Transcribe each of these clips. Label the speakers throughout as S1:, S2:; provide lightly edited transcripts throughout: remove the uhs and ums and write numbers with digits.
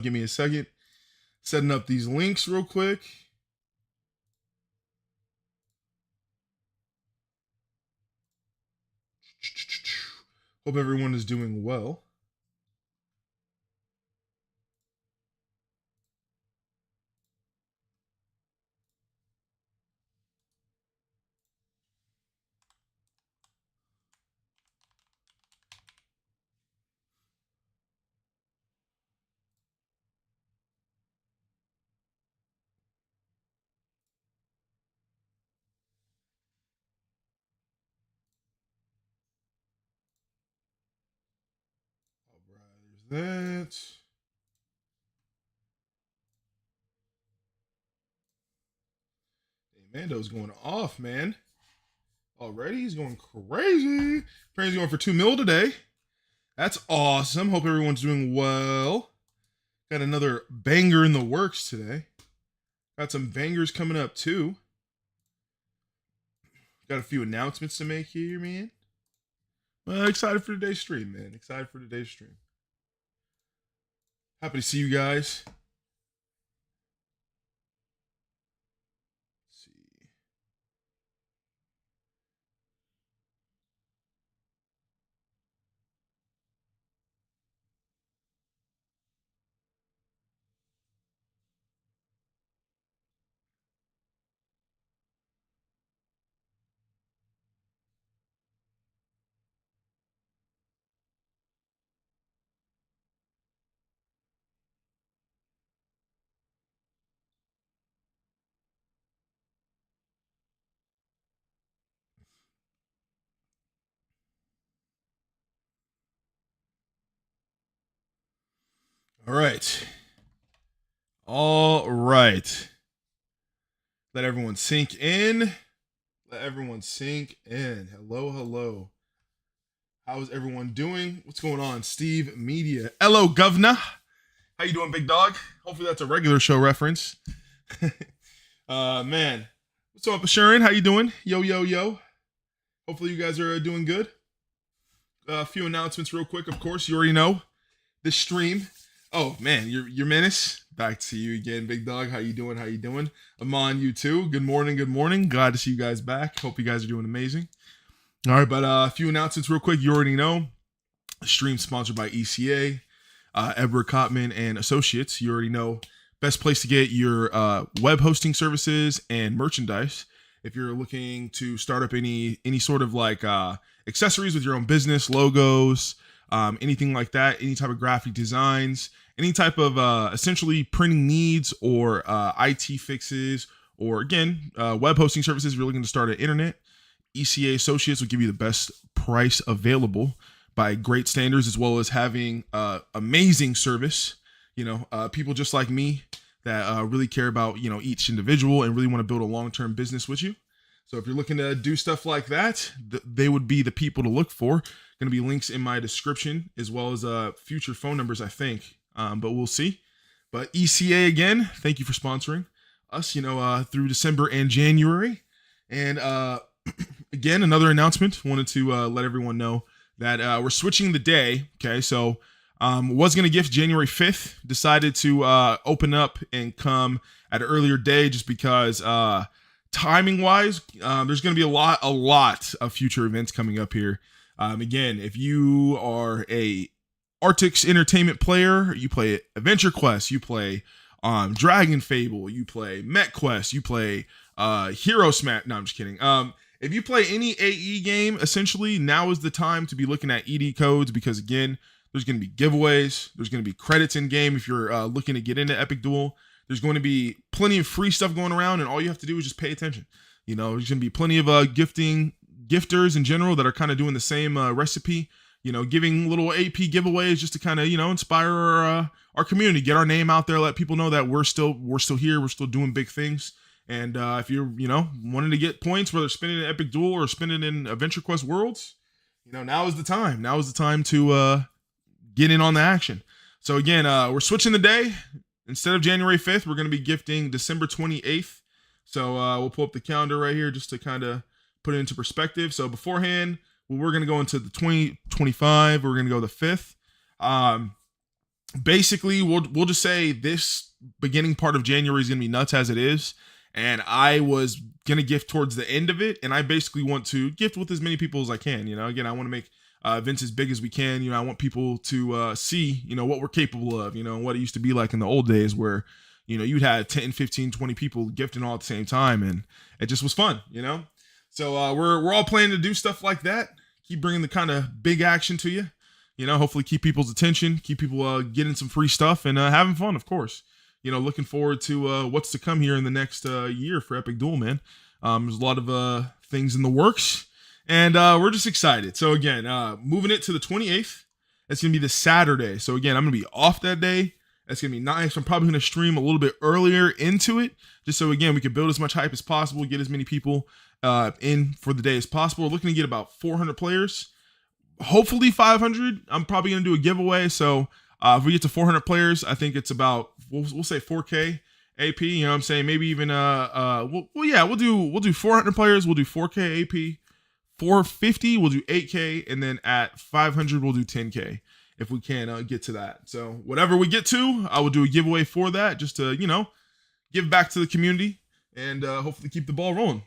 S1: Give me a second. Setting up these links real quick. Hope everyone is doing well. All right, there's that. Hey, Mando's going off, man. Already, he's going crazy. Apparently, he's going for 2 mil today. That's awesome. Hope everyone's doing well. Got another banger in the works today. Got some bangers coming up too. Got a few announcements to make here, man. Excited for today's stream, man. Excited for today's stream. Happy to see you guys. Let's see. All right. All right. Let everyone sink in. Let everyone sink in. Hello, hello. How's everyone doing? What's going on? Steve Media. Hello, governor. How you doing, big dog? Hopefully that's a regular show reference. Man. What's up, Sharon? How you doing? Yo, yo, yo. Hopefully you guys are doing good. A few announcements real quick. Of course, you already know this stream. Oh man, your menace. Back to you again, big dog. How you doing? How you doing? Amon, you too. Good morning. Good morning. Glad to see you guys back. Hope you guys are doing amazing. All right, but a few announcements real quick. You already know. Stream sponsored by ECA, Edward Cotman and Associates. You already know. Best place to get your web hosting services and merchandise. If you're looking to start up any sort of like accessories with your own business, logos, anything like that, any type of graphic designs, any type of essentially printing needs or IT fixes, or again, web hosting services, if you're looking to start an internet, ECA Associates will give you the best price available by great standards, as well as having amazing service. You know, people just like me that really care about, you know, each individual and really want to build a long-term business with you. So if you're looking to do stuff like that, they would be the people to look for. Going to be links in my description, as well as future phone numbers, I think. But we'll see. But ECA, again, thank you for sponsoring us, you know, through December and January. And again, another announcement. Wanted to let everyone know that we're switching the day. Okay, so was going to gift January 5th. Decided to open up and come at an earlier day just because timing wise, there's going to be a lot of future events coming up here. Again, if you are a Artix Entertainment player, you play Adventure Quest, you play Dragon Fable, you play Met Quest, you play Hero Smash. No, I'm just kidding. If you play any AE game, essentially now is the time to be looking at ED codes, because again, there's going to be giveaways. There's going to be credits in game if you're looking to get into EPICDUEL. There's going to be plenty of free stuff going around, and all you have to do is just pay attention. You know, there's going to be plenty of gifters in general that are kind of doing the same recipe. You know, giving little AP giveaways just to kind of, you know, inspire our community, get our name out there, let people know that we're still here, we're still doing big things. And if you're, you know, wanting to get points, whether spending in EPICDUEL or spending in Adventure Quest Worlds, you know, now is the time. Now is the time to get in on the action. So again, we're switching the day. Instead of January 5th, we're going to be gifting December 28th. So we'll pull up the calendar right here just to kind of put it into perspective. So beforehand, we're going to go into the 2025. We're going to go the 5th. basically we'll just say this beginning part of January is gonna be nuts as it is, and I was gonna gift towards the end of it, and I basically want to gift with as many people as I can. Again, I want to make events as big as we can. I want people to see what we're capable of. What it used to be like in the old days where you'd have 10, 15, 20 people gifting all at the same time, and it just was fun. So we're all planning to do stuff like that. Keep bringing the kind of big action to you. Hopefully keep people's attention, keep people getting some free stuff and having fun, of course. Looking forward to what's to come here in the next year for Epic Duel, man. There's a lot of things in the works, and we're just excited. So again, moving it to the 28th. It's going to be this Saturday. So again, I'm going to be off that day. That's going to be nice. I'm probably going to stream a little bit earlier into it, just so, again, we can build as much hype as possible, get as many people in for the day as possible. We're looking to get about 400 players. Hopefully 500. I'm probably going to do a giveaway. So if we get to 400 players, I think it's about, we'll say 4K AP. You know what I'm saying? Maybe even, we'll do 400 players. We'll do 4K AP. 450, we'll do 8K. And then at 500, we'll do 10K if we can get to that. So whatever we get to, I will do a giveaway for that just to, give back to the community and hopefully keep the ball rolling.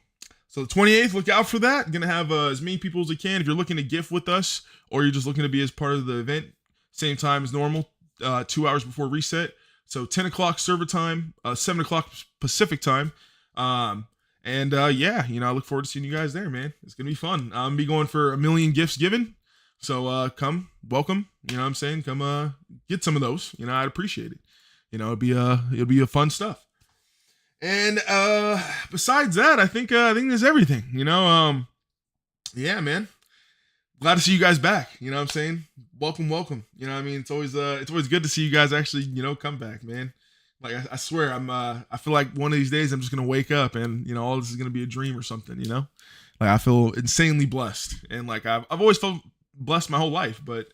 S1: So the 28th, look out for that. Gonna have as many people as I can. If you're looking to gift with us or you're just looking to be as part of the event, same time as normal, 2 hours before reset. So 10 o'clock server time, 7 o'clock Pacific time. I look forward to seeing you guys there, man. It's gonna be fun. I'm gonna be going for 1 million gifts given. So come, welcome. You know what I'm saying? Come get some of those. I'd appreciate it. It'll be a fun stuff. And besides that, I think there's everything. Yeah, man. Glad to see you guys back. You know what I'm saying? Welcome. It's always good to see you guys actually, come back, man. Like I swear, I feel like one of these days I'm just gonna wake up and all this is gonna be a dream or something. Like I feel insanely blessed, and like I've always felt blessed my whole life, but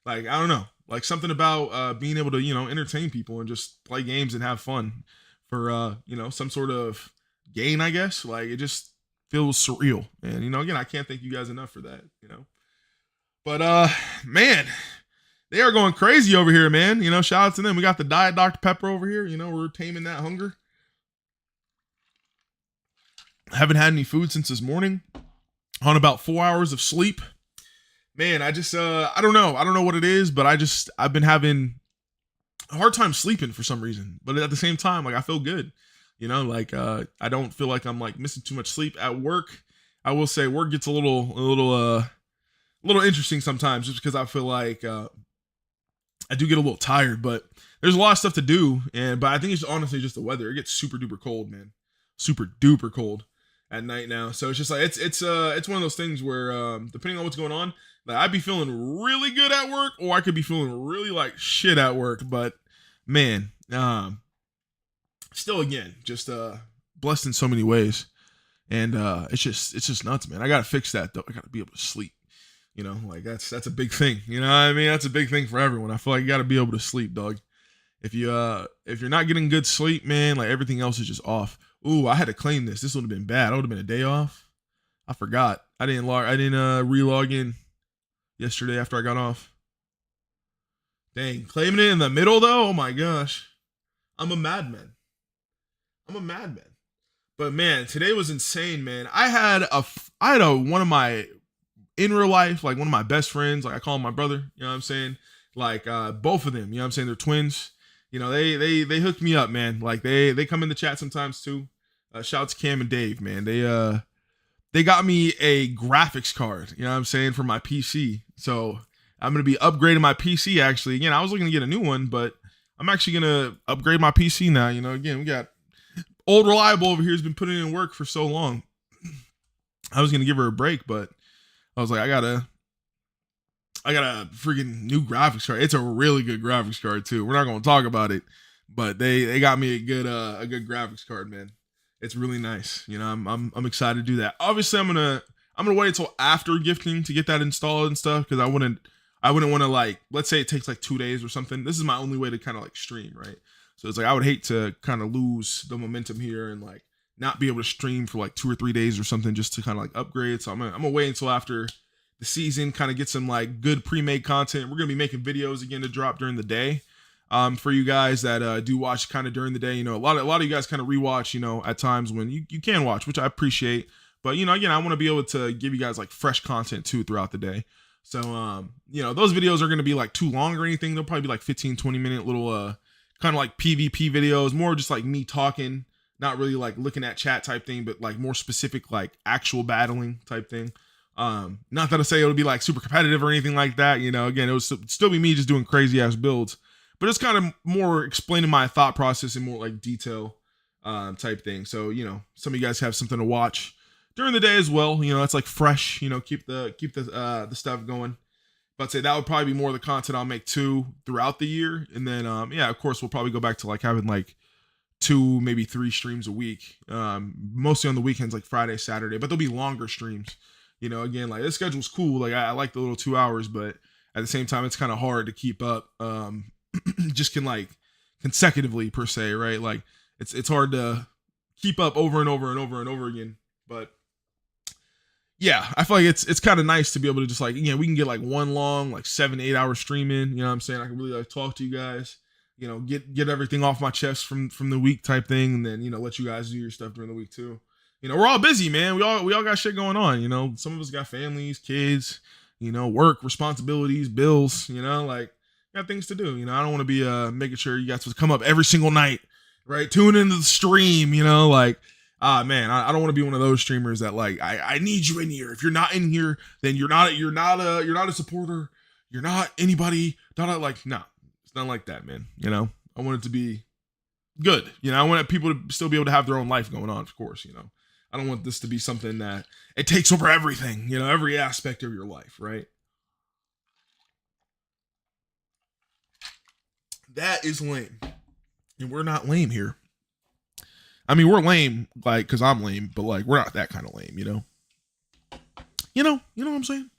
S1: like I don't know, like something about being able to entertain people and just play games and have fun for some sort of gain, I guess. Like it just feels surreal, and again, I can't thank you guys enough for that. But man, they are going crazy over here, man. Shout out to them. We got the Diet Dr. Pepper over here. We're taming that hunger. Haven't had any food since this morning. On about 4 hours of sleep. Man, I just I don't know what it is, but I've been having a hard time sleeping for some reason. But at the same time, like I feel good. I don't feel like I'm like missing too much sleep at work. I will say work gets a little interesting sometimes just because I feel like I do get a little tired, but there's a lot of stuff to do. But I think it's honestly just the weather. It gets super duper cold, man. Super duper cold at night now. So it's just like it's one of those things where depending on what's going on, like I'd be feeling really good at work, or I could be feeling really like shit at work. But man, still again, just blessed in so many ways. And it's just nuts, man. I gotta fix that though. I gotta be able to sleep. Like that's a big thing. You know what I mean? That's a big thing for everyone. I feel like you gotta be able to sleep, dog. If you're not getting good sleep, man, like everything else is just off. Ooh, I had to claim this. This would have been bad. It would have been a day off. I forgot. I didn't re-log in yesterday after I got off. Dang, claiming it in the middle though. Oh my gosh, I'm a madman. But man, today was insane, man. I had one of my in real life, like one of my best friends, like I call him my brother. You know what I'm saying? Like both of them. You know what I'm saying? They're twins. They hooked me up, man. Like they come in the chat sometimes too. Shout out to Cam and Dave, man. They got me a graphics card, you know what I'm saying, for my PC. So I'm gonna be upgrading my PC actually. Again, I was looking to get a new one, but I'm actually gonna upgrade my PC now. Again, we got old reliable over here has been putting in work for so long. I was gonna give her a break, but I was like, I got a freaking new graphics card. It's a really good graphics card too. We're not gonna talk about it, but they got me a good graphics card, man. It's really nice. I'm excited to do that. Obviously, I'm gonna wait until after gifting to get that installed and stuff, because I wouldn't want to, like, let's say it takes like 2 days or something. This is my only way to kind of like stream, right? So it's like I would hate to kind of lose the momentum here and like not be able to stream for like 2 or 3 days or something just to kind of like upgrade. So I'm gonna wait until after the season, kind of get some like good pre-made content. We're gonna be making videos again to drop during the day. For you guys that do watch kind of during the day, a lot of you guys kind of rewatch, at times when you can watch, which I appreciate. But again, I want to be able to give you guys like fresh content too throughout the day. So those videos are going to be like too long or anything. They'll probably be like 15-20 minute little kind of like PvP videos, more just like me talking, not really like looking at chat type thing, but like more specific, like actual battling type thing. Not that I say it'll be like super competitive or anything like that. Again, it would still be me just doing crazy ass builds, but it's kind of more explaining my thought process in more like detail type thing. So, some of you guys have something to watch during the day as well. It's like fresh, keep the stuff going. But I'd say that would probably be more of the content I'll make too throughout the year. And then, of course, we'll probably go back to like having like 2, maybe 3 streams a week. Mostly on the weekends, like Friday, Saturday, but there'll be longer streams. Again, like this schedule's cool. Like I like the little 2 hours, but at the same time, it's kind of hard to keep up. Just can like consecutively per se, right? Like it's hard to keep up over and over and over and over again. But yeah, I feel like it's kind of nice to be able to just like, we can get like one long, like 7-8 hour stream in, what I'm saying? I can really like talk to you guys, get everything off my chest from the week type thing. And then, let you guys do your stuff during the week too. We're all busy, man. We all got shit going on. Some of us got families, kids, work, responsibilities, bills, like got things to do. I don't want to be making sure you guys come up every single night, right? Tune into the stream, like, man, I don't want to be one of those streamers that like I need you in here. If you're not in here, then you're not a supporter. You're not anybody. Not like, no, it's not like that, man. I want it to be good. I want people to still be able to have their own life going on, of course. I don't want this to be something that it takes over everything, every aspect of your life, right? That is lame. And we're not lame here. I mean, we're lame, like, because I'm lame, but like, we're not that kind of lame, You know what I'm saying?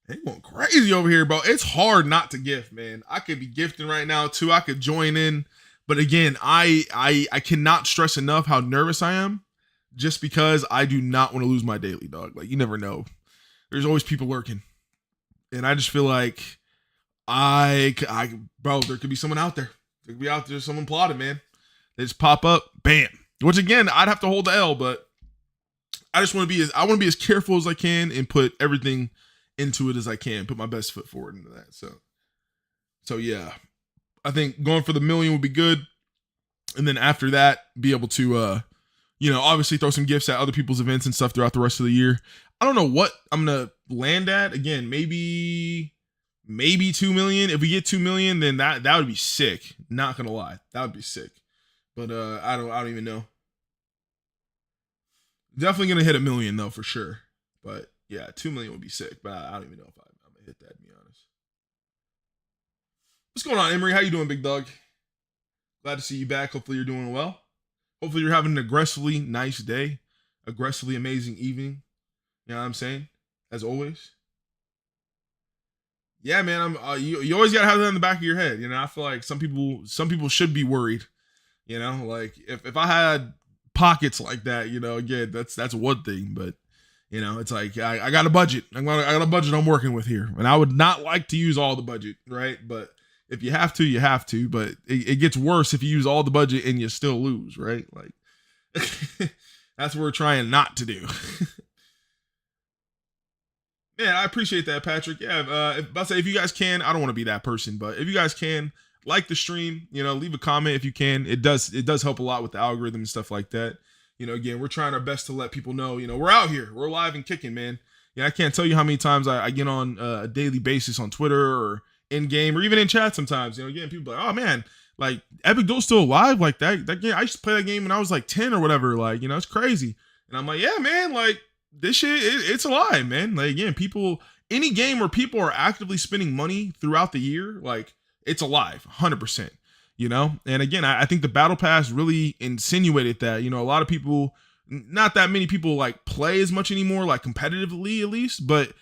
S1: It's going crazy over here, bro. It's hard not to gift, man. I could be gifting right now too. I could join in, but again, I cannot stress enough how nervous I am, just because I do not want to lose my daily, dog. Like, you never know. There's always people lurking, and I just feel like bro, there could be someone out there. There could be out there, someone plotted, man. They just pop up, bam. Which again, I'd have to hold the L, but I just want to be as careful as I can and put everything into it as I can. Put my best foot forward into that. So yeah, I think going for the 1 million would be good, and then after that, be able to obviously throw some gifts at other people's events and stuff throughout the rest of the year. I don't know what I'm gonna land at. Again, maybe 2 million. If we get 2 million, then that would be sick. Not gonna lie, that would be sick. But I don't even know. Definitely gonna hit 1 million though for sure. But yeah, 2 million would be sick. But I don't even know if I'm gonna hit that, to be honest. What's going on, Emery? How you doing, big dog? Glad to see you back. Hopefully you're doing well. Hopefully you're having an aggressively nice day, aggressively amazing evening. You know what I'm saying? As always. Yeah, man. You always gotta have that in the back of your head. I feel like some people should be worried. Like if I had pockets like that, again, that's one thing, but it's like I got a budget. I got a budget I'm working with here, and I would not like to use all the budget, right? But if you have to, you have to. But it gets worse if you use all the budget and you still lose, right? Like that's what we're trying not to do. Man, I appreciate that, Patrick. Yeah, if you guys can, I don't want to be that person, but if you guys can, like the stream, leave a comment if you can. It does help a lot with the algorithm and stuff like that. Again, we're trying our best to let people know, we're out here, we're live and kicking, man. I can't tell you how many times I get on a daily basis on Twitter or in game or even in chat sometimes. Again, people are like, oh man, like EPICDUEL's still alive, like that game. I used to play that game when I was like 10 or whatever. Like, it's crazy. And I'm like, yeah, man, like this shit, it's alive, man. Like, again, any game where people are actively spending money throughout the year, like, it's alive 100%, and again, I think the battle pass really insinuated that, a lot of people, not that many people like play as much anymore, like competitively at least, but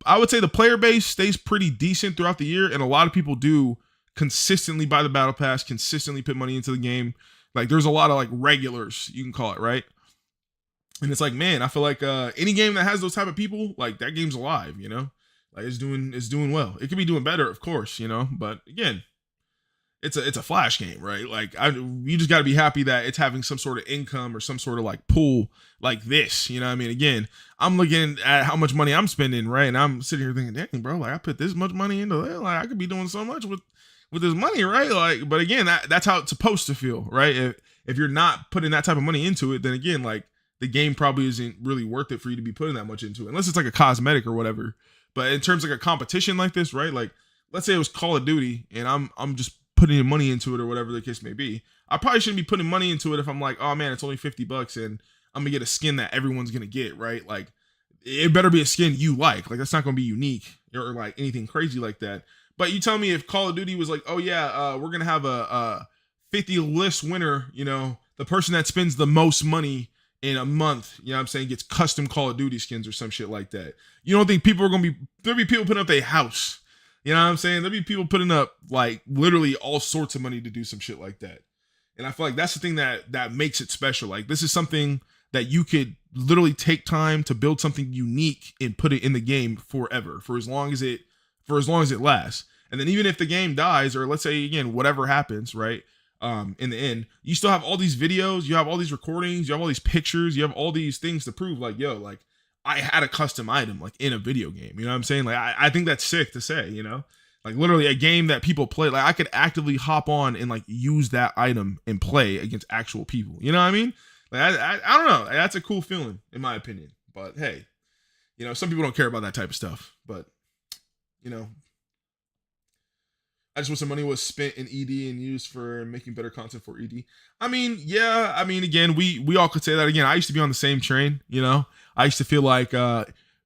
S1: I would say the player base stays pretty decent throughout the year. And a lot of people do consistently buy the battle pass, consistently put money into the game. Like there's a lot of like regulars, you can call it, right? And it's like, man, I feel like any game that has those type of people, like that game's alive, Like it's doing well. It could be doing better, of course, but again, it's a flash game, right? Like you just got to be happy that it's having some sort of income or some sort of like pool like this. You know what I mean? Again, I'm looking at how much money I'm spending, right? And I'm sitting here thinking, dang, bro, like I put this much money into it, like I could be doing so much with this money, right? Like, but again, that's how it's supposed to feel, right? If you're not putting that type of money into it, then again, like the game probably isn't really worth it for you to be putting that much into it, unless it's like a cosmetic or whatever. But in terms of like a competition like this, right? Like, let's say it was Call of Duty, and I'm just putting money into it or whatever the case may be. I probably shouldn't be putting money into it if I'm like, oh man, it's only $50 and I'm gonna get a skin that everyone's gonna get, right? Like, it better be a skin you like. Like, that's not gonna be unique or like anything crazy like that. But you tell me if Call of Duty was like, oh yeah, we're gonna have a 50 list winner, you know, the person that spends the most money in a month, you know what I'm saying, gets custom Call of Duty skins or some shit like that. You don't think people are gonna be, there'll be people putting up their house. You know what I'm saying? There'll be people putting up like literally all sorts of money to do some shit like that. And I feel like that's the thing that makes it special. Like, this is something that you could literally take time to build something unique and put it in the game forever, for as long as it lasts. And then even if the game dies, or let's say again, whatever happens, right? In the end, you still have all these videos, you have all these recordings, you have all these pictures, you have all these things to prove like, yo, like I had a custom item like in a video game. You know what I'm saying? Like, I think that's sick to say, you know, like literally a game that people play. Like, I could actively hop on and like use that item and play against actual people. You know what I mean? Like, I don't know. That's a cool feeling in my opinion. But hey, you know, some people don't care about that type of stuff. But you know, I just wish some money was spent in ED and used for making better content for ED. I mean, yeah. I mean, again, we all could say that. Again, I used to be on the same train. You know, I used to feel like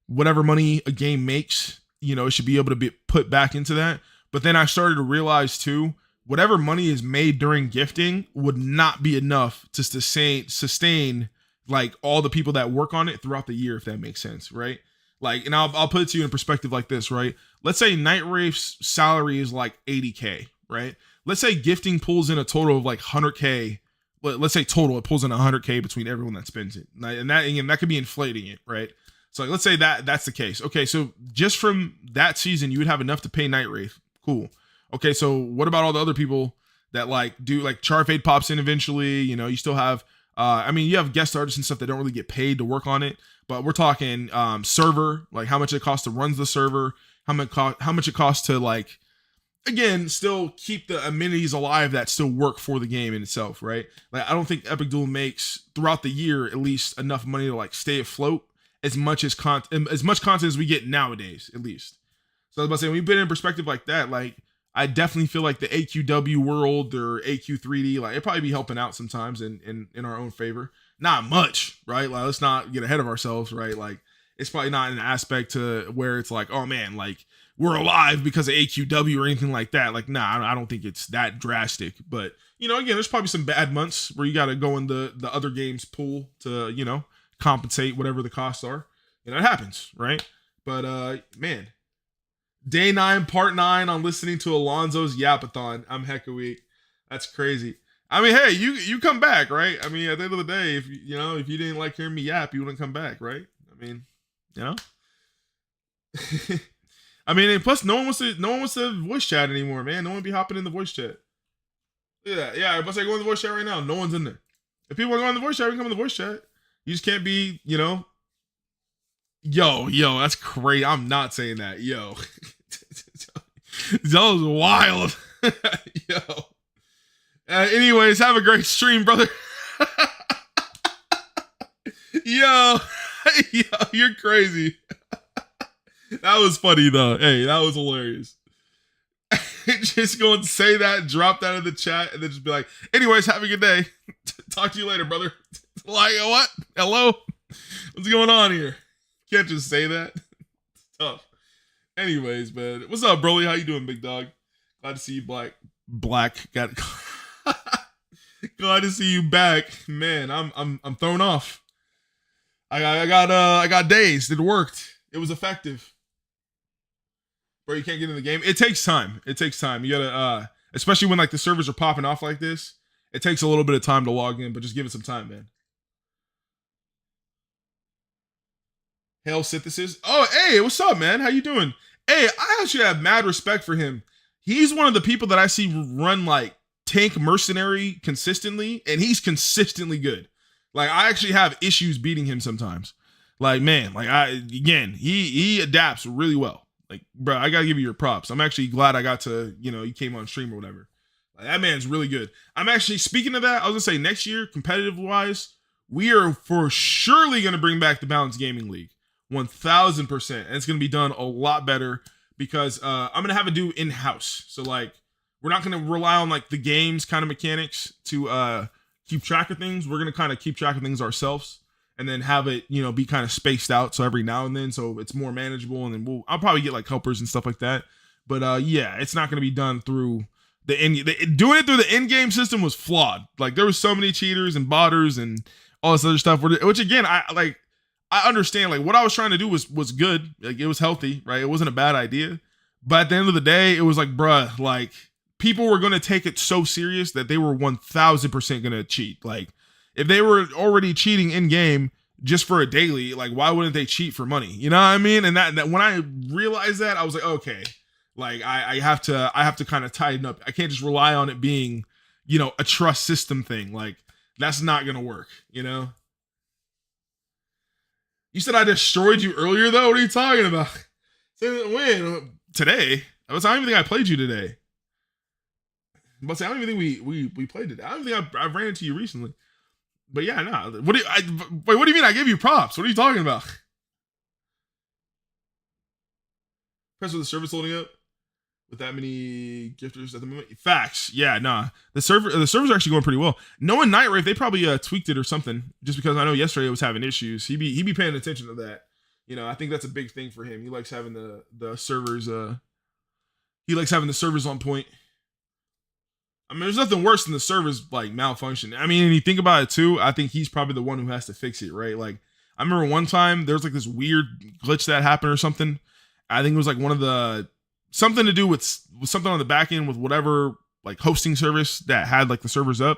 S1: whatever money a game makes, you know, it should be able to be put back into that. But then I started to realize too, whatever money is made during gifting would not be enough to sustain like all the people that work on it throughout the year, if that makes sense, right? Like, and I'll put it to you in perspective like this, right? Let's say Night Wraith's salary is like 80K, right? Let's say gifting pulls in a total of like 100K. Let's say total, it pulls in 100K between everyone that spends it. And that, again, that could be inflating it, right? So like, let's say that's the case. Okay, so just from that season, you would have enough to pay Night Wraith. Cool. Okay, so what about all the other people that like do, like Charfade pops in eventually, you know, you still have, I mean, you have guest artists and stuff that don't really get paid to work on it, but we're talking server, like how much it costs to run the server, how much it costs to like, again, still keep the amenities alive that still work for the game in itself, right? Like, I don't think EPICDUEL makes throughout the year at least enough money to like stay afloat as much content as we get nowadays, at least. So I was about to say, when you put it in perspective like that, like I definitely feel like the AQW world or AQ3D, like it'd probably be helping out sometimes in our own favor. Not much, right? Like, let's not get ahead of ourselves, right? Like, it's probably not an aspect to where it's like, oh man, like we're alive because of AQW or anything like that. Like, nah, I don't think it's that drastic. But, you know, again, there's probably some bad months where you got to go in the other games pool to, you know, compensate whatever the costs are. And that happens, right? But, man, day 9, part 9 on listening to Alonzo's Yapathon. I'm hecka weak. That's crazy. I mean, hey, you come back, right? I mean, at the end of the day, if you didn't like hearing me yap, you wouldn't come back, right? I mean, you know. I mean, and plus, no one wants to voice chat anymore, man. No one be hopping in the voice chat. Yeah. I must say, go in the voice chat right now. No one's in there. If people are going in the voice chat, we can come in the voice chat. You just can't be, you know. Yo, that's crazy. I'm not saying that. Yo, that was wild. Yo. Anyways, have a great stream, brother. Yo, you're crazy. That was funny though. Hey, that was hilarious. Just go and say that, drop that in the chat, and then just be like, anyways, have a good day. Talk to you later, brother. Like, what? Hello? What's going on here? Can't just say that. Tough. Anyways, man. What's up, Broly? How you doing, big dog? Glad to see you black. Got glad to see you back. Man, I'm thrown off. I got dazed. It worked. It was effective. Bro, you can't get in the game. It takes time. You gotta especially when like the servers are popping off like this, it takes a little bit of time to log in, but just give it some time, man. Hail Synthesis. Oh, hey, what's up, man? How you doing? Hey, I actually have mad respect for him. He's one of the people that I see run like tank mercenary consistently, and he's consistently good. Like, I actually have issues beating him sometimes. Like, man, like, he adapts really well. Like, bro, I gotta give you your props. I'm actually glad I got to, you came on stream or whatever. Like, that man's really good. I'm actually, speaking of that, I was gonna say next year, competitive wise, we are for surely gonna bring back the Balance Gaming League. 1000%. And it's gonna be done a lot better because I'm gonna have it do in-house. So, like, we're not gonna rely on like the games kind of mechanics to keep track of things. We're gonna kind of keep track of things ourselves, and then have it, be kind of spaced out. So every now and then, so it's more manageable. And then I'll probably get like helpers and stuff like that. But yeah, it's not going to be done through doing it through the in-game system was flawed. Like, there was so many cheaters and botters and all this other stuff, which again, I understand, like, what I was trying to do was good. Like, it was healthy, right? It wasn't a bad idea. But at the end of the day, it was like, bruh, like, people were going to take it so serious that they were 1000% going to cheat. Like, if they were already cheating in game just for a daily, like, why wouldn't they cheat for money? You know what I mean? And that when I realized that, I was like, okay, like, I have to kind of tighten up. I can't just rely on it being, a trust system thing. Like, that's not gonna work. You said I destroyed you earlier, though. What are you talking about? When? Today? I don't even think I played you today. But I don't even think we played today. I don't think I ran into you recently. But yeah, no. What do you mean I gave you props? What are you talking about? Press with the service loading up with that many gifters at the moment. Facts. Yeah, nah. The servers are actually going pretty well. Knowing Night Wraith, they probably tweaked it or something. Just because I know yesterday it was having issues. He be paying attention to that. I think that's a big thing for him. He likes having the servers. He likes having the servers on point. I mean, there's nothing worse than the servers like malfunction. I mean, and you think about it too, I think he's probably the one who has to fix it, right? Like, I remember one time there was like this weird glitch that happened or something. I think it was like one of the something to do with something on the back end with whatever like hosting service that had like the servers up.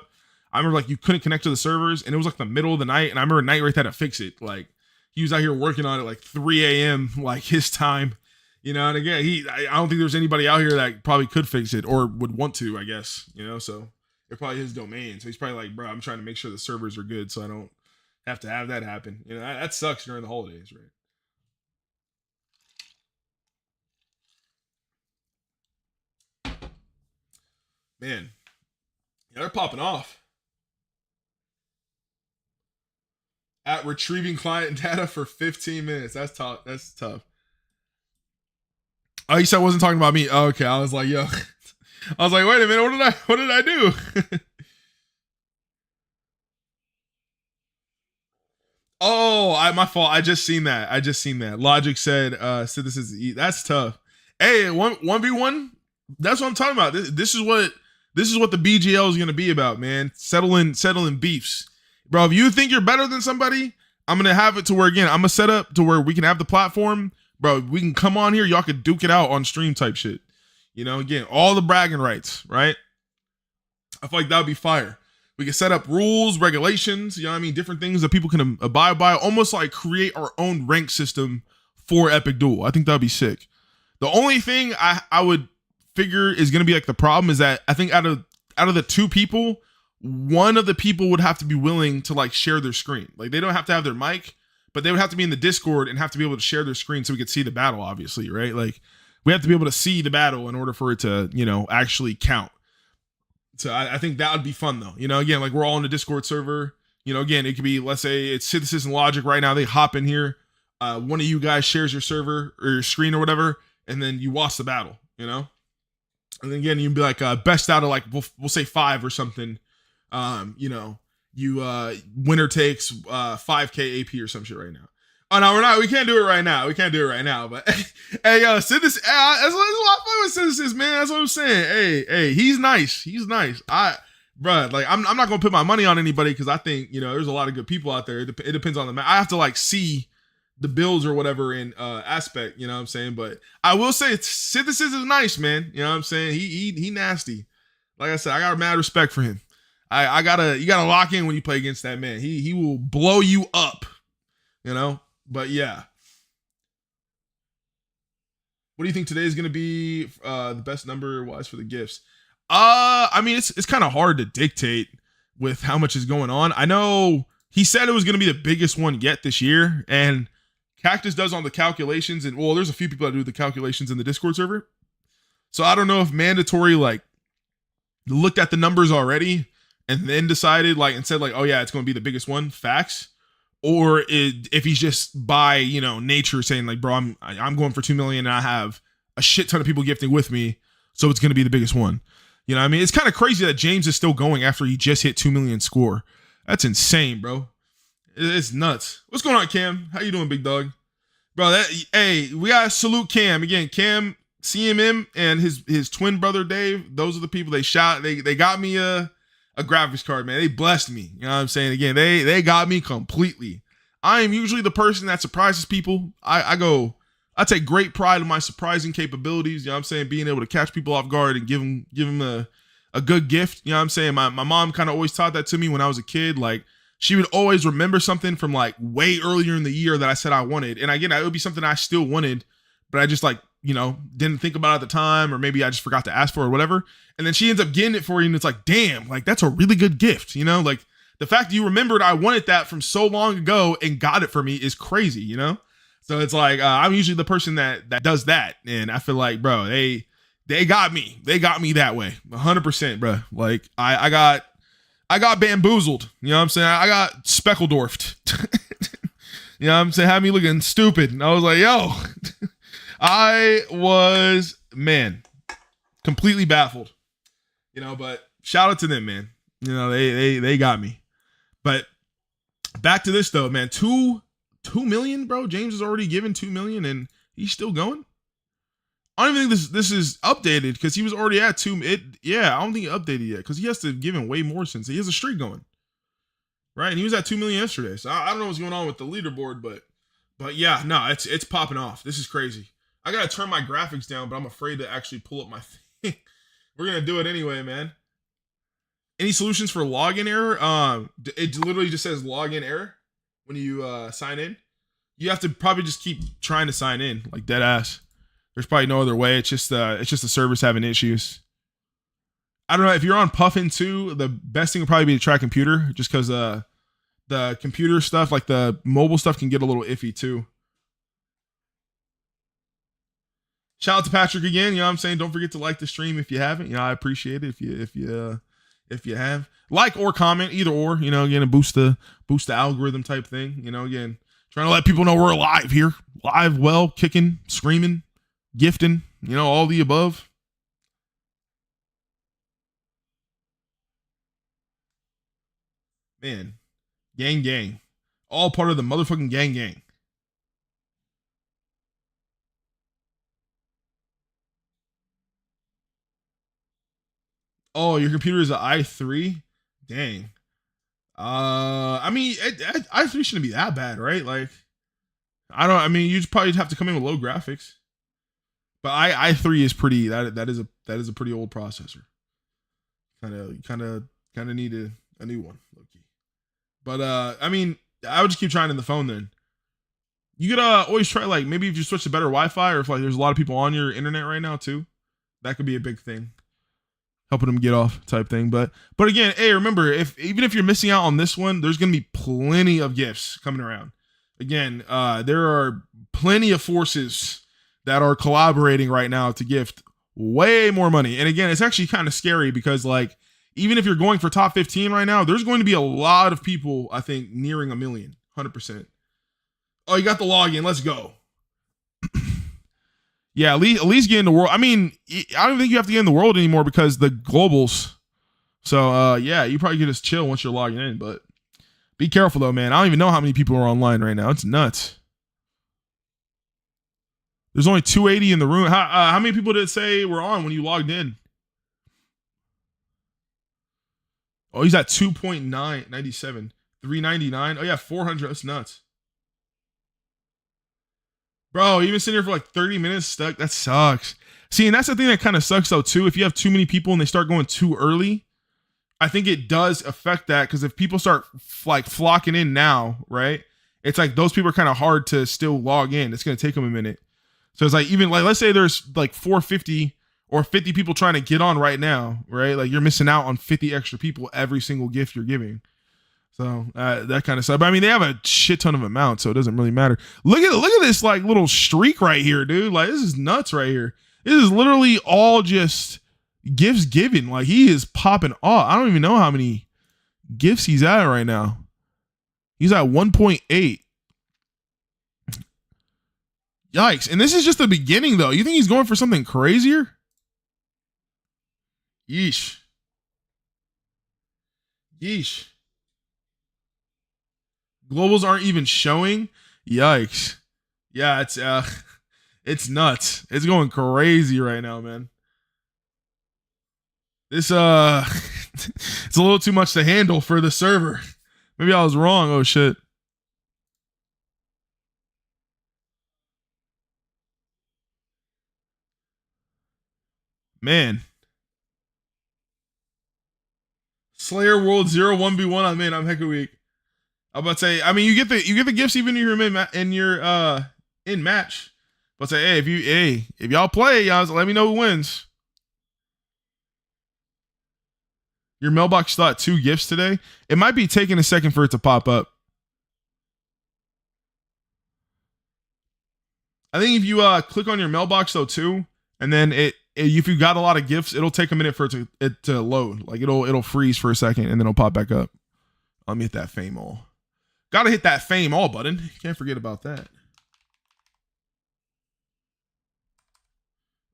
S1: I remember like you couldn't connect to the servers, and it was like the middle of the night, and I remember Night Wraith had to fix it. Like, he was out here working on it like 3 a.m. like his time. And again, I don't think there's anybody out here that probably could fix it or would want to, I guess, so it's probably his domain. So he's probably like, bro, I'm trying to make sure the servers are good so I don't have to have that happen. That sucks during the holidays, right? Man, yeah, they're popping off. At retrieving client data for 15 minutes. That's tough. That's tough. Oh, you said I wasn't talking about me. Oh, okay. I was like, yo. I was like, wait a minute. What did I do? Oh, my fault. I just seen that. Logic said, synthesis. That's tough. Hey, 1v1. That's what I'm talking about. This is what the BGL is gonna be about, man. Settling beefs, bro. If you think you're better than somebody, I'm gonna have it to where, again, I'm gonna set up to where we can have the platform. Bro, we can come on here. Y'all could duke it out on stream type shit. Again, all the bragging rights, right? I feel like that would be fire. We can set up rules, regulations, different things that people can abide by. Almost like create our own rank system for Epic Duel. I think that'd be sick. The only thing I would figure is going to be like the problem is that I think out of the two people, one of the people would have to be willing to like share their screen. Like, they don't have to have their mic, but they would have to be in the Discord and have to be able to share their screen so we could see the battle, obviously, right? Like, we have to be able to see the battle in order for it to, actually count. So I think that would be fun, though. Again, like, we're all in the Discord server. Again, it could be, let's say it's Synthesis and Logic right now. They hop in here. One of you guys shares your server or your screen or whatever, and then you watch the battle, And then again, you'd be like, best out of like, we'll say 5 or something. Winner takes 5K AP or some shit right now. Oh no, we're not. We can't do it right now. But hey, yo, Synthesis. That's a lot of fun with Synthesis, man. That's what I'm saying. Hey, he's nice. Like, I'm not gonna put my money on anybody because I think there's a lot of good people out there. It depends on the match. I have to like see the builds or whatever in aspect. You know what I'm saying? But I will say Synthesis is nice, man. You know what I'm saying? He nasty. Like I said, I got mad respect for him. You gotta lock in when you play against that man. He will blow you up, But yeah, what do you think today is gonna be the best number wise for the gifts? I mean, it's kind of hard to dictate with how much is going on. I know he said it was going to be the biggest one yet this year, and Cactus does all the calculations, and well, there's a few people that do the calculations in the Discord server. So I don't know if mandatory like looked at the numbers already and then decided like and said like, oh yeah, it's going to be the biggest one, facts, or if he's just by nature saying like, bro, I'm going for 2 million and I have a shit ton of people gifting with me, so it's going to be the biggest one. You know what I mean? It's kind of crazy that James is still going after he just hit 2 million score. That's insane, bro. It's nuts. What's going on, Cam? How you doing, big dog? Bro, hey, we gotta salute Cam. Again, Cam, CMM, and his twin brother, Dave. Those are the people they shot. They got me a graphics card, man. They blessed me. You know what I'm saying? Again, they got me completely. I am usually the person that surprises people. I take great pride in my surprising capabilities. You know what I'm saying? Being able to catch people off guard and give them a good gift. You know what I'm saying? My mom kind of always taught that to me when I was a kid. Like, she would always remember something from like way earlier in the year that I said I wanted. And again, it would be something I still wanted, but I just like, didn't think about it at the time, or maybe I just forgot to ask for it or whatever. And then she ends up getting it for you. And it's like, damn, like that's a really good gift. Like the fact that you remembered I wanted that from so long ago and got it for me is crazy, So it's like, I'm usually the person that does that. And I feel like, bro, they got me. They got me that way. 100%, bro. Like I got bamboozled. You know what I'm saying? I got speckledorfed. You know what I'm saying? Had me looking stupid. And I was like, yo, I was, man, completely baffled. But shout out to them, man. They got me. But back to this though, man. 2 million, bro. James has already given 2 million and he's still going. I don't even think this is updated because he was already at 2. I don't think he updated yet because he has to have given way more since he has a streak going, right? And he was at 2 million yesterday. So I don't know what's going on with the leaderboard, but yeah, no, it's popping off. This is crazy. I gotta turn my graphics down, but I'm afraid to actually pull up my thing. We're gonna do it anyway, man. Any solutions for login error? It literally just says login error when you sign in. You have to probably just keep trying to sign in, like dead ass. There's probably no other way. It's just the servers having issues. I don't know if you're on Puffin 2. The best thing would probably be to try computer, just because the computer stuff, like the mobile stuff, can get a little iffy too. Shout out to Patrick again. You know what I'm saying? Don't forget to like the stream if you haven't. I appreciate it if you have like or comment, either or. Again, to boost the algorithm type thing. Again, trying to let people know we're alive here, live, well, kicking, screaming, gifting, all the above. Man, gang. All part of the motherfucking gang. Oh, your computer is an i3? Dang. I mean, i3 shouldn't be that bad, right? Like, you'd probably have to come in with low graphics. But i3 is pretty. That is a pretty old processor. Kind of need a new one, low key. But I would just keep trying in the phone then. You could always try, like, maybe if you switch to better Wi-Fi, or if like there's a lot of people on your internet right now too, that could be a big thing, helping them get off type thing. But again, hey, remember, even if you're missing out on this one, there's gonna be plenty of gifts coming around. Again, there are plenty of forces that are collaborating right now to gift way more money. And again, it's actually kind of scary because, like, even if you're going for top 15 right now, there's going to be a lot of people, I think, nearing 1 million, 100%. Oh, you got the login. Let's go. Yeah, at least get in the world. I don't even think you have to get in the world anymore because the globals. So, yeah, you probably can just chill once you're logging in. But be careful, though, man. I don't even know how many people are online right now. It's nuts. There's only 280 in the room. How many people did it say were on when you logged in? Oh, he's at 2.997. 399. Oh, yeah, 400. That's nuts. Bro, you've been sitting here for like 30 minutes stuck. That sucks. See, and that's the thing that kind of sucks, though, too. If you have too many people and they start going too early, I think it does affect that, because if people start like flocking in now, right, it's like those people are kind of hard to still log in. It's going to take them a minute. So it's like, even like, let's say there's like 450 or 50 people trying to get on right now, right? Like you're missing out on 50 extra people every single gift you're giving. So that kind of stuff. But I mean, they have a shit ton of amounts, so it doesn't really matter. Look at this like little streak right here, dude. Like this is nuts right here. This is literally all just gifts given. Like he is popping off. I don't even know how many gifts he's at right now. He's at 1.8. Yikes. And this is just the beginning though. You think he's going for something crazier? Yeesh. Yeesh. Globals aren't even showing. Yikes. Yeah, it's nuts. It's going crazy right now, man. This it's a little too much to handle for the server. Maybe I was wrong. Oh shit. Man. Slayer World 0 1v1 on man. I'm hecka weak. I'm about to say, I mean, you get the gifts even in your in match. But say, hey, if y'all play, y'all let me know who wins. Your mailbox still at 2 gifts today. It might be taking a second for it to pop up. I think if you click on your mailbox though too, and then if you got a lot of gifts, it'll take a minute for it to load. Like it'll freeze for a second and then it'll pop back up. Let me hit that fame all. Gotta hit that fame all button. Can't forget about that.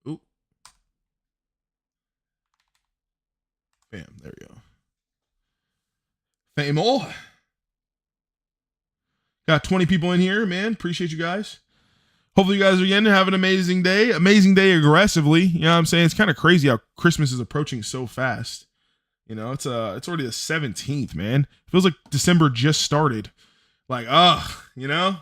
S1: Oop. Bam, there we go. Fame all. Got 20 people in here, man. Appreciate you guys. Hopefully you guys are again have an amazing day. Amazing day aggressively. You know what I'm saying? It's kind of crazy how Christmas is approaching so fast. You know, it's already the 17th, man. It feels like December just started. Like, you know?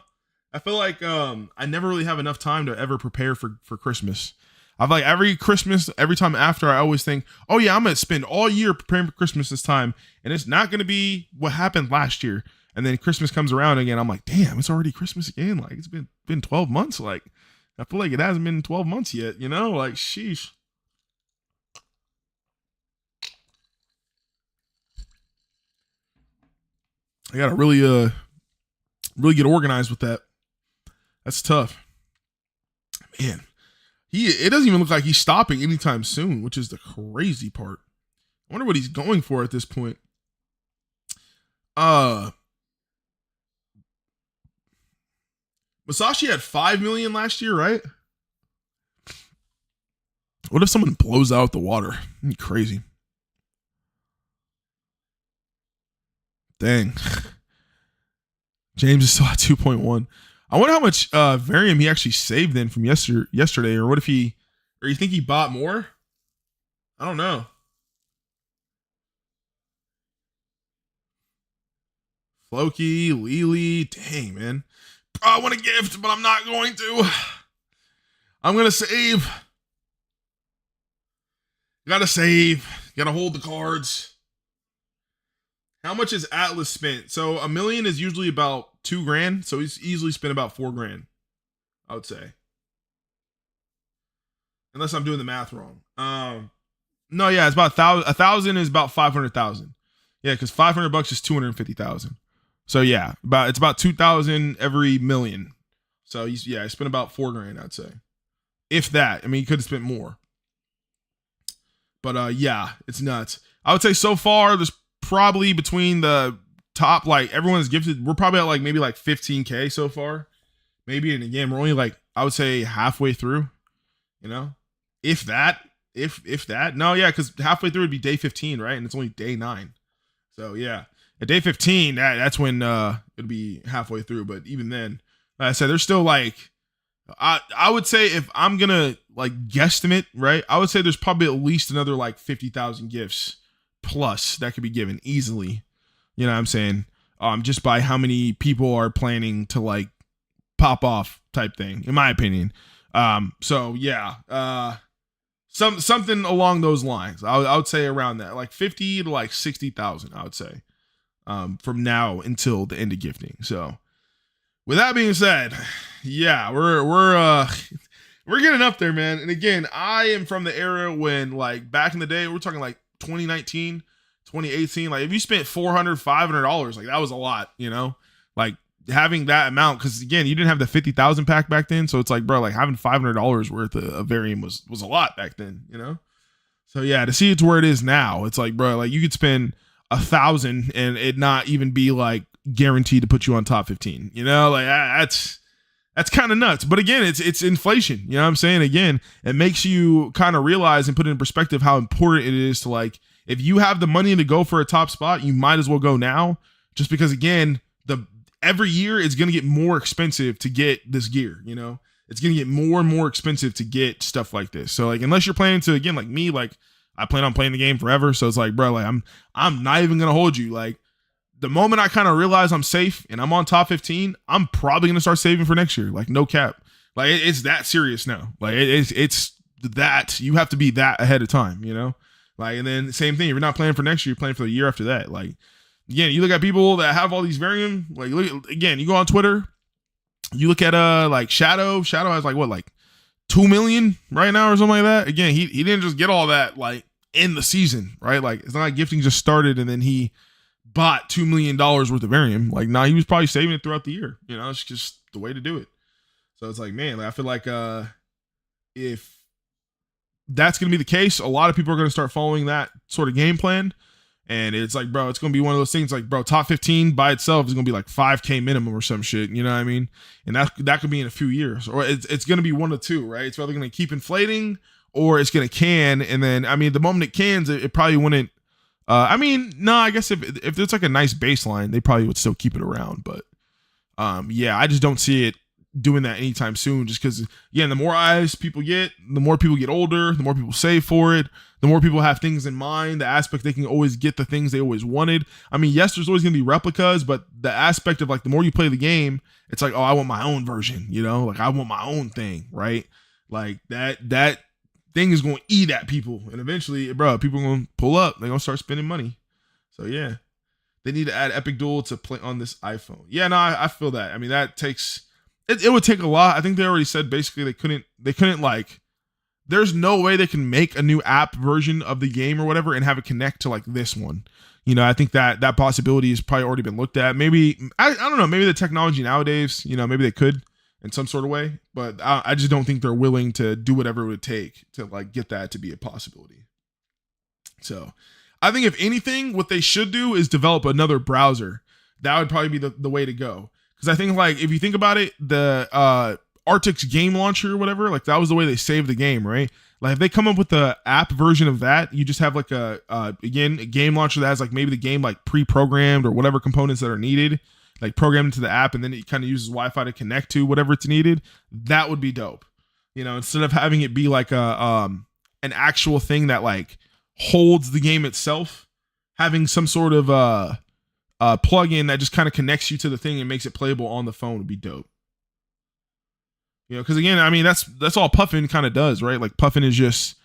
S1: I feel like I never really have enough time to ever prepare for Christmas. I've like every Christmas, every time after, I always think, oh yeah, I'm gonna spend all year preparing for Christmas this time, and it's not gonna be what happened last year. And then Christmas comes around again, I'm like, damn, it's already Christmas again. Like it's been 12 months. Like I feel like it hasn't been 12 months yet, you know? Like sheesh. I gotta really get organized with that. That's tough. Man, it doesn't even look like he's stopping anytime soon, which is the crazy part. I wonder what he's going for at this point. Masashi had 5 million last year, right? What if someone blows out the water? That'd be crazy. Dang. James is still at 2.1. I wonder how much Varium he actually saved then from yesterday, or what if you think he bought more? I don't know. Floki, Lily, dang man. I want a gift, but I'm not going to. I'm gonna save. Gotta save. Gotta hold the cards. How much is Atlas spent? So $1 million is usually about $2,000. So he's easily spent about $4,000, I would say. Unless I'm doing the math wrong. No, yeah, it's about 1,000 is about 500,000. Yeah, because $500 is 250,000. So yeah, it's about 2,000 every million. So he spent about $4,000, I'd say. If that. I mean, he could have spent more. But yeah, it's nuts. I would say so far there's probably between the top, like everyone's gifted, we're probably at like maybe like 15K so far. Maybe, and again, we're only like, I would say halfway through, you know? If that. No, yeah, because halfway through would be day 15, right? And it's only day 9. So yeah. At day 15, that's when it'll be halfway through. But even then, like I said, there's still like, I would say if I'm gonna like guesstimate, right? I would say there's probably at least another like 50,000 gifts plus that could be given easily. You know what I'm saying? Just by how many people are planning to like pop off type thing, in my opinion. So yeah, something along those lines. I would say around that, like 50 to like 60,000. I would say. From now until the end of gifting. So with that being said, yeah, we're We're getting up there, man. And again, I am from the era when, like, back in the day, we're talking like 2019, 2018. Like, if you spent $400, $500, like, that was a lot, you know? Like, having that amount, because again, you didn't have the 50,000 pack back then. So it's like, bro, like, having $500 worth of varium was a lot back then, you know? So yeah, to see it to where it is now, it's like, bro, like, you could spend 1,000 and it not even be like guaranteed to put you on top 15, you know? Like, that's kind of nuts. But again, it's inflation. You know what I'm saying? Again, it makes you kind of realize and put in perspective how important it is to, like, if you have the money to go for a top spot, you might as well go now, just because, again, every year it's going to get more expensive to get this gear, you know? It's going to get more and more expensive to get stuff like this. So, like, unless you're planning to, again, like me, like, I plan on playing the game forever. So it's like, bro, like, I'm not even going to hold you. Like, the moment I kind of realize I'm safe and I'm on top 15, I'm probably going to start saving for next year. Like, no cap. Like, it's that serious now. Like, it's that you have to be that ahead of time, you know? Like, and then same thing. If you're not planning for next year, you're planning for the year after that. Like, again, you look at people that have all these varium, like, look, again, you go on Twitter, you look at, like, Shadow has like, what, like 2 million right now or something like that. Again, he didn't just get all that, like, in the season, right? Like, it's not like gifting just started and then he bought $2 million worth of varium. Like, nah, he was probably saving it throughout the year. You know, it's just the way to do it. So it's like, man, like, I feel like if that's going to be the case, a lot of people are going to start following that sort of game plan. And it's like, bro, it's going to be one of those things like, bro, top 15 by itself is going to be like 5K minimum or some shit. You know what I mean? And that could be in a few years, or it's going to be one of two, right? It's either going to keep inflating or it's going to can. And then, I mean, the moment it cans, it probably wouldn't. I mean, no, I guess if it's like a nice baseline, they probably would still keep it around. But yeah, I just don't see it doing that anytime soon, just because, yeah, the more eyes people get, the more people get older, the more people save for it, the more people have things in mind, the aspect they can always get the things they always wanted. I mean, yes, there's always going to be replicas, but the aspect of, like, the more you play the game, it's like, oh, I want my own version, you know? Like, I want my own thing, right? Like, that thing is going to eat at people, and eventually, bro, people are going to pull up. They're going to start spending money. So yeah, they need to add EPICDUEL to play on this iPhone. Yeah, no, I feel that. I mean, that takes it would take a lot. I think they already said basically they couldn't, like, there's no way they can make a new app version of the game or whatever and have it connect to, like, this one. You know, I think that possibility has probably already been looked at. Maybe I don't know, maybe the technology nowadays, you know, maybe they could in some sort of way, but I just don't think they're willing to do whatever it would take to, like, get that to be a possibility. So I think if anything, what they should do is develop another browser. That would probably be the way to go. Because I think, like, if you think about it, the Arctic's game launcher or whatever, like, that was the way they saved the game, right? Like, if they come up with the app version of that, you just have, like, again, a game launcher that has, like, maybe the game, like, pre-programmed or whatever components that are needed, like, programmed into the app, and then it kind of uses Wi-Fi to connect to whatever it's needed. That would be dope. You know, instead of having it be like an actual thing that, like, holds the game itself, having some sort of plug-in that just kind of connects you to the thing and makes it playable on the phone would be dope. You know, because again, I mean, that's all Puffin kind of does, right? Like, Puffin is just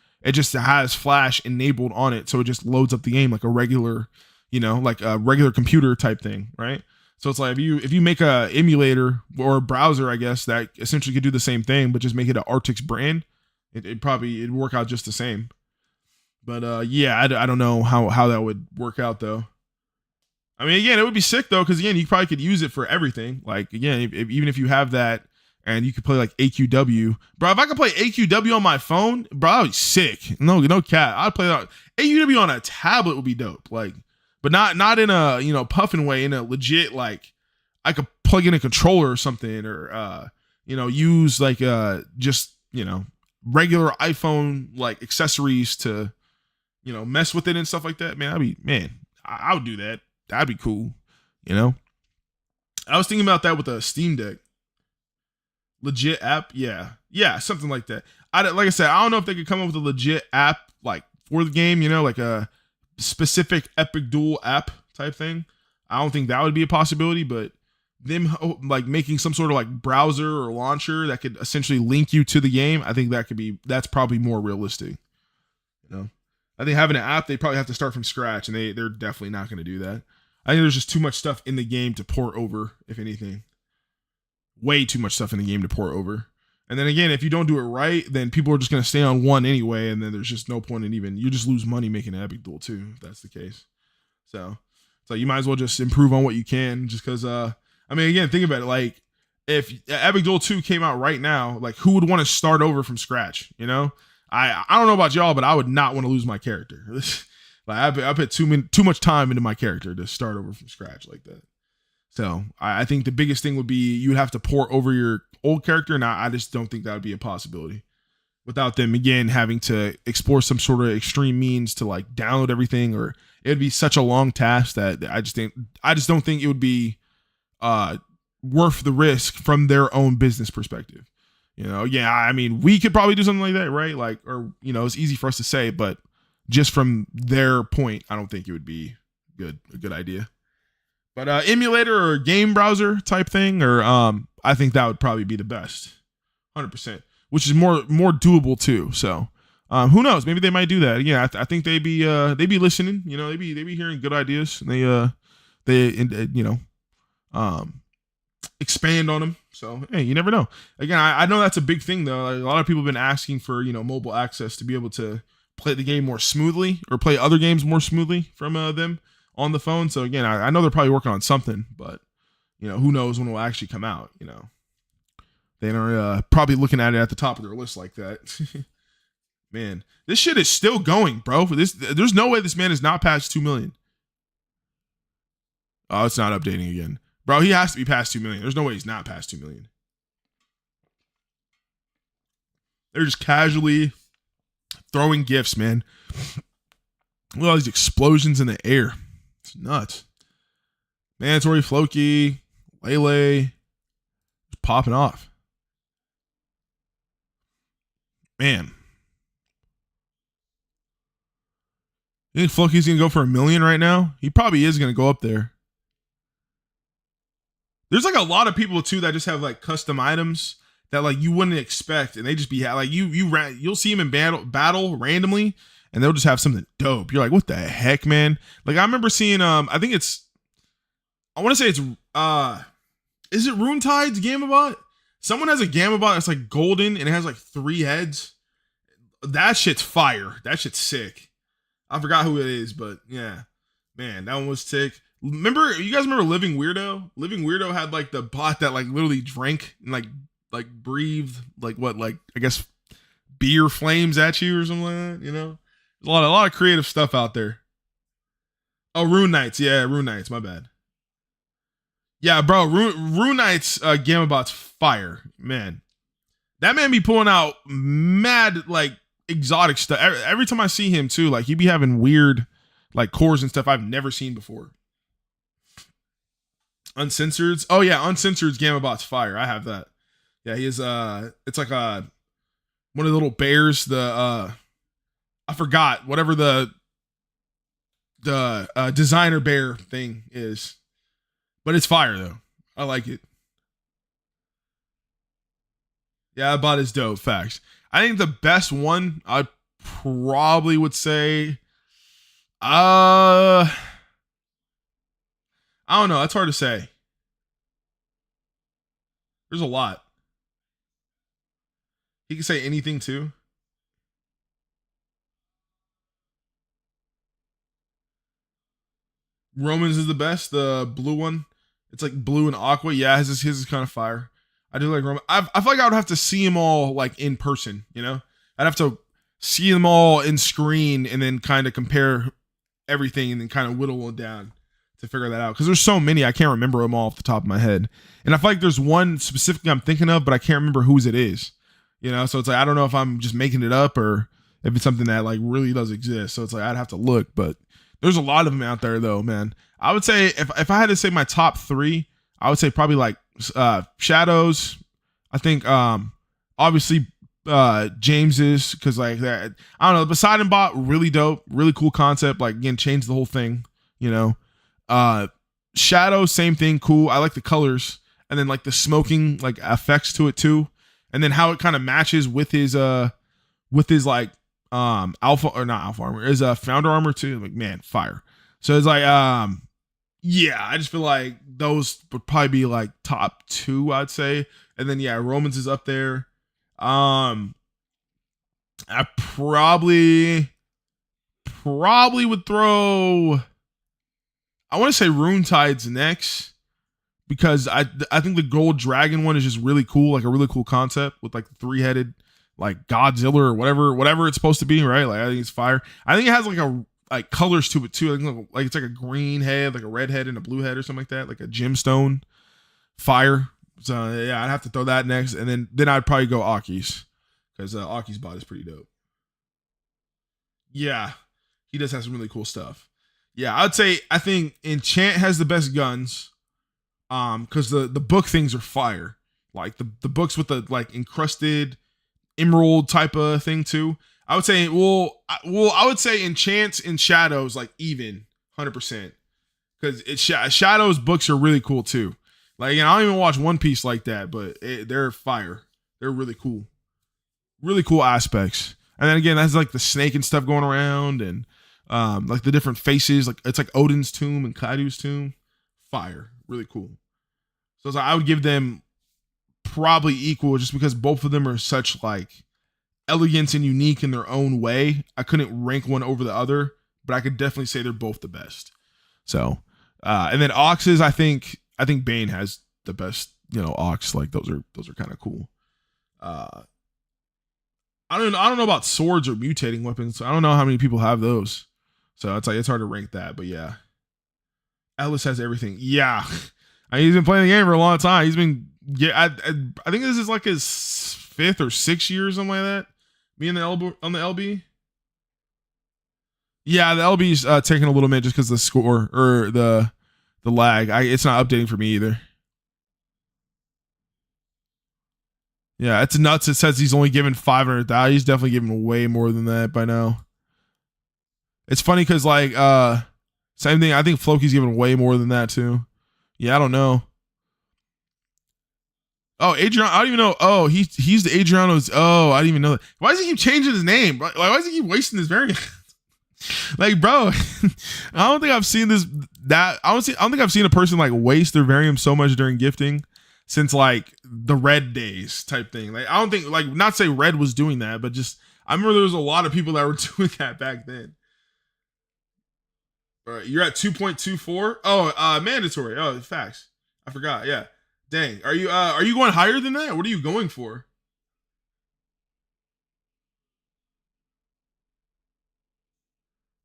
S1: has Flash enabled on it, so it just loads up the game like a regular, you know, like a regular computer type thing, right? So it's like if you make a emulator or a browser, I guess, that essentially could do the same thing, but just make it an Arctic's brand, it'd work out just the same. But yeah, I don't know how that would work out though. I mean, again, it would be sick though, because again, you probably could use it for everything. Like, again, even if you have that and you could play like AQW, bro. If I could play AQW on my phone, bro, I'd be sick. No cat. I'd play that. AQW on a tablet would be dope. Like, but not in a, you know, Puffin way. In a legit, like, I could plug in a controller or something, or you know, use like just, you know, regular iPhone like accessories to, you know, mess with it and stuff like that. Man, I would do that. That'd be cool, you know? I was thinking about that with a Steam Deck. Legit app, yeah, something like that. Like I said, I don't know if they could come up with a legit app like for the game, you know, like a specific EPICDUEL app type thing. I don't think that would be a possibility, but them like making some sort of like browser or launcher that could essentially link you to the game, I think that's probably more realistic. You know, I think having an app, they probably have to start from scratch, and they're definitely not going to do that. I think there's just too much stuff in the game to port over, if anything. Way too much stuff in the game to port over. And then again, if you don't do it right, then people are just going to stay on one anyway. And then there's just no point in even, you just lose money making an Epic Duel too, if that's the case. So you might as well just improve on what you can, just because, I mean, again, think about it. Like, if Epic Duel 2 came out right now, like, who would want to start over from scratch? You know, I don't know about y'all, but I would not want to lose my character. Like, I put too much time into my character to start over from scratch like that. So I think the biggest thing would be you would have to port over your old character, and I just don't think that would be a possibility without them, again, having to explore some sort of extreme means to like download everything, or it'd be such a long task that I just don't think it would be worth the risk from their own business perspective. You know, yeah, I mean, we could probably do something like that, right? Like, or, you know, it's easy for us to say, but just from their point, I don't think it would be a good idea. But emulator or game browser type thing, or I think that would probably be the best, 100%, which is more doable too. So who knows? Maybe they might do that. Yeah, I think they'd be listening. You know, they'd be hearing good ideas, and they expand on them. So hey, you never know. Again, I know that's a big thing though. Like, a lot of people have been asking for, you know, mobile access to be able to play the game more smoothly or play other games more smoothly from them on the phone. So again, I know they're probably working on something, but you know, who knows when it will actually come out. You know, they are probably looking at it at the top of their list like that. Man, this shit is still going, bro. There's no way this man is not past 2 million. Oh, it's not updating again. Bro, he has to be past 2 million. There's no way he's not past 2 million. They're just casually throwing gifts, man. Look at all these explosions in the air. It's nuts. Mandatory Floki, Lele, just popping off. Man. You think Floki's going to go for 1 million right now? He probably is going to go up there. There's like a lot of people too that just have like custom items that like you wouldn't expect, and they just be like you'll see them in battle randomly, and they'll just have something dope. You're like, what the heck, man? Like, I remember seeing I want to say it's is it Runetide's Gamabot? Someone has a Gamabot that's like golden and it has like 3 heads. That shit's fire. That shit's sick. I forgot who it is, but yeah, man, that one was sick. You guys remember Living Weirdo? Living Weirdo had like the bot that like literally drank and like breathed like what, like I guess beer flames at you or something like that, you know? There's a lot of creative stuff out there. Oh, Rune Knights. Yeah, Rune Knights, my bad. Yeah, bro, Rune Knights Gamabot's fire, man. That man be pulling out mad like exotic stuff. Every time I see him too, like he be having weird like cores and stuff I've never seen before. Uncensored. Oh yeah, Uncensored's Gamabot's fire. I have that. Yeah, he is it's like one of the little bears, I forgot whatever the designer bear thing is. But it's fire though. I like it. Yeah, that bot is dope. Facts. I think the best one I probably would say I don't know. That's hard to say. There's a lot. He can say anything too. Romans is the best. The blue one. It's like blue and aqua. Yeah, his is kind of fire. I do like Roman. I feel like I would have to see them all like in person, you know? I'd have to see them all in screen and then kind of compare everything and then kind of whittle it down to figure that out. Because there's so many, I can't remember them all off the top of my head. And I feel like there's one specifically I'm thinking of, but I can't remember whose it is. You know, so it's like, I don't know if I'm just making it up or if it's something that like really does exist. So it's like, I'd have to look, but there's a lot of them out there though, man. I would say if I had to say my top 3, I would say probably like Shadows. I think obviously James's, because like that, I don't know, Poseidon bot, really dope, really cool concept, like again changed the whole thing, you know. Shadow, same thing, cool. I like the colors and then like the smoking like effects to it too, and then how it kind of matches with his like alpha, or not alpha armor, is founder armor too. Like, man, fire. So it's like yeah, I just feel like those would probably be like top 2, I'd say. And then yeah, Romans is up there. I probably would throw. I want to say Rune Tide's next because I think the Gold Dragon one is just really cool, like a really cool concept with like the 3-headed like Godzilla or whatever it's supposed to be, right? Like I think it's fire. I think it has like colors to it too. I think like it's like a green head, like a red head and a blue head or something like that, like a gemstone fire. So yeah, I'd have to throw that next, and then I'd probably go Aki's because Aki's bot is pretty dope. Yeah, he does have some really cool stuff. Yeah, I think Enchant has the best guns. Because the book things are fire. Like the books with the like encrusted emerald type of thing too. I would say I would say Enchants and Shadows like even 100%. Because Shadows books are really cool too. Like, I don't even watch One Piece like that, but they're fire. They're really cool. Really cool aspects. And then again, that's like the snake and stuff going around and like the different faces. Like it's like Odin's tomb and Kaido's tomb. Fire. Really cool. So it's like, I would give them probably equal just because both of them are such like elegance and unique in their own way. I couldn't rank one over the other, but I could definitely say they're both the best. So, and then Oxes, I think Bane has the best, Ox. Like those are kind of cool. I don't know about swords or mutating weapons. I don't know how many people have those. So it's hard to rank that, but yeah. Ellis has everything. Yeah. He's been playing the game for a long time. He's been, I think this is like his 5th or 6th year or something like that. Me and the LB. Yeah, the LB's taking a little bit just because the score or the lag. It's not updating for me either. Yeah, it's nuts. It says he's only given 500,000. He's definitely given way more than that by now. It's funny because like same thing. I think Floki's given way more than that too. Yeah, I don't know. Oh, Adrian, I don't even know. Oh, he's the Adriano's. Oh, I didn't even know that. Why does he keep changing his name? Like, why does he keep wasting his variant? Like, bro, I don't think I've seen this. I don't think I've seen a person like waste their varium so much during gifting since like the Red days type thing. Like, I don't think like not say Red was doing that, but just I remember there was a lot of people that were doing that back then. All right, you're at 2.24. Oh, mandatory. Oh, facts. I forgot. Yeah. Dang. Are you going higher than that? What are you going for?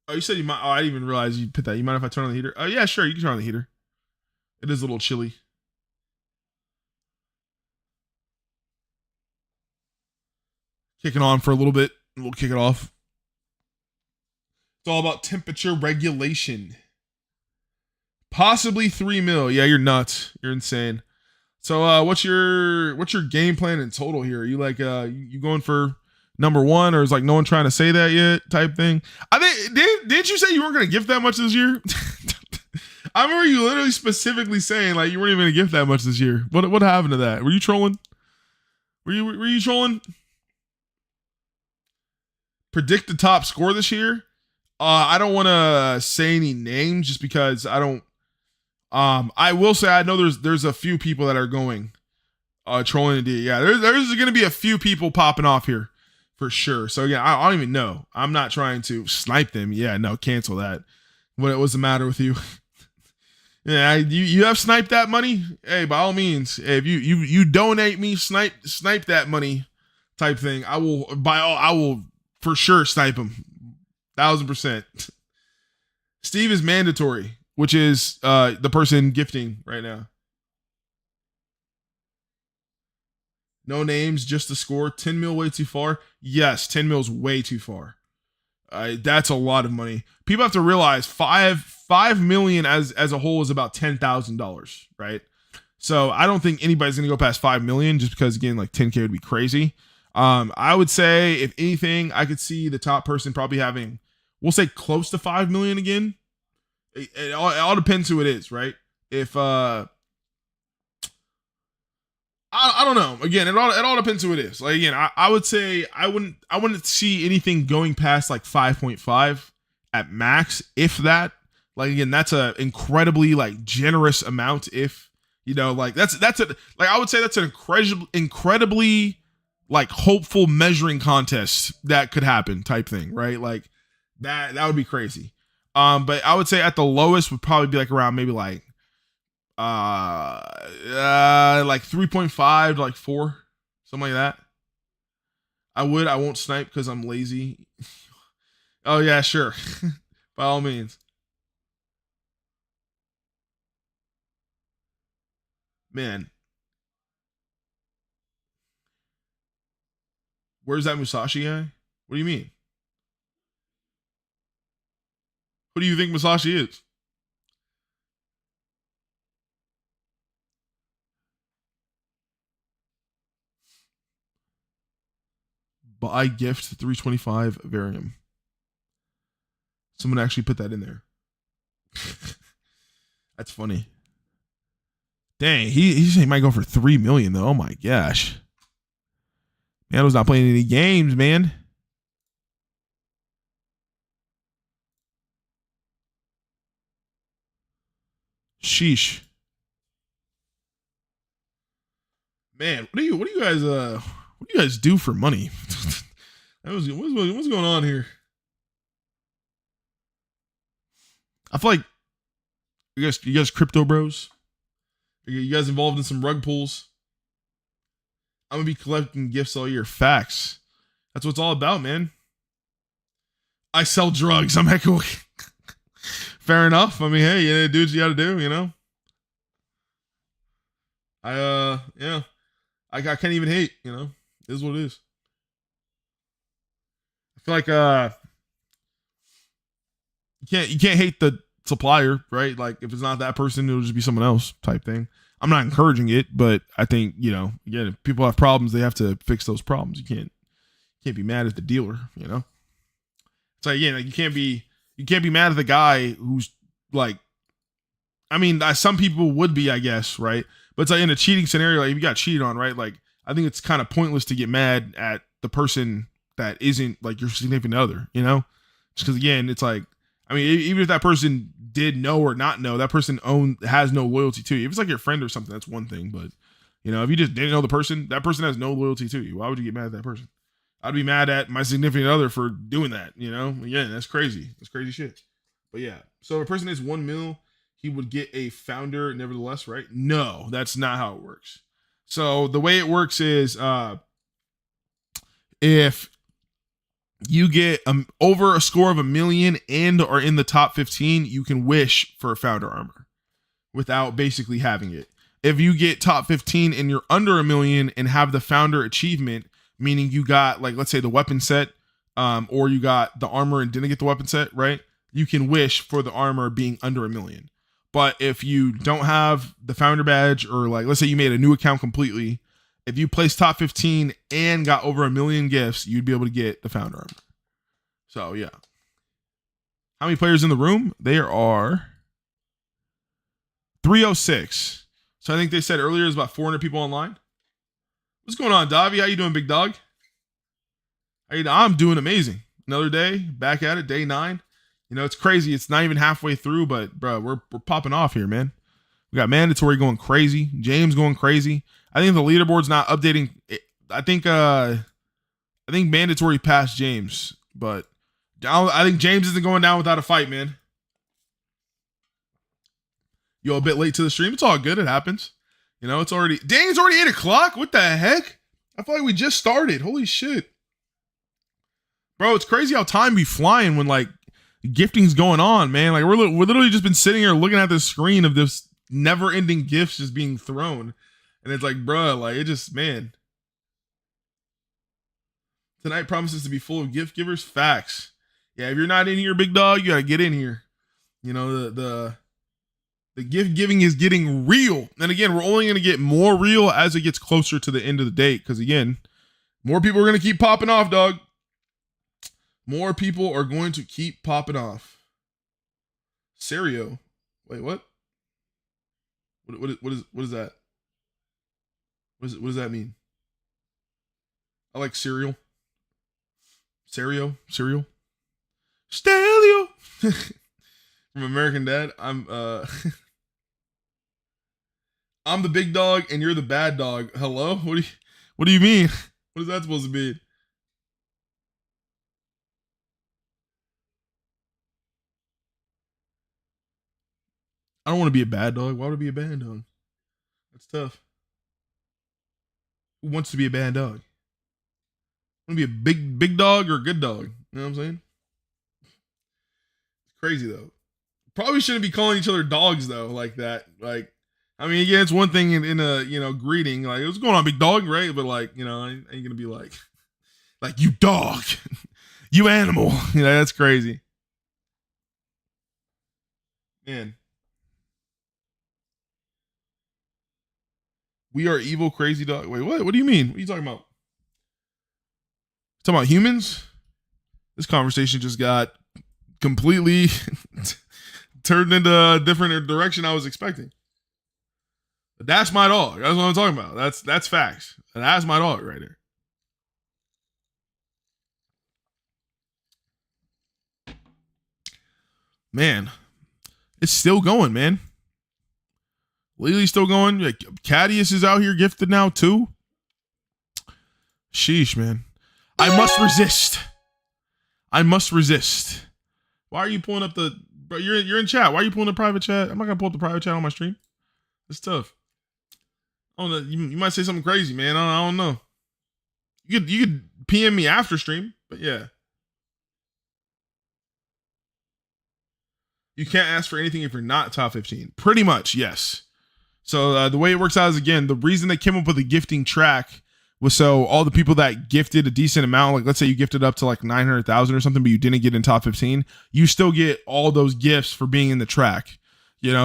S1: Oh, you said you might. Oh, I didn't even realize you put that. You mind if I turn on the heater? Oh, yeah, sure. You can turn on the heater. It is a little chilly. Kicking on for a little bit. We'll kick it off. It's all about temperature regulation. Possibly 3 mil. Yeah, you're nuts. You're insane. So what's your game plan in total here? Are you like you going for number one, or is like no one trying to say that yet type thing? I think didn't you say you weren't gonna gift that much this year? I remember you literally specifically saying like you weren't even gonna gift that much this year. What happened to that? Were you trolling? Were you trolling? Predict the top score this year? I don't want to say any names just because I don't. I will say I know there's a few people that are going trolling the yeah. There's going to be a few people popping off here for sure. So yeah, I don't even know. I'm not trying to snipe them. Yeah, no, cancel that. What's the matter with you? Yeah, you have sniped that money. Hey, by all means, if you donate me, snipe that money, type thing. I will for sure snipe them. 1,000%. Steve is mandatory, which is the person gifting right now. No names, just the score. 10 mil way too far. Yes, 10 mil is way too far. That's a lot of money. People have to realize 5 million as a whole is about $10,000, right? So I don't think anybody's gonna go past 5 million just because again, like 10K would be crazy. I would say if anything, I could see the top person probably having, we'll say close to 5 million again. It all depends who it is, right? If I don't know. Again, it all depends who it is. Like again, I would say I wouldn't see anything going past like 5.5 at max, if that. Like again, that's a incredibly like generous amount. If like that's a like I would say that's an incredibly like hopeful measuring contest that could happen type thing, right? Like that would be crazy. But I would say at the lowest would probably be like around maybe like 3.5 to like 4, something like that. I won't snipe because I'm lazy. Oh yeah, sure. By all means. Man, where's that Musashi guy? What do you mean? Who do you think Musashi is? Buy gift 325 Varium. Someone actually put that in there. That's funny. Dang, he might go for 3 million though. Oh my gosh. Man, I was not playing any games, man. Sheesh. Man, what do you guys do for money? What's going on here? I feel like you guys crypto bros. You guys involved in some rug pulls? I'm gonna be collecting gifts all year. Facts. That's what it's all about, man. I sell drugs. I'm echoing. Fair enough. I mean, hey, yeah, do what you gotta do, you know. Yeah. I can't even hate, you know. It is what it is. I feel like you can't hate the supplier, right? Like if it's not that person, it'll just be someone else type thing. I'm not encouraging it, but I think, you know, again, if people have problems, they have to fix those problems. You can't be mad at the dealer, you know? It's like, again, like you can't be mad at the guy who's like, I mean, some people would be, I guess, right? But it's like in a cheating scenario, like if you got cheated on, right? Like I think it's kind of pointless to get mad at the person that isn't like your significant other, you know? Just because again, it's like, I mean, even if that person did know or not know, that person has no loyalty to you. If it's like your friend or something, that's one thing. But you know, if you just didn't know the person, that person has no loyalty to you. Why would you get mad at that person? I'd be mad at my significant other for doing that. You know, again, that's crazy. That's crazy shit. But yeah, so if a person is 1 mil, he would get a founder, nevertheless, right? No, that's not how it works. So the way it works is, if you get over a score of 1 million and are in the top 15, you can wish for a founder armor without basically having it. If you get top 15 and you're under 1 million and have the founder achievement, meaning you got like, let's say the weapon set, or you got the armor and didn't get the weapon set, right? You can wish for the armor being under 1 million. But if you don't have the founder badge, or like, let's say you made a new account completely, if you place top 15 and got over 1 million gifts, you'd be able to get the founder armor. So yeah. How many players in the room? There are 306. So I think they said earlier there's about 400 people online. What's going on, Davi? How you doing, big dog? I'm doing amazing. Another day, back at it, day 9. You know, it's crazy. It's not even halfway through, but bro, we're popping off here, man. We got mandatory going crazy. James going crazy. I think the leaderboard's not updating. I think mandatory passed James, but I think James isn't going down without a fight, man. Yo, a bit late to the stream. It's all good. It happens. You know, it's already 8 o'clock. What the heck? I feel like we just started. Holy shit. Bro, it's crazy how time be flying when like gifting's going on, man. Like we're literally just been sitting here looking at the screen of this never-ending gifts just being thrown. And it's like, bro, like it just, man. Tonight promises to be full of gift givers. Facts. Yeah, if you're not in here, big dog, you gotta get in here. You know, the gift giving is getting real. And again, we're only gonna get more real as it gets closer to the end of the date. Because again, more people are gonna keep popping off, dog. More people are going to keep popping off. Serio. Wait, what? What is that? What does that mean? I like cereal. Cereal. Stelio. From American Dad. I'm I'm the big dog and you're the bad dog. Hello? What do you mean? What is that supposed to be? I don't want to be a bad dog. Why would I be a bad dog? That's tough. Who wants to be a bad dog? Want to be a big dog or a good dog? You know what I'm saying? It's crazy though. Probably shouldn't be calling each other dogs though, like that. Like, I mean, again, it's one thing in a greeting, like what's going on, big dog, right? But like, I ain't gonna be like you dog, you animal. That's crazy, man. We are evil, crazy dog. Wait, what? What do you mean? What are you talking about? Talking about humans? This conversation just got completely turned into a different direction I was expecting. But that's my dog. That's what I'm talking about. That's facts. And that's my dog right there. Man, it's still going, man. Lily's still going. Like, Cadius is out here gifted now too. Sheesh, man. I must resist. I must resist. Why are you pulling up the? Bro, you're in chat. Why are you pulling the private chat? I'm not gonna pull up the private chat on my stream. It's tough. I don't know. You might say something crazy, man. I don't know. You could PM me after stream, but yeah. You can't ask for anything if you're not top 15. Pretty much, yes. So the way it works out is, again, the reason they came up with a gifting track was so all the people that gifted a decent amount, like let's say you gifted up to like 900,000 or something, but you didn't get in top 15, you still get all those gifts for being in the track.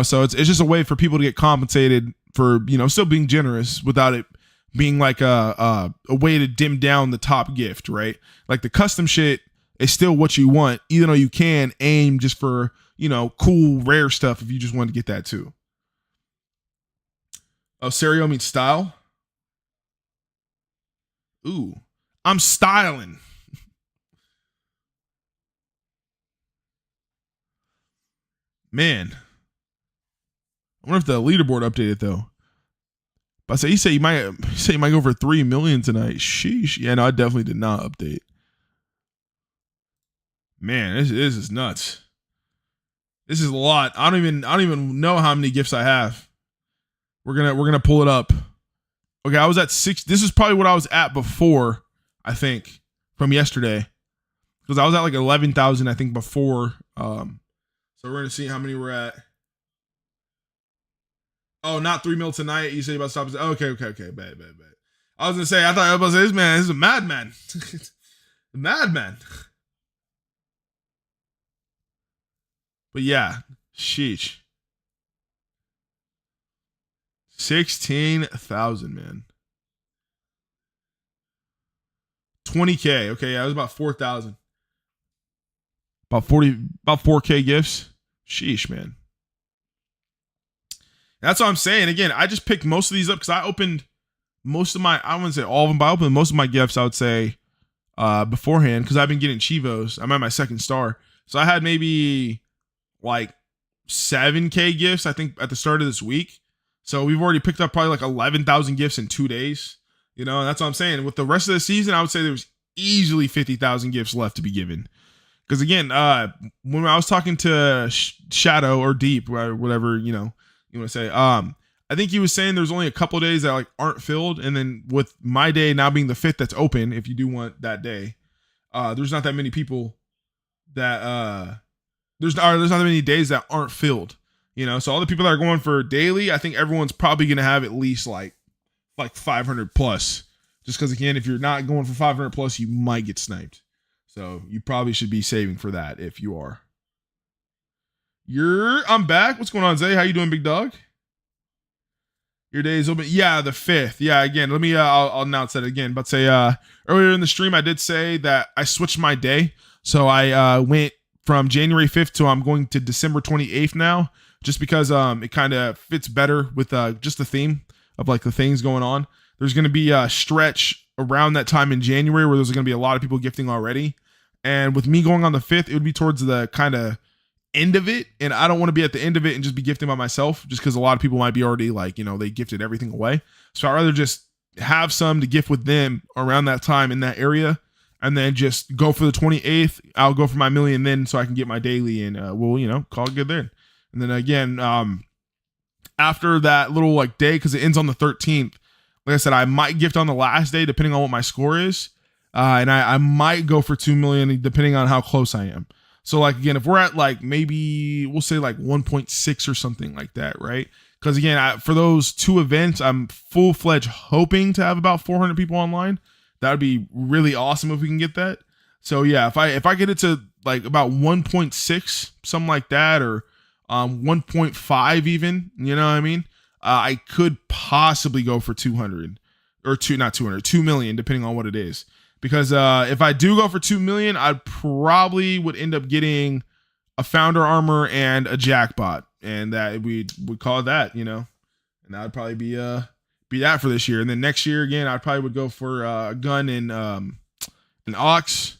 S1: So it's just a way for people to get compensated for, still being generous without it being like a way to dim down the top gift, right? Like the custom shit is still what you want, even though you can aim just for, cool, rare stuff if you just want to get that too. Oh, Serio means style? Ooh, I'm styling. Man. I wonder if the leaderboard updated though. But I say you might go for 3 million tonight. Sheesh. Yeah, no, I definitely did not update. Man, this is nuts. This is a lot. I don't even know how many gifts I have. We're gonna pull it up. Okay, I was at 6. This is probably what I was at before, I think, from yesterday. Because I was at like 11,000, I think, before. So we're gonna see how many we're at. Oh, not 3 mil tonight. You say about to stop. Okay. Bad. I was gonna say, I thought I was about to say, this is a madman. Madman. But yeah, sheesh. 16,000, man. 20K. Okay, yeah, it was about 4,000. About 4K gifts. Sheesh, man. That's what I'm saying. Again, I just picked most of these up because I opened most of I wouldn't say all of them, but I opened most of my gifts, I would say, beforehand because I've been getting Chivos. I'm at my second star. So I had maybe like 7K gifts, I think, at the start of this week. So we've already picked up probably like 11,000 gifts in 2 days. And that's what I'm saying. With the rest of the season, I would say there's easily 50,000 gifts left to be given. Because again, when I was talking to Shadow or Deep, or whatever, you want to say, I think he was saying there's only a couple days that like aren't filled. And then with my day now being the 5th that's open, if you do want that day, there's not that many people that, there's not that many days that aren't filled. So all the people that are going for daily, I think everyone's probably going to have at least like 500 plus. Just because, again, if you're not going for 500 plus, you might get sniped. So you probably should be saving for that if you are. I'm back. What's going on, Zay? How you doing, big dog? Your day is open. Yeah, the 5th. Yeah, again, let me, I'll announce that again. But say, earlier in the stream, I did say that I switched my day. So I went from January 5th to I'm going to December 28th now. Just because it kind of fits better with just the theme of like the things going on. There's going to be a stretch around that time in January where there's going to be a lot of people gifting already. And with me going on the 5th, it would be towards the kind of end of it. And I don't want to be at the end of it and just be gifting by myself just because a lot of people might be already like, they gifted everything away. So I'd rather just have some to gift with them around that time in that area, and then just go for the 28th. I'll go for my million then, so I can get my daily, and we'll call it good then. And then again, after that little like day, because it ends on the 13th. Like I said, I might gift on the last day depending on what my score is, and I might go for 2 million depending on how close I am. So like again, if we're at like maybe we'll say like 1.6 or something like that, right? Because again, for those 2 events, I'm full-fledged hoping to have about 400 people online. That would be really awesome if we can get that. So yeah, if I get it to like about 1.6, something like that, or 1.5 even, you know what I mean? I could possibly go for 200 or 2 million, depending on what it is. Because if I do go for 2 million, I probably would end up getting a founder armor and a jackpot, and that we would call it that, and that would probably be that for this year. And then next year again, I probably would go for a gun and an ox,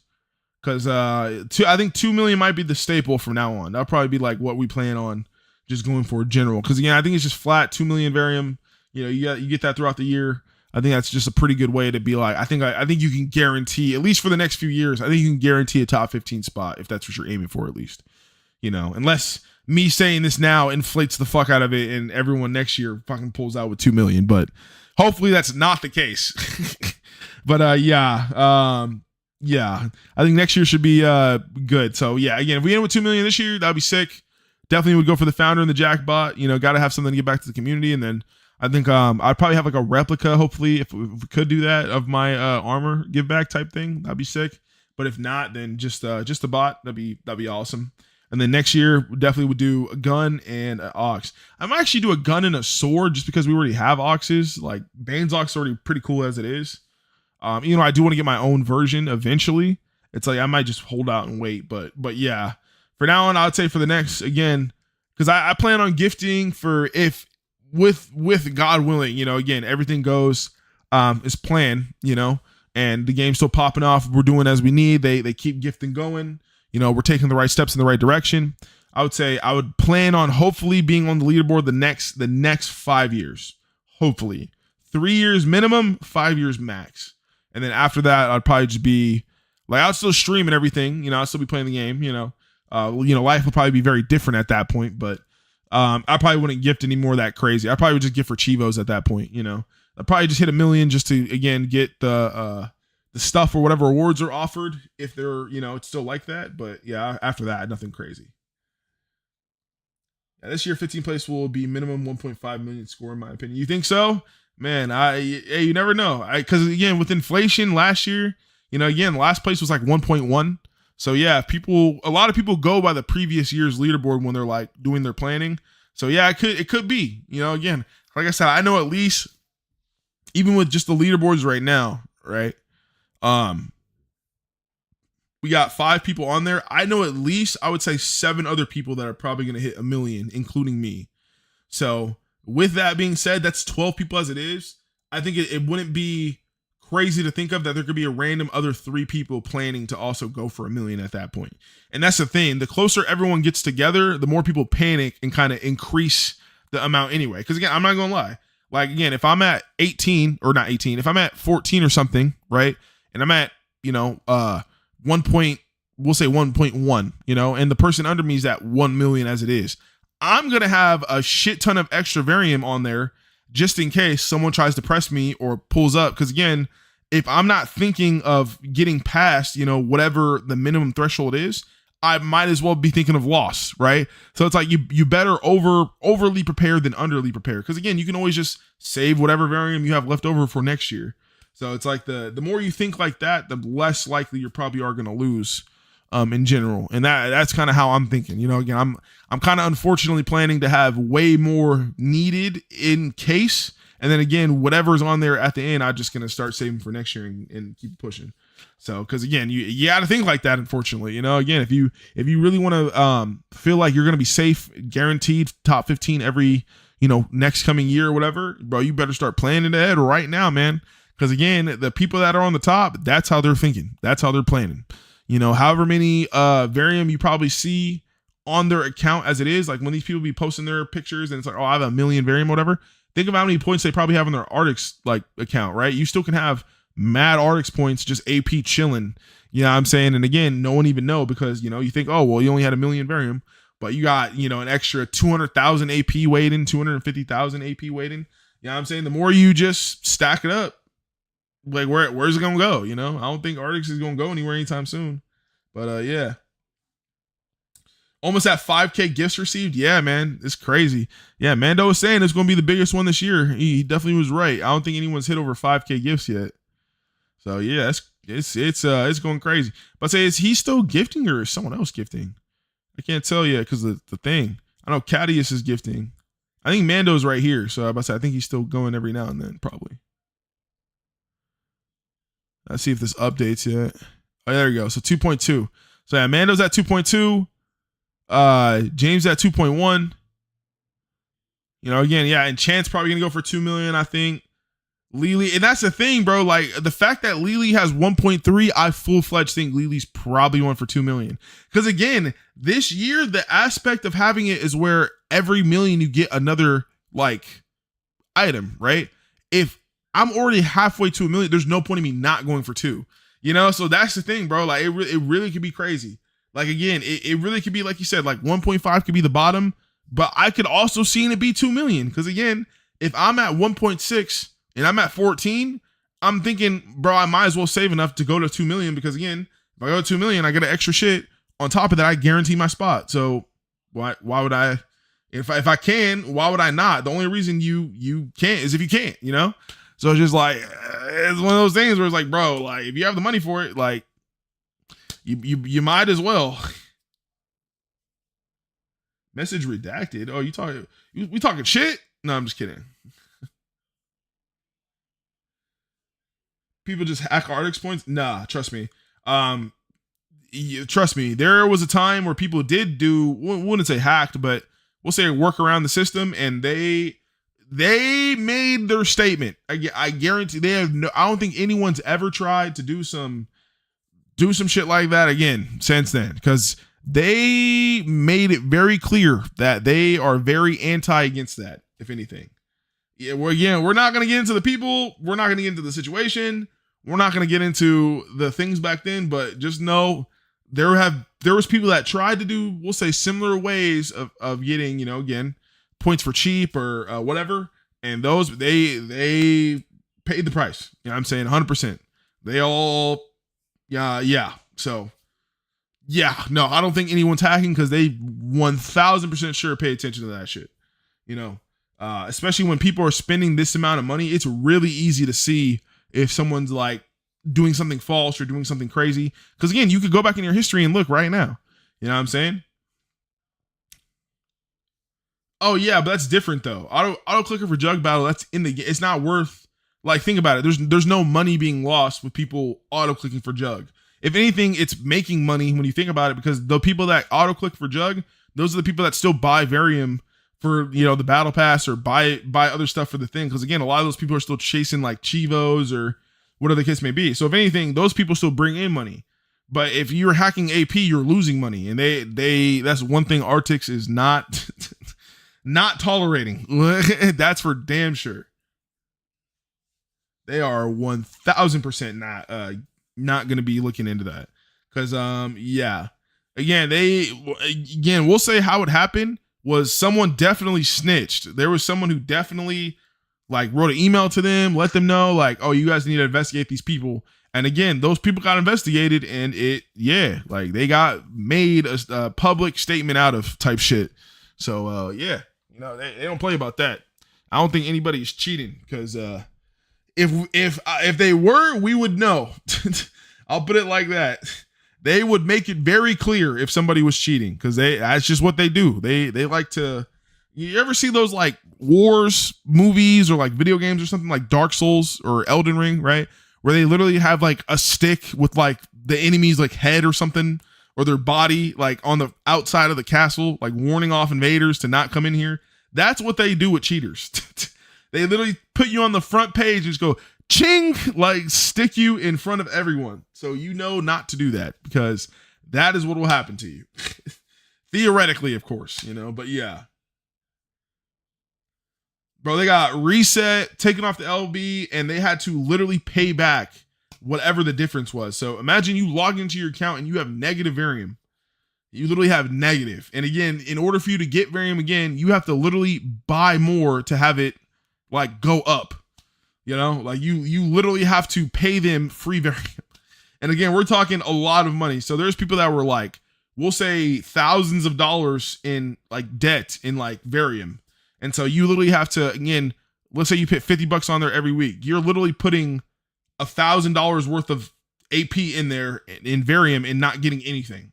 S1: because I think 2 million might be the staple from now on. That'll probably be like what we plan on just going for general. Because again, I think it's just flat 2 million varium. You get that throughout the year. I think that's just a pretty good way to be like, I think you can guarantee, at least for the next few years, I think you can guarantee a top 15 spot if that's what you're aiming for, at least. Unless me saying this now inflates the fuck out of it and everyone next year fucking pulls out with 2 million. But hopefully that's not the case. But yeah, I think next year should be good. So yeah, again, if we end with 2 million this year, that'd be sick. Definitely would go for the founder and the jackpot. Got to have something to get back to the community. And then I think I'd probably have like a replica, hopefully, if we could do that, of my armor give back type thing. That'd be sick. But if not, then just a bot. That'd be awesome. And then next year, we definitely would do a gun and an ox. I might actually do a gun and a sword just because we already have oxes. Like Bane's ox is already pretty cool as it is. I do want to get my own version eventually. It's like I might just hold out and wait. But yeah, for now on, I would say for the next, again, because I plan on gifting for if with God willing, again, everything goes as planned, and the game's still popping off. We're doing as we need. They keep gifting going. We're taking the right steps in the right direction. I would say I would plan on hopefully being on the leaderboard the next 5 years. Hopefully 3 years minimum, 5 years max. And then after that, I'd probably just be like, I'll still stream and everything, I'll still be playing the game, life will probably be very different at that point, but I probably wouldn't gift anymore that crazy. I probably would just gift for Chivos at that point, I'd probably just hit 1 million just to, again, get the stuff or whatever awards are offered if they're, it's still like that. But yeah, after that, nothing crazy. Yeah, this year, 15th place will be minimum 1.5 million score, in my opinion. You think so? Man, you never know. Because again, with inflation last year, again, last place was like 1.1. So yeah, a lot of people go by the previous year's leaderboard when they're like doing their planning. So yeah, it could be, again, like I said, I know at least even with just the leaderboards right now, right? We got 5 people on there. I know at least, I would say 7 other people that are probably going to hit 1 million, including me. So with that being said, that's 12 people as it is. I think it wouldn't be crazy to think of that there could be a random other 3 people planning to also go for 1 million at that point. And that's the thing. The closer everyone gets together, the more people panic and kind of increase the amount anyway. Because again, I'm not going to lie. Like again, if I'm at 18 or not 18, if I'm at 14 or something, right? And I'm at, 1.1, and the person under me is at 1 million as it is. I'm going to have a shit ton of extra varium on there just in case someone tries to press me or pulls up. Because again, if I'm not thinking of getting past, whatever the minimum threshold is, I might as well be thinking of loss, right? So it's like you better overly prepare than underly prepare. Because again, you can always just save whatever varium you have left over for next year. So it's like the more you think like that, the less likely you probably are going to lose in general. And that's kind of how I'm thinking. Again, I'm kind of unfortunately planning to have way more needed in case. And then again, whatever's on there at the end, I'm just going to start saving for next year and keep pushing. So, because again, you got to think like that, unfortunately. Again, if you really want to feel like you're going to be safe, guaranteed top 15 every, next coming year or whatever, bro, you better start planning ahead right now, man. Because again, the people that are on the top, that's how they're thinking. That's how they're planning. However many varium you probably see on their account as it is. Like when these people be posting their pictures and it's like, oh, I have 1 million Varium, whatever. Think of how many points they probably have on their Artix like account, right? You still can have mad Artix points, just AP chilling. You know what I'm saying? And again, no one even know because, you know, you think, oh, well, you only had 1 million Varium, but you got, you know, an extra 200,000 AP waiting, 250,000 AP waiting. You know what I'm saying? The more you just stack it up, like where's it gonna go? You know, I don't think Artix is gonna go anywhere anytime soon. But yeah. Almost at 5K gifts received. Yeah, man. It's crazy. Yeah, Mando was saying it's gonna be the biggest one this year. He definitely was right. I don't think anyone's hit over 5K gifts yet. So yeah, it's going crazy. But say, is he still gifting or is someone else gifting? I can't tell yet because the thing. I know Cadius is gifting. I think Mando's right here. So I think he's still going every now and then, probably. Let's see if this updates yet. Oh, there we go. So 2.2. So yeah, Mando's at 2.2. James at 2.1. You know, again, yeah, and Chance probably gonna go for 2 million, I think. Lily, and that's the thing, bro. Like the fact that Lily has 1.3, I full-fledged think Lily's probably one for 2 million. Because again, this year, the aspect of having it is where every million you get another like item, right? If I'm already halfway to 1 million, there's no point in me not going for 2. You know, so that's the thing, bro. Like it really could be crazy. Like again, it really could be like you said, like 1.5 could be the bottom, but I could also see it be 2 million. Because again, if I'm at 1.6 and I'm at 14, I'm thinking, bro, I might as well save enough to go to 2 million because again, if I go to 2 million, I get an extra shit. On top of that, I guarantee my spot. So why would I, if I can, why would I not? The only reason you can't is if you can't, you know? So it's just like, it's one of those things where it's like, bro, like if you have the money for it, like you might as well. Message redacted. Oh, we talking shit? No, I'm just kidding. People just hack Artix points? Nah, trust me. Trust me. There was a time where people did wouldn't say hacked, but we'll say work around the system, and they made their statement. I guarantee they have no. I don't think anyone's ever tried to do some shit like that again since then, because they made it very clear that they are very anti against that. If anything. Yeah, we're not going to get into the people. We're not going to get into the situation. We're not going to get into the things back then, but just know there was people that tried to do, we'll say, similar ways of getting, you know, again, points for cheap or whatever. And those, they paid the price. You know what I'm saying? 100%. They all, yeah. So, yeah, no, I don't think anyone's hacking because they 1000% sure pay attention to that shit. You know? Especially when people are spending this amount of money, it's really easy to see if someone's like doing something false or doing something crazy. Because again, you could go back in your history and look right now. You know what I'm saying? Oh yeah, but that's different though. Auto clicker for Jug Battle, that's in the game. It's not worth, like, think about it. There's no money being lost with people auto clicking for Jug. If anything, it's making money when you think about it, because the people that auto click for Jug, those are the people that still buy Varium for, you know, the battle pass or buy other stuff for the thing. Because again, a lot of those people are still chasing like Chivos or whatever the case may be. So if anything, those people still bring in money. But if you're hacking AP, you're losing money. And they that's one thing Artix is not not tolerating. That's for damn sure. They are 1000% not going to be looking into that. Because yeah. Again, we'll say how it happened was someone definitely snitched. There was someone who definitely like wrote an email to them, let them know like, oh, you guys need to investigate these people. And again, those people got investigated, and like they got made a public statement out of type shit. So yeah, you know, they don't play about that. I don't think anybody's cheating, because if they were, we would know. I'll put it like that. They would make it very clear if somebody was cheating, because that's just what they do. They like to. You ever see those like wars movies or like video games or something like Dark Souls or Elden Ring, right? Where they literally have like a stick with like the enemy's like head or something, or their body like on the outside of the castle, like warning off invaders to not come in here. That's what they do with cheaters. They literally put you on the front page and just go ching, like stick you in front of everyone. So you know not to do that, because that is what will happen to you. Theoretically, of course, but yeah. Bro, they got reset, taken off the LB, and they had to literally pay back whatever the difference was. So imagine you log into your account and you have negative Varium. You literally have negative. And again, in order for you to get Varium again, you have to literally buy more to have it like go up. Like you literally have to pay them free Varium. And again, we're talking a lot of money. So there's people that were like, we'll say thousands of dollars in like debt in like Varium. And so you literally have to, again, let's say you put $50 on there every week. You're literally putting $1,000 worth of AP in there in Varium and not getting anything.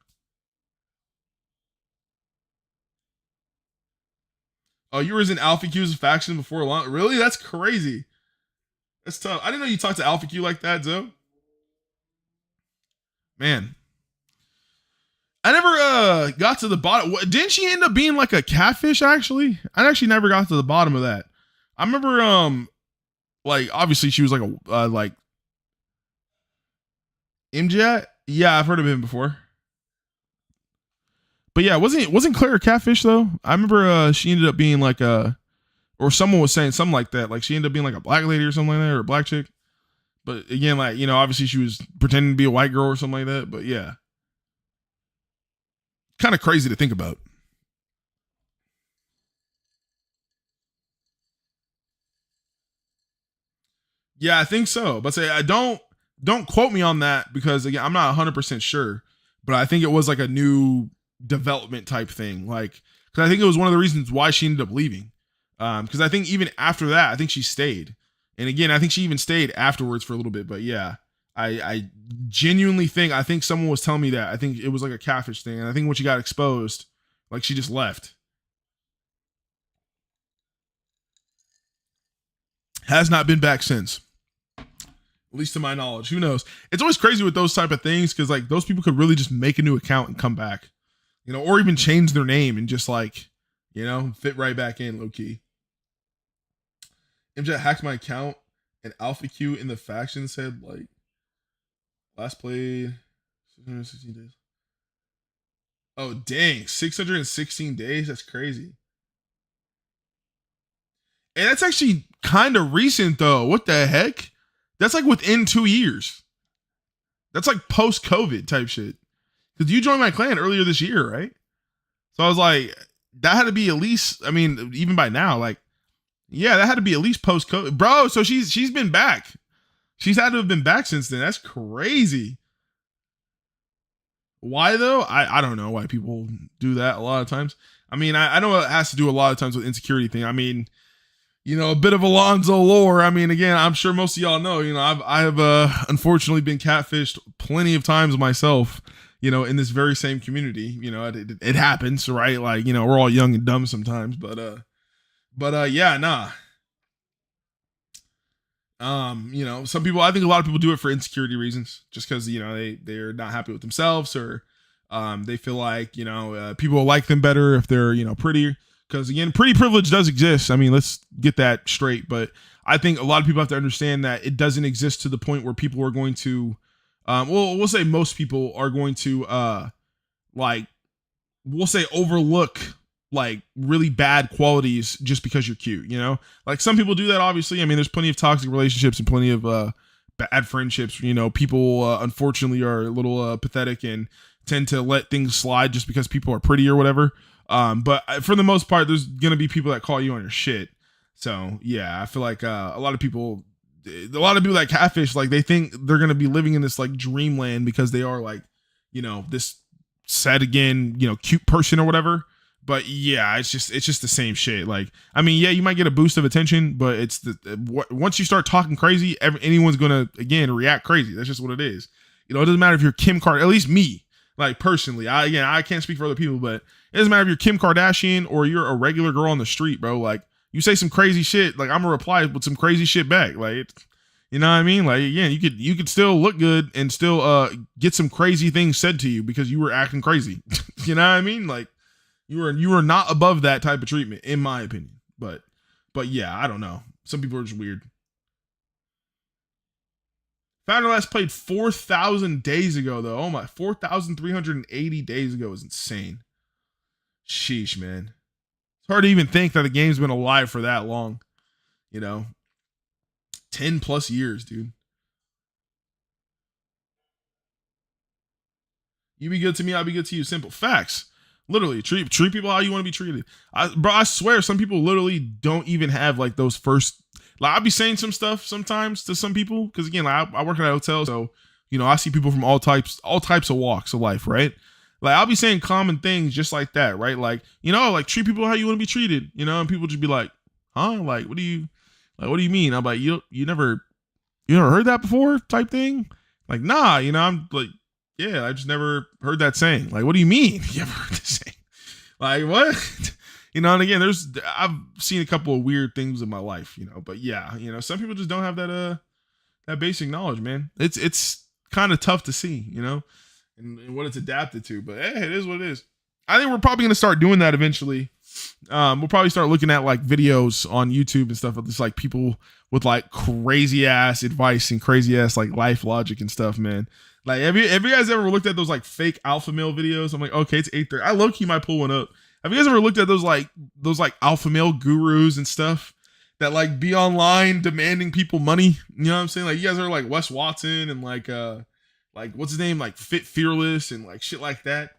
S1: Oh, you were in Alpha Q's faction before long? Really? That's crazy. That's tough. I didn't know you talked to Alpha Q like that, Zoe. Man. I never got to the bottom. Didn't she end up being like a catfish, actually? I actually never got to the bottom of that. I remember, like, obviously she was like a, like, MJ? Yeah, I've heard of him before. But yeah, wasn't Claire a catfish, though? I remember she ended up being like or someone was saying something like that. Like, she ended up being like a black lady or something like that, or a black chick. But again, like, obviously she was pretending to be a white girl or something like that. But yeah. Kind of crazy to think about. Yeah, I think so. But say I don't quote me on that because again, I'm not 100% sure, but I think it was like a new development type thing. Like, because I think it was one of the reasons why she ended up leaving. Because I think even after that, I think she stayed. And again, I think she even stayed afterwards for a little bit. But yeah, I genuinely think, I think someone was telling me that. I think it was like a catfish thing. And I think when she got exposed, like she just left. Has not been back since. At least to my knowledge. Who knows? It's always crazy with those type of things because like those people could really just make a new account and come back. Or even change their name and just like, fit right back in low key. MJ hacked my account and Alpha Q in the faction said like last played 616 days. Oh dang, 616 days? That's crazy. And that's actually kind of recent though. What the heck? That's like within 2 years. That's like post-COVID type shit. Because you joined my clan earlier this year, right? So I was like, that had to be at least, I mean, even by now, like, yeah, that had to be at least post-COVID. Bro, so she's been back. She's had to have been back since then. That's crazy. Why though? I don't know why people do that a lot of times. I mean, I know it has to do a lot of times with insecurity thing. I mean, a bit of Alonzo lore. I mean, again, I'm sure most of y'all know, I have unfortunately been catfished plenty of times myself, in this very same community. It happens, right? Like, we're all young and dumb sometimes, but yeah, nah. Some people, I think a lot of people do it for insecurity reasons, just because, they're not happy with themselves or they feel like, people will like them better if they're, prettier. Because again, pretty privilege does exist. I mean, let's get that straight. But I think a lot of people have to understand that it doesn't exist to the point where people are going to, we'll say most people are going to, like, we'll say overlook like really bad qualities just because you're cute. Like some people do that. Obviously, I mean, there's plenty of toxic relationships and plenty of bad friendships. People unfortunately are a little pathetic and tend to let things slide just because people are pretty or whatever. But for the most part, there's going to be people that call you on your shit. So yeah, I feel like a lot of people that catfish, like they think they're going to be living in this like dreamland because they are like, this said again, cute person or whatever. But yeah, it's just the same shit. Like, I mean, yeah, you might get a boost of attention, but it's once you start talking crazy, anyone's going to, again, react crazy. That's just what it is. It doesn't matter if you're Kim Kardashian, at least me, like personally, I can't speak for other people, but it doesn't matter if you're Kim Kardashian or you're a regular girl on the street, bro. Like you say some crazy shit, like I'm gonna reply with some crazy shit back. Like, you know what I mean? Like, again, you could still look good and still get some crazy things said to you because you were acting crazy. You know what I mean? Like you were not above that type of treatment, in my opinion. But yeah, I don't know. Some people are just weird. Founder last played 4,000 days ago, though. Oh my, 4,380 days ago is insane. Sheesh, man. It's hard to even think that the game's been alive for that long. 10 plus years, dude. You be good to me, I'll be good to you. Simple facts. Literally, treat people how you want to be treated. I swear, some people literally don't even have like those first. Like I'll be saying some stuff sometimes to some people because again, like, I work at a hotel, so I see people from all types of walks of life, right? Like I'll be saying common things just like that, right? Like like treat people how you want to be treated, and people just be like, huh? Like what do you mean? I'm like, you never heard that before, type thing. Like nah, I'm like. Yeah, I just never heard that saying. Like, what do you mean? You ever heard this saying? Like, what? And again, I've seen a couple of weird things in my life, but yeah, some people just don't have that basic knowledge, man. It's kind of tough to see, and what it's adapted to, but hey, it is what it is. I think we're probably going to start doing that eventually. We'll probably start looking at like videos on YouTube and stuff of just like people with like crazy ass advice and crazy ass like life logic and stuff, man. Like, have you guys ever looked at those like fake alpha male videos? I'm like, okay, it's 8:30. I low key might pull one up. Have you guys ever looked at those alpha male gurus and stuff that like be online demanding people money? You know what I'm saying? Like, you guys are like Wes Watson and like what's his name? Like Fit Fearless and like shit like that.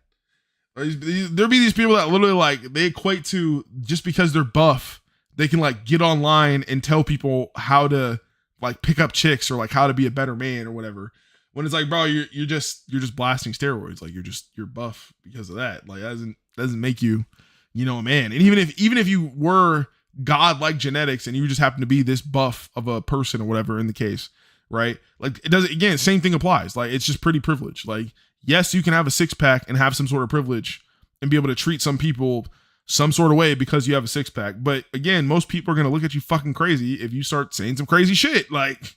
S1: There'll be these people that literally like they equate to just because they're buff, they can like get online and tell people how to like pick up chicks or like how to be a better man or whatever. When it's like, bro, you're just blasting steroids. Like you're buff because of that. Like that doesn't make you, a man. And even if you were godlike genetics and you just happen to be this buff of a person or whatever in the case, right? Like it doesn't. Again, same thing applies. Like it's just pretty privilege. Like yes, you can have a 6-pack and have some sort of privilege and be able to treat some people some sort of way because you have a 6-pack. But again, most people are gonna look at you fucking crazy if you start saying some crazy shit. Like.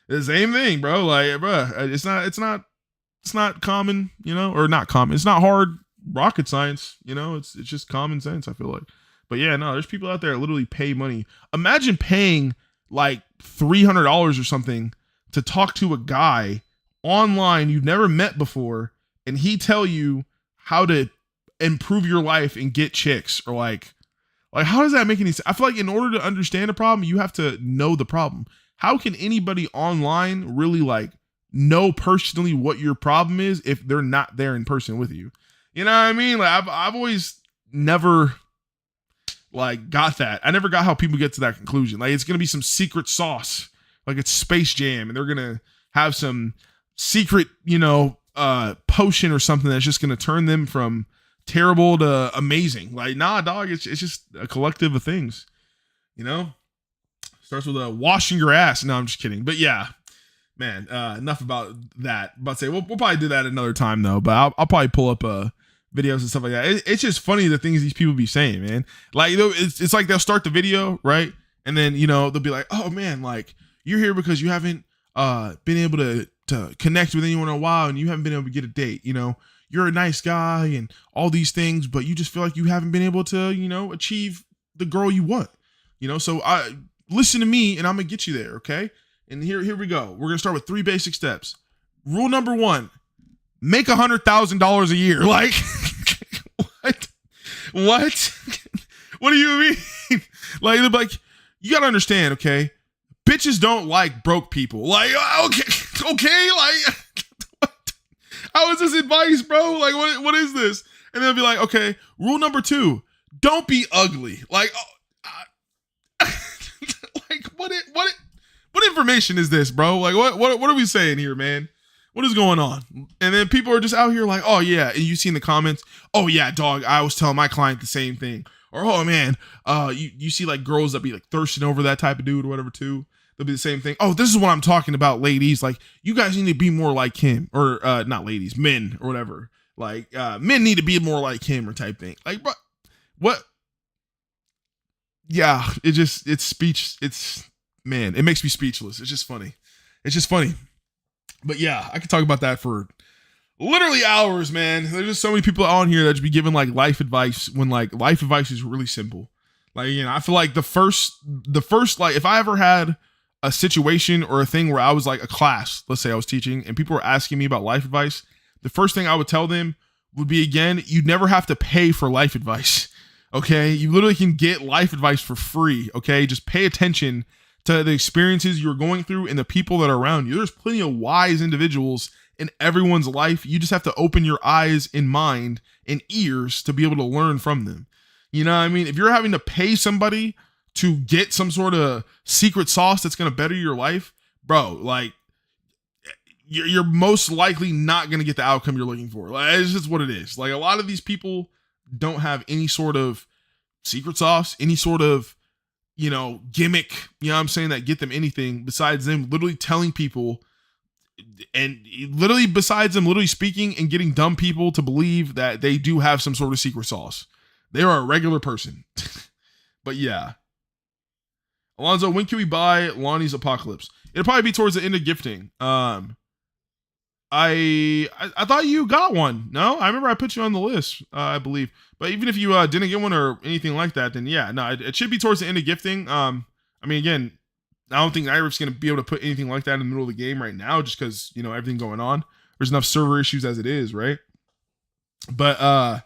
S1: The same thing, bro. Like, bro, it's not common, or not common. It's not hard rocket science, it's just common sense, I feel like. But yeah, no, there's people out there that literally pay money. Imagine paying like $300 or something to talk to a guy online you've never met before, and he tell you how to improve your life and get chicks, or like how does that make any sense? I feel like in order to understand a problem, you have to know the problem. How can anybody online really like know personally what your problem is if they're not there in person with you? You know what I mean? Like I've always never like got that. I never got how people get to that conclusion. Like it's gonna be some secret sauce, like it's Space Jam, and they're gonna have some secret, potion or something that's just gonna turn them from terrible to amazing. Like nah, dog. It's just a collective of things, Starts with washing your ass. No, I'm just kidding. But yeah, man, enough about that. About to say, we'll probably do that another time though. But I'll probably pull up videos and stuff like that. It's just funny the things these people be saying, man. Like it's like they'll start the video, right? And then they'll be like, oh man, like you're here because you haven't been able to connect with anyone in a while, and you haven't been able to get a date. You're a nice guy and all these things, but you just feel like you haven't been able to achieve the girl you want. So listen to me and I'm gonna get you there, okay? And here we go. We're gonna start with 3 basic steps. Rule number 1: make $100,000 a year. Like what? What do you mean? Like you gotta understand, okay? Bitches don't like broke people. Like okay, like how is this advice, bro? Like what is this? And they'll be like, okay, rule number 2: don't be ugly. Like like what information is this, bro? Like what are we saying here, man? What is going on? And then people are just out here like, oh yeah, and you see in the comments, oh yeah, dog, I was telling my client the same thing. Or oh man, you see like girls that be like thirsting over that type of dude or whatever too. They'll be the same thing. Oh, this is what I'm talking about, ladies. Like you guys need to be more like him, or not ladies, men or whatever. Like men need to be more like him or type thing. Like, bro, what? Yeah, man, it makes me speechless. It's just funny. But yeah, I could talk about that for literally hours, man. There's just so many people on here that should be giving like life advice when like life advice is really simple. Like, I feel like the first, like if I ever had a situation or a thing where I was like a class, let's say I was teaching and people were asking me about life advice, the first thing I would tell them would be, again, you'd never have to pay for life advice. Okay. You literally can get life advice for free. Okay. Just pay attention to the experiences you're going through and the people that are around you. There's plenty of wise individuals in everyone's life. You just have to open your eyes and mind and ears to be able to learn from them. You know what I mean? If you're having to pay somebody to get some sort of secret sauce that's going to better your life, bro, like, you're most likely not going to get the outcome you're looking for. Like, it's just what it is. Like, a lot of these people don't have any sort of secret sauce, any sort of, gimmick, you know what I'm saying, that get them anything besides them literally telling people, and literally besides them literally speaking and getting dumb people to believe that they do have some sort of secret sauce. They are a regular person. But yeah. Alonzo, when can we buy Lonnie's Apocalypse? It'll probably be towards the end of gifting. I thought you got one. No, I remember I put you on the list, I believe. But even if you didn't get one or anything like that, then yeah, no, it should be towards the end of gifting. I mean, again, I don't think Irif's going to be able to put anything like that in the middle of the game right now, just because, everything going on. There's enough server issues as it is, right? But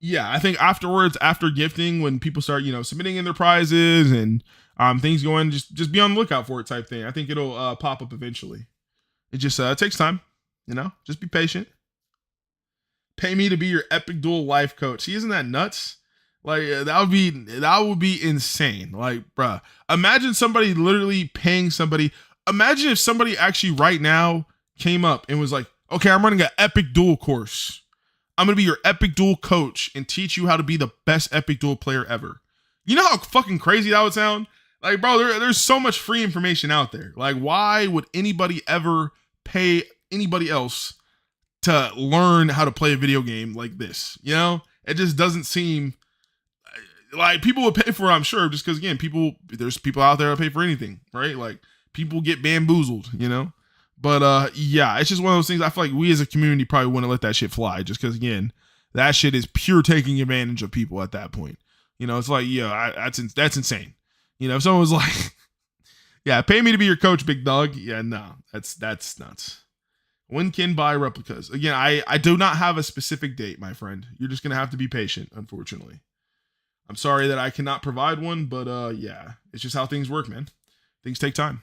S1: yeah, I think afterwards, after gifting, when people start, submitting in their prizes and things going, just be on the lookout for it type thing. I think it'll pop up eventually. It just takes time. Just be patient. Pay me to be your Epic Duel life coach. See, isn't that nuts? Like, that would be insane. Like, bruh, imagine somebody literally paying somebody. Imagine if somebody actually right now came up and was like, okay, I'm running an Epic Duel course. I'm going to be your Epic Duel coach and teach you how to be the best Epic Duel player ever. You know how fucking crazy that would sound? Like, bro, there's so much free information out there. Like, why would anybody ever pay anybody else to learn how to play a video game like this? It just doesn't seem like people would pay for it, I'm sure, just because, again, there's people out there that pay for anything, right? Like, people get bamboozled, but yeah, it's just one of those things. I feel like we as a community probably wouldn't let that shit fly, just because, again, that shit is pure taking advantage of people at that point. It's like, yeah, that's insane. If someone was like, yeah, pay me to be your coach, big dog. Yeah, no, that's nuts. When can buy replicas? Again, I do not have a specific date, my friend. You're just going to have to be patient, unfortunately. I'm sorry that I cannot provide one, but yeah, it's just how things work, man. Things take time.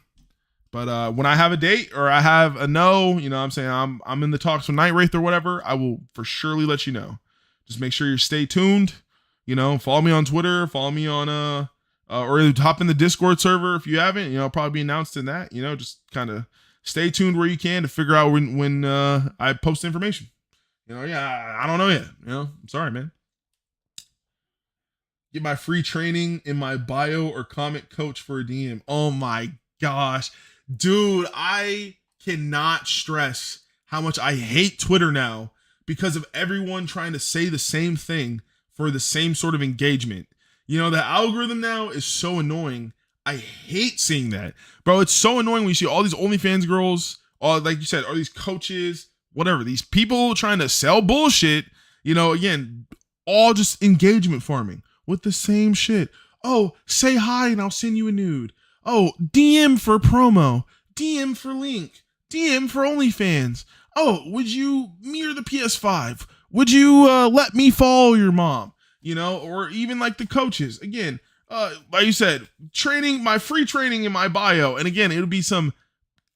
S1: But when I have a date or I have a no, I'm saying I'm in the talks with Night Wraith or whatever, I will for surely let you know. Just make sure you stay tuned. Follow me on Twitter, follow me on or hop in the Discord server if you haven't. I'll probably be announced in that. Just kind of stay tuned where you can to figure out when I post information. Yeah, I don't know yet. I'm sorry, man. Get my free training in my bio or comment coach for a DM. Oh my gosh. Dude, I cannot stress how much I hate Twitter now because of everyone trying to say the same thing for the same sort of engagement. The algorithm now is so annoying. I hate seeing that. Bro, it's so annoying when you see all these OnlyFans girls, all, like you said, all these coaches, whatever, these people trying to sell bullshit, again, all just engagement farming with the same shit. Oh, say hi and I'll send you a nude. Oh, DM for promo, DM for link, DM for OnlyFans. Oh, would you mirror the PS5? Would you let me follow your mom? Or even like the coaches. Again, like you said, my free training in my bio. And again, it'll be some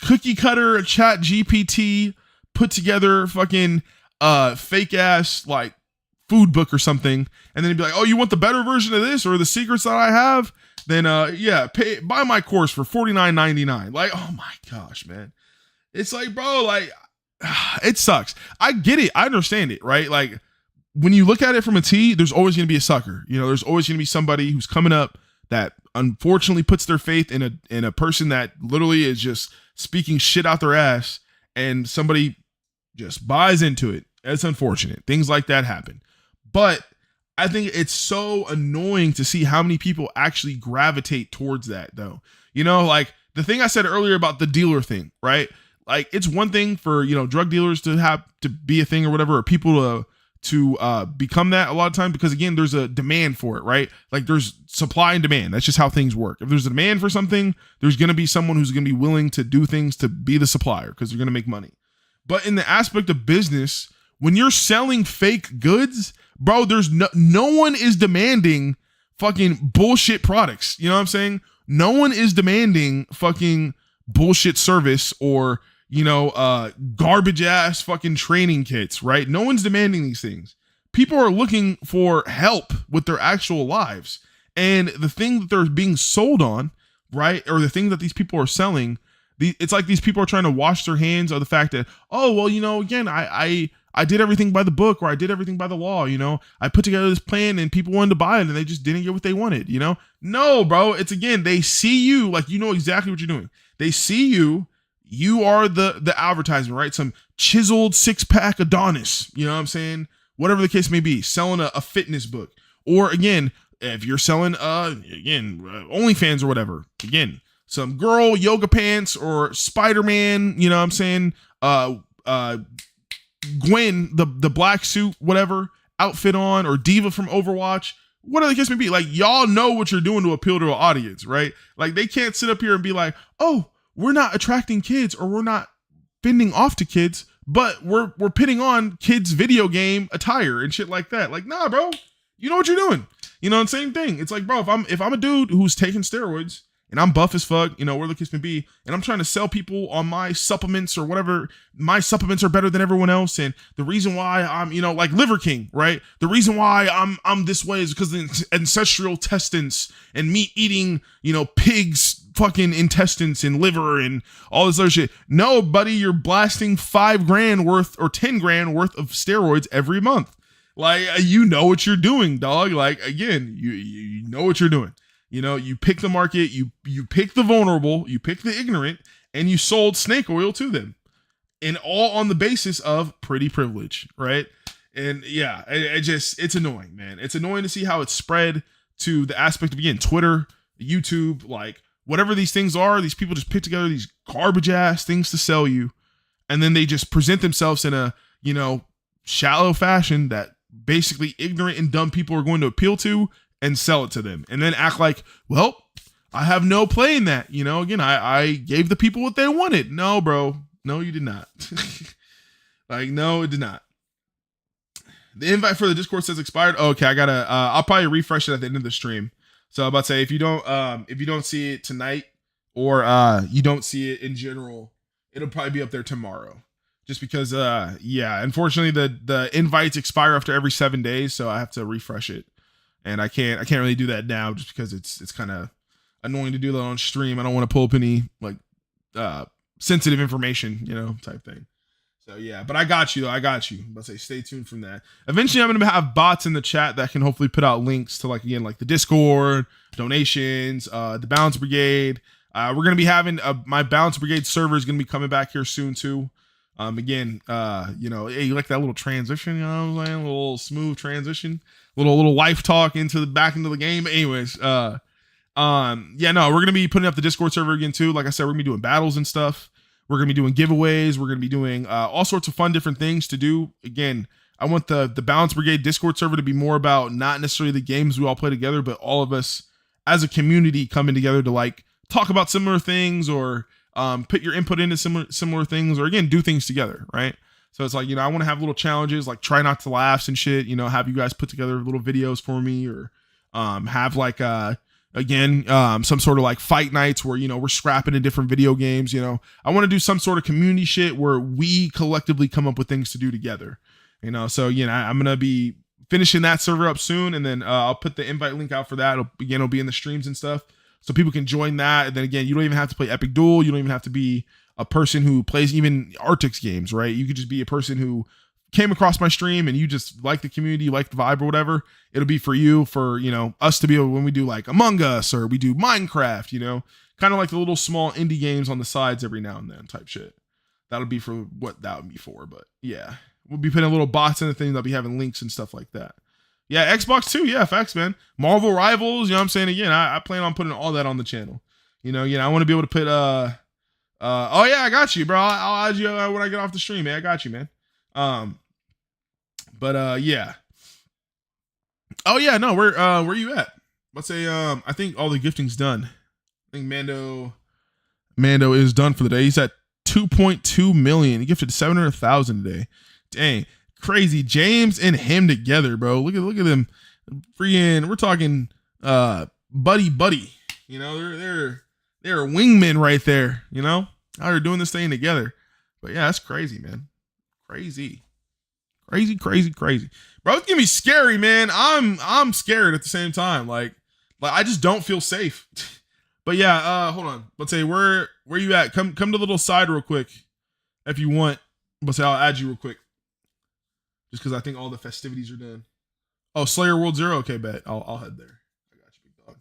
S1: cookie cutter chat GPT put together fucking fake ass like food book or something. And then it'd be like, oh, you want the better version of this or the secrets that I have? Then yeah, buy my course for $49.99. Like, oh my gosh, man. It's like, bro, like it sucks. I get it. I understand it, right? Like, when you look at it from a T, there's always going to be a sucker. There's always going to be somebody who's coming up that unfortunately puts their faith in a person that literally is just speaking shit out their ass, and somebody just buys into it. It's unfortunate. Things like that happen. But I think it's so annoying to see how many people actually gravitate towards that, though. Like the thing I said earlier about the dealer thing, right? Like, it's one thing for, drug dealers to have to be a thing or whatever, or people to become that a lot of times, because again, there's a demand for it, right? Like, there's supply and demand. That's just how things work. If there's a demand for something, there's going to be someone who's going to be willing to do things to be the supplier because they're going to make money. But in the aspect of business when you're selling fake goods, bro, there's no one is demanding fucking bullshit products. You know what I'm saying? No one is demanding fucking bullshit service or, garbage ass fucking training kits, right? No one's demanding these things. People are looking for help with their actual lives. And the thing that they're being sold on, right? Or the thing that these people are selling, it's like these people are trying to wash their hands of the fact that, oh, well, again, I did everything by the book, or I did everything by the law, I put together this plan and people wanted to buy it and they just didn't get what they wanted, No, bro. It's again, they see you, like, exactly what you're doing. They see you. You are the advertisement, right? Some chiseled 6-pack Adonis, you know what I'm saying? Whatever the case may be, selling a fitness book. Or again, if you're selling, OnlyFans or whatever, again, some girl yoga pants or Spider-Man, you know what I'm saying? Gwen, the black suit, whatever outfit on, or Diva from Overwatch, whatever the case may be. Like, y'all know what you're doing to appeal to an audience, right? Like, they can't sit up here and be like, oh, we're not attracting kids, or we're not fending off to kids, but we're pitting on kids' video game attire and shit like that. Like, nah, bro, you know what you're doing. Same thing. It's like, bro, if I'm a dude who's taking steroids and I'm buff as fuck, where the case may be, and I'm trying to sell people on my supplements or whatever, my supplements are better than everyone else, and the reason why I'm, like Liver King, right? The reason why I'm this way is because of ancestral intestines and meat eating, pigs fucking intestines and liver and all this other shit. No, buddy, you're blasting $5,000 worth or $10,000 worth of steroids every month. Like, you know what you're doing, dog. Like, again, you know what you're doing. You pick the market, you pick the vulnerable, you pick the ignorant, and you sold snake oil to them. And all on the basis of pretty privilege, right? And yeah, it's annoying, man. It's annoying to see how it's spread to the aspect of, again, Twitter, YouTube, like, whatever these things are, these people just pick together these garbage ass things to sell you. And then they just present themselves in a, shallow fashion that basically ignorant and dumb people are going to appeal to and sell it to them. And then act like, well, I have no play in that. Again, I gave the people what they wanted. No, bro. No, you did not. Like, no, it did not. The invite for the Discord says expired. Oh, okay, I'll probably refresh it at the end of the stream. So I'm about to say, if you don't see it tonight, or you don't see it in general, it'll probably be up there tomorrow. Just because, unfortunately the invites expire after every 7 days, so I have to refresh it, and I can't really do that now just because it's kind of annoying to do that on stream. I don't want to pull up any like sensitive information, type thing. So yeah, but I got you though. I'm about to say, stay tuned from that. Eventually, I'm gonna have bots in the chat that can hopefully put out links to, like, again, like the Discord, donations, the Balance Brigade. We're gonna be having my Balance Brigade server is gonna be coming back here soon too. Again, hey, you like that little transition? You know what I'm saying? A little smooth transition, little life talk back into the game. Anyways, we're gonna be putting up the Discord server again too. Like I said, we're gonna be doing battles and stuff. We're going to be doing giveaways. We're going to be doing all sorts of fun different things to do. Again, I want the Balance Brigade Discord server to be more about not necessarily the games we all play together, but all of us as a community coming together to, like, talk about similar things, or put your input into similar things, or again, do things together, right? So it's like, I want to have little challenges, like try not to laugh and shit, have you guys put together little videos for me, or have like some sort of like fight nights where, we're scrapping in different video games. I want to do some sort of community shit where we collectively come up with things to do together, so, I'm going to be finishing that server up soon. And then I'll put the invite link out for that. It'll be in the streams and stuff, so people can join that. And then again, you don't even have to play Epic Duel. You don't even have to be a person who plays even Arctix games, right? You could just be a person who came across my stream and you just like the community, like the vibe or whatever. It'll be for you, for, us to be able, when we do like Among Us or we do Minecraft, kind of like the little small indie games on the sides every now and then type shit. That'll be for what that would be for. But yeah, we'll be putting little bots in the thing. That'll be having links and stuff like that. Yeah, Xbox too. Yeah, facts, man. Marvel Rivals, you know what I'm saying? Again, I plan on putting all that on the channel. I want to be able to put, oh yeah, I got you, bro. I'll add you when I get off the stream, man. I got you, man. Yeah. Oh yeah, no, where you at? Let's say, I think all the gifting's done. I think Mando is done for the day. He's at 2.2 million. He gifted 700,000 today. Dang. crazy. James and him together, bro. Look at them. Freaking, we're talking buddy. You know, they're wingmen right there, you know? How they're doing this thing together. But yeah, that's crazy, man. Crazy. Bro, it's gonna be scary, man. I'm scared at the same time. Like I just don't feel safe. But yeah, hold on. Let's say where you at? Come to the little side real quick. If you want. Let's say I'll add you real quick. Just because I think all the festivities are done. Oh, Slayer World Zero. Okay, bet. I'll head there. I got you, big dog.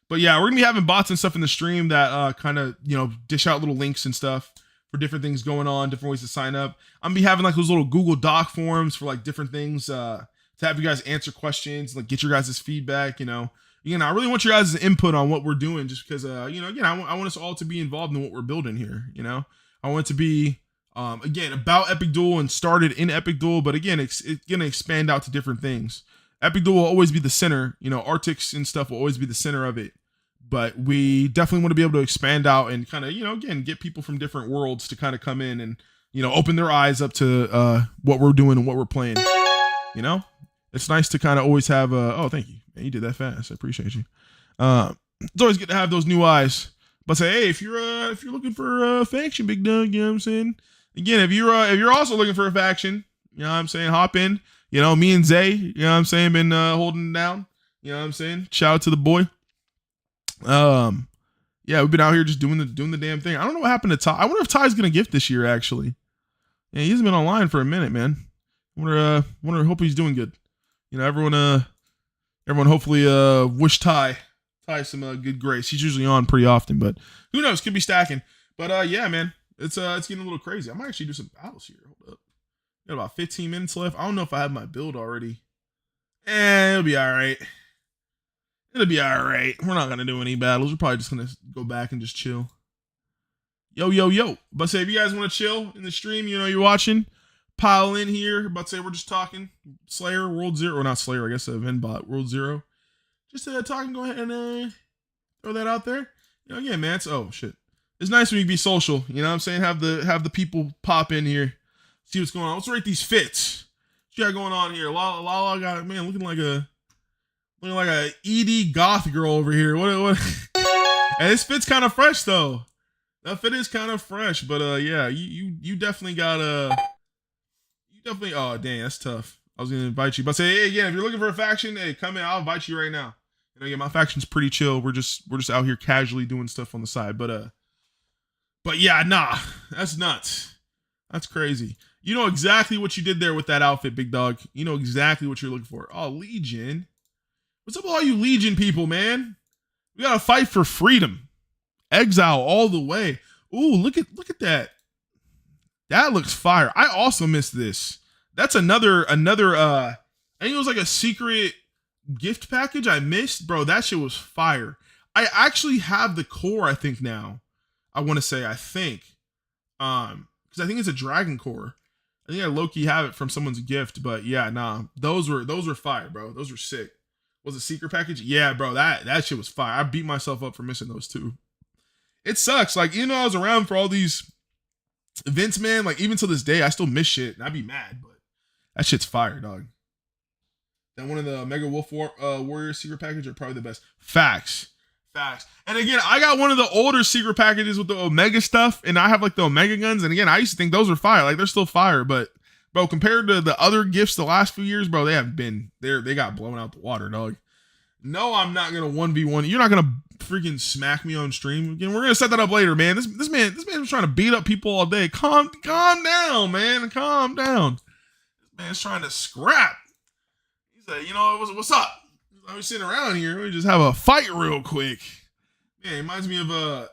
S1: But yeah, we're gonna be having bots and stuff in the stream that kind of, you know, dish out little links and stuff for different things going on, different ways to sign up. I'm gonna be having like those little Google Doc forms for like different things to have you guys answer questions, like get your guys' feedback, you know. Again, I really want your guys' input on what we're doing just because, you know, again, I want us all to be involved in what we're building here, you know. I want it to be, again, about EPICDUEL and started in EPICDUEL, but again, it's going to expand out to different things. EPICDUEL will always be the center, you know, Arctics and stuff will always be the center of it. But we definitely want to be able to expand out and kind of, you know, again, get people from different worlds to kind of come in and, you know, open their eyes up to what we're doing and what we're playing. You know, it's nice to kind of always have oh, thank you. Man, you did that fast. I appreciate you. It's always good to have those new eyes. But say, hey, if you're looking for a faction, big dog, you know what I'm saying? Again, if you're also looking for a faction, you know what I'm saying, hop in. You know, me and Zay, you know what I'm saying, been holding it down. You know what I'm saying? Shout out to the boy. Yeah, we've been out here just doing the damn thing. I don't know what happened to Ty. I wonder if Ty's gonna gift this year, actually. Yeah, he hasn't been online for a minute, man. Hope he's doing good. You know, everyone hopefully wish Ty some good grace. He's usually on pretty often, but who knows? Could be stacking. But yeah, man, it's getting a little crazy. I might actually do some battles here. Hold up. Got about 15 minutes left. I don't know if I have my build already. It'll be all right. It'll be all right. We're not gonna do any battles. We're probably just gonna go back and just chill. Yo. But say if you guys want to chill in the stream, you know you're watching, pile in here. But say we're just talking Slayer World Zero, or not Slayer, I guess Venbot World Zero. Just talking. Go ahead and throw that out there. You know, again, man. Oh shit. It's nice when you be social. You know what I'm saying? Have the people pop in here, see what's going on. Let's rate these fits. What you got going on here? Lala got, man, looking like a ED goth girl over here. What? And this fit's kind of fresh though. That fit is kind of fresh, but yeah, you definitely got oh dang, that's tough. I was gonna invite you, but say, hey, again, if you're looking for a faction, hey, come in. I'll invite you right now. You know, again, my faction's pretty chill. We're just out here casually doing stuff on the side, but yeah, nah, that's nuts. That's crazy. You know exactly what you did there with that outfit, big dog. You know exactly what you're looking for. Oh, Legion. What's up with all you Legion people, man? We gotta fight for freedom. Exile all the way. Ooh, look at that. That looks fire. I also missed this. That's another I think it was like a secret gift package I missed. Bro, that shit was fire. I actually have the core, I think now. I want to say, I think. Because I think it's a dragon core. I think I low-key have it from someone's gift, but yeah, nah. Those were fire, bro. Those were sick. Was it secret package? Yeah, bro, that shit was fire. I beat myself up for missing those too. It sucks. Like, even though I was around for all these events, man, like even to this day, I still miss shit. And I'd be mad, but that shit's fire, dog. Then one of the Mega Wolf Warrior secret package are probably the best. Facts. And again, I got one of the older secret packages with the Omega stuff, and I have like the Omega guns. And again, I used to think those were fire. Like, they're still fire, but bro, compared to the other gifts the last few years, bro, they got blown out the water, dog. No, I'm not gonna 1v1. You're not gonna freaking smack me on stream. Again, we're gonna set that up later, man. This man was trying to beat up people all day. Calm down, man. Calm down. This man's trying to scrap. He said, you know, what's up? I was sitting around here. We just have a fight real quick. Man, it reminds me of I'm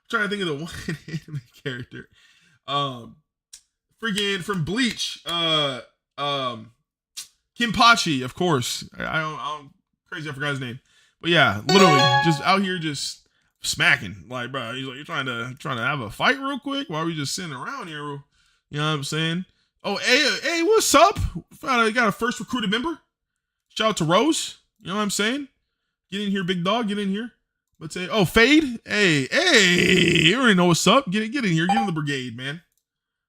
S1: trying to think of the one anime character. Freaking from Bleach. Kimpachi, of course. I'm crazy, I forgot his name. But yeah, literally just out here just smacking. Like, bro, he's like, you're trying to have a fight real quick while we just sitting around here. You know what I'm saying? Oh, hey, what's up? Got a first recruited member. Shout out to Rose. You know what I'm saying? Get in here, big dog. Get in here. Let's say, oh, Fade. Hey, you already know what's up. Get in here. Get in the brigade, man.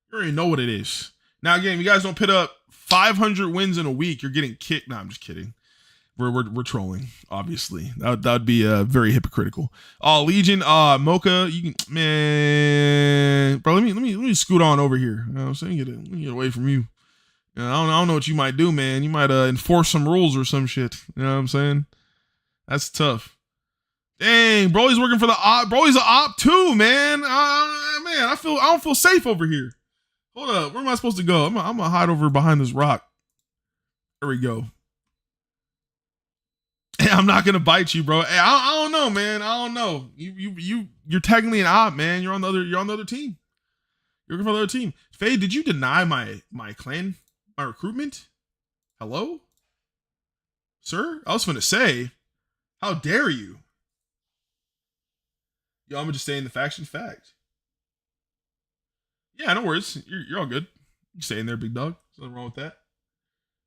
S1: You already know what it is. Now, again, if you guys don't 500 wins in a week, you're getting kicked. No, I'm just kidding. We're trolling, obviously. That'd be very hypocritical. Oh, Legion, Mocha, you can, man, bro. Let me scoot on over here. You know what I'm saying? Let me get away from you. You know, I don't know what you might do, man. You might enforce some rules or some shit. You know what I'm saying? That's tough. Dang, bro, he's working for the op. Bro, he's an op too, man. Man, I don't feel safe over here. Hold up, where am I supposed to go? I'm gonna hide over behind this rock. There we go. Hey, I'm not gonna bite you, bro. Hey, I don't know, man. I don't know. You're technically an op, man. You're on the other team. You're working for the other team. Faye, did you deny my clan, my recruitment? Hello, sir. I was gonna say, how dare you? Yo, I'm gonna just stay in the faction. Fact. Yeah, no worries. You're all good. You stay in there, big dog. There's nothing wrong with that.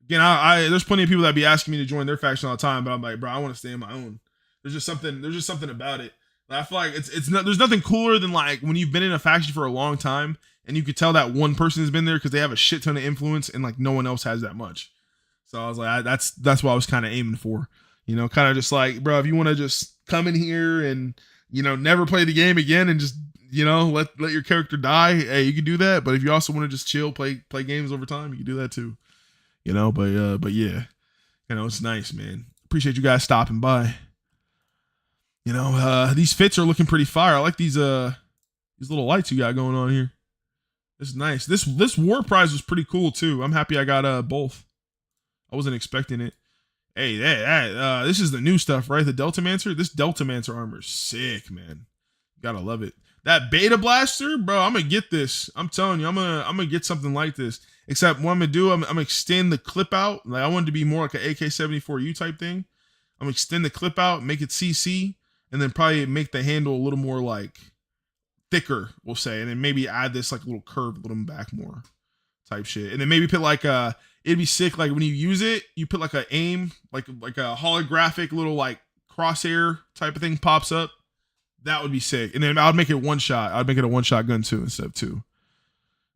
S1: Again, there's plenty of people that be asking me to join their faction all the time, but I'm like, bro, I want to stay in my own. There's just something about it. I feel like there's nothing cooler than like when you've been in a faction for a long time and you could tell that one person has been there because they have a shit ton of influence and like no one else has that much. So I was like, that's what I was kind of aiming for. You know, kind of just like, bro, if you want to just come in here and, you know, never play the game again and just, you know, let your character die, hey, you can do that. But if you also want to just chill, play games over time, you can do that too. You know, but yeah, you know, it's nice, man. Appreciate you guys stopping by. You know, these fits are looking pretty fire. I like these little lights you got going on here. This is nice. This war prize was pretty cool too. I'm happy I got both. I wasn't expecting it. Hey, this is the new stuff, right? The Deltamancer. This Deltamancer armor is sick, man. Gotta love it. That Beta Blaster, bro. I'm gonna get this. I'm telling you, I'm gonna get something like this. Except what I'm gonna do, I'm gonna extend the clip out. Like I want it to be more like an AK-74U type thing. I'm gonna extend the clip out, make it CC, and then probably make the handle a little more like thicker, we'll say, and then maybe add this like little curve, a little back more type shit, and then maybe put like it'd be sick. Like when you use it, you put like a aim, like a holographic little like crosshair type of thing pops up. That would be sick, and then I'd make it one shot. I'd make it a one shot gun too instead of two.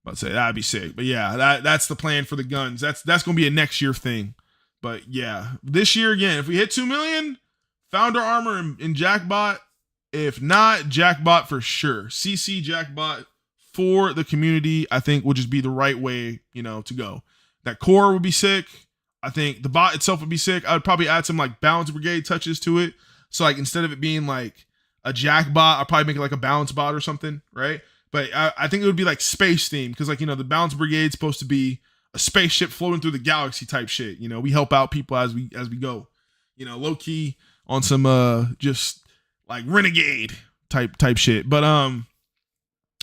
S1: I'd say that'd be sick. But yeah, that's the plan for the guns. That's gonna be a next year thing. But yeah, this year again, if we hit 2 million, Founder Armor and Jackbot. If not, Jackbot for sure. CC Jackbot for the community, I think would just be the right way, you know, to go. That core would be sick. I think the bot itself would be sick. I would probably add some like balance brigade touches to it. So like instead of it being like a Jackbot, I'll probably make it like a balance bot or something, right? But I think it would be like space themed because like, you know, the balance brigade's supposed to be a spaceship floating through the galaxy type shit. You know, we help out people as we go, you know, low key on some just like renegade type shit. But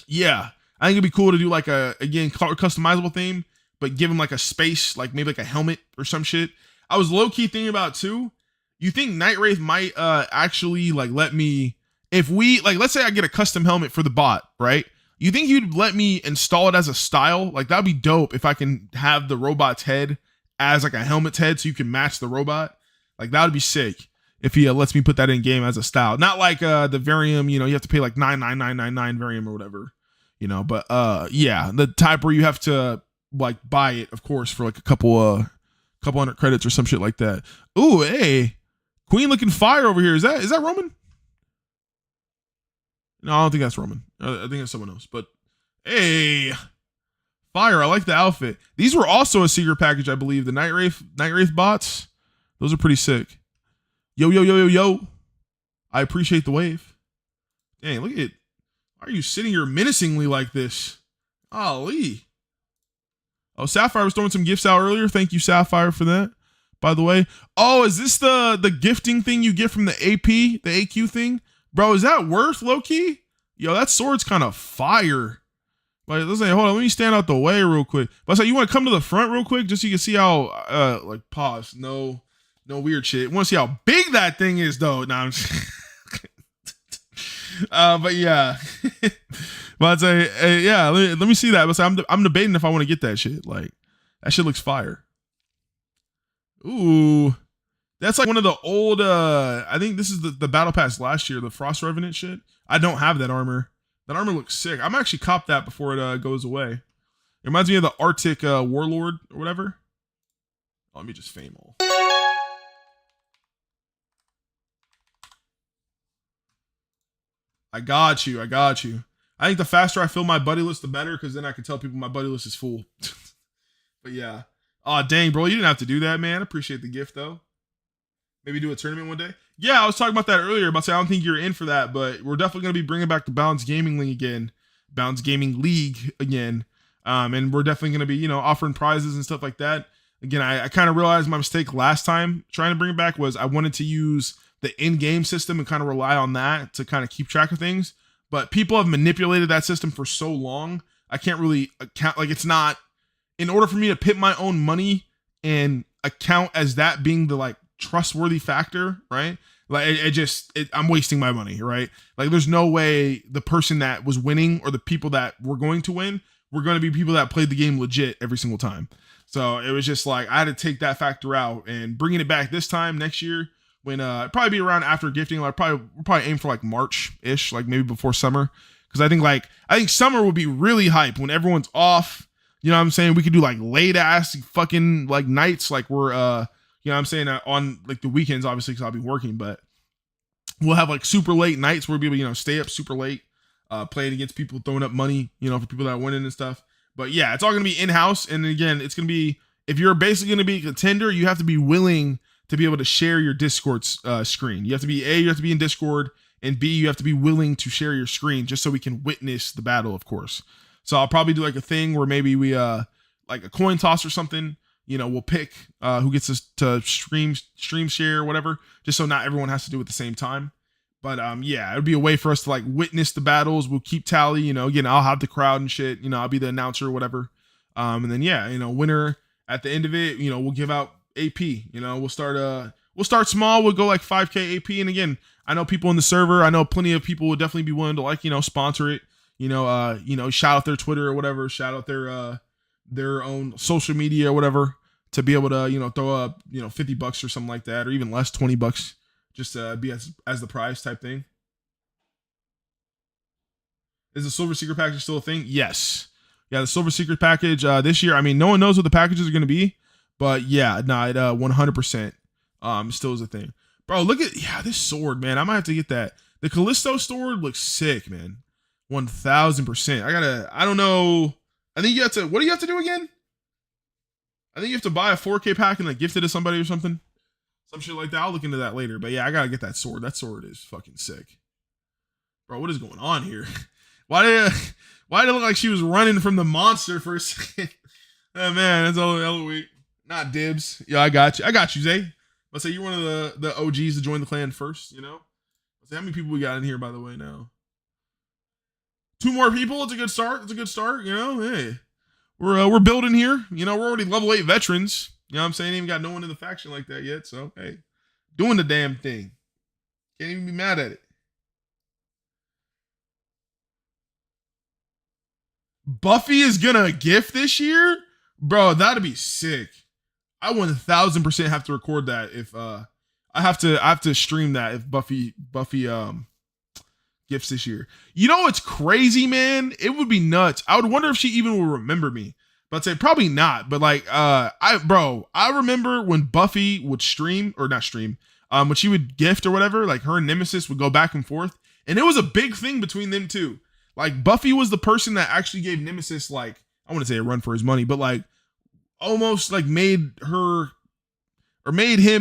S1: yeah, I think it'd be cool to do like a, again, customizable theme, but give him like a space, like maybe like a helmet or some shit. I was low key thinking about too. You think Night Wraith might actually like let me, if we like, let's say I get a custom helmet for the bot, right? You think you'd let me install it as a style? Like that'd be dope if I can have the robot's head as like a helmet's head so you can match the robot. Like that would be sick if he lets me put that in game as a style. Not like the Varium, you know, you have to pay like 99999 Varium or whatever, you know, but yeah, the type where you have to like buy it, of course, for like a couple hundred credits or some shit like that. Ooh, hey, Queen looking fire over here. Is that Roman? No, I don't think that's Roman. I think it's someone else. But hey, fire! I like the outfit. These were also a secret package, I believe. The Night Wraith bots. Those are pretty sick. Yo. I appreciate the wave. Dang, look at. Why are you sitting here menacingly like this? Golly. Oh, Sapphire was throwing some gifts out earlier. Thank you, Sapphire, for that. By the way. Oh, is this the gifting thing you get from the AP, the AQ thing? Bro, is that worth low-key? Yo, that sword's kind of fire. Like, let's say, hold on, let me stand out the way real quick. But I say, you want to come to the front real quick just so you can see how, like, pause. No weird shit. Want to see how big that thing is, though. Nah, I'm just... but yeah. But I'd say, yeah, let me see that. But I'm debating if I want to get that shit. Like, that shit looks fire. Ooh. That's like one of the old, I think this is the battle pass last year, the Frost Revenant shit. I don't have that armor. That armor looks sick. I'm actually cop that before it goes away. It reminds me of the Arctic Warlord or whatever. Oh, let me just fame all. I got you. I got you. I think the faster I fill my buddy list, the better, because then I can tell people my buddy list is full. But yeah. Oh, dang, bro. You didn't have to do that, man. I appreciate the gift, though. Maybe do a tournament one day. Yeah, I was talking about that earlier. About saying I don't think you're in for that, but we're definitely going to be bringing back the Bounce Gaming League again. Bounce Gaming League again. And we're definitely going to be, you know, offering prizes and stuff like that. Again, I kind of realized my mistake last time trying to bring it back was I wanted to use the in-game system and kind of rely on that to kind of keep track of things. But people have manipulated that system for so long, I can't really account. Like, it's not, in order for me to put my own money and account as that being the like trustworthy factor, right? Like I'm wasting my money, right? Like, there's no way the person that was winning or the people that were going to win were going to be people that played the game legit every single time. So it was just like, I had to take that factor out, and bringing it back this time next year, when probably be around after gifting. Like, we'll probably aim for like March-ish, like maybe before summer. Because I think summer would be really hype when everyone's off. You know what I'm saying? We could do like late ass fucking like nights, like we're you know what I'm saying, on like the weekends, obviously, because I'll be working, but we'll have like super late nights where we'll be able to, you know, stay up super late, playing against people, throwing up money, you know, for people that are winning and stuff. But yeah, it's all gonna be in-house. And again, it's gonna be, if you're basically gonna be a contender, you have to be willing to be able to share your Discord screen. You have to be you have to be in Discord, and B, you have to be willing to share your screen just so we can witness the battle, of course. So I'll probably do like a thing where maybe we like a coin toss or something. You know, we'll pick who gets us to stream share or whatever, just so not everyone has to do it at the same time. But yeah, it'll be a way for us to like witness the battles. We'll keep tally. You know, again, I'll have the crowd and shit. You know, I'll be the announcer or whatever. And then yeah, you know, winner at the end of it, you know, we'll give out AP. You know, we'll start small. We'll go like 5K AP. And again, I know people in the server. I know plenty of people would definitely be willing to, like, you know, sponsor it. You know, shout out their Twitter or whatever. Shout out their own social media or whatever, to be able to, you know, throw up, you know, $50 or something like that, or even less, $20, just to be as the prize type thing. Is the silver secret package still a thing? Yes. Yeah, the silver secret package this year. I mean, no one knows what the packages are going to be, but yeah, no, it 100% still is a thing. Bro, look at, yeah, this sword, man. I might have to get that. The Callisto sword looks sick, man. 1000%. I don't know. I think you have to, what do you have to do again? I think you have to buy a 4K pack and like gift it to somebody or something. Some shit like that. I'll look into that later. But yeah, I gotta get that sword. That sword is fucking sick. Bro, what is going on here? Why did it look like she was running from the monster for a second? Oh man, that's all Eloise. Not dibs. Yeah, I got you, Zay. Let's say you're one of the OGs to join the clan first, you know? Let's see how many people we got in here, by the way, now. 2 more people. It's a good start. You know, hey, we're building here. You know, we're already level 8 veterans. You know what I'm saying? Ain't even got no one in the faction like that yet. So hey, doing the damn thing. Can't even be mad at it. Buffy is gonna gift this year, bro. That'd be sick. I 1000% have to record that if I have to stream that if Buffy gifts this year. You know what's crazy, man? It would be nuts. I would wonder if she even will remember me. But I'd say probably not. But like I remember when Buffy would stream, or not stream, when she would gift or whatever, like her and Nemesis would go back and forth. And it was a big thing between them two. Like, Buffy was the person that actually gave Nemesis, like, I want to say a run for his money, but like almost like made him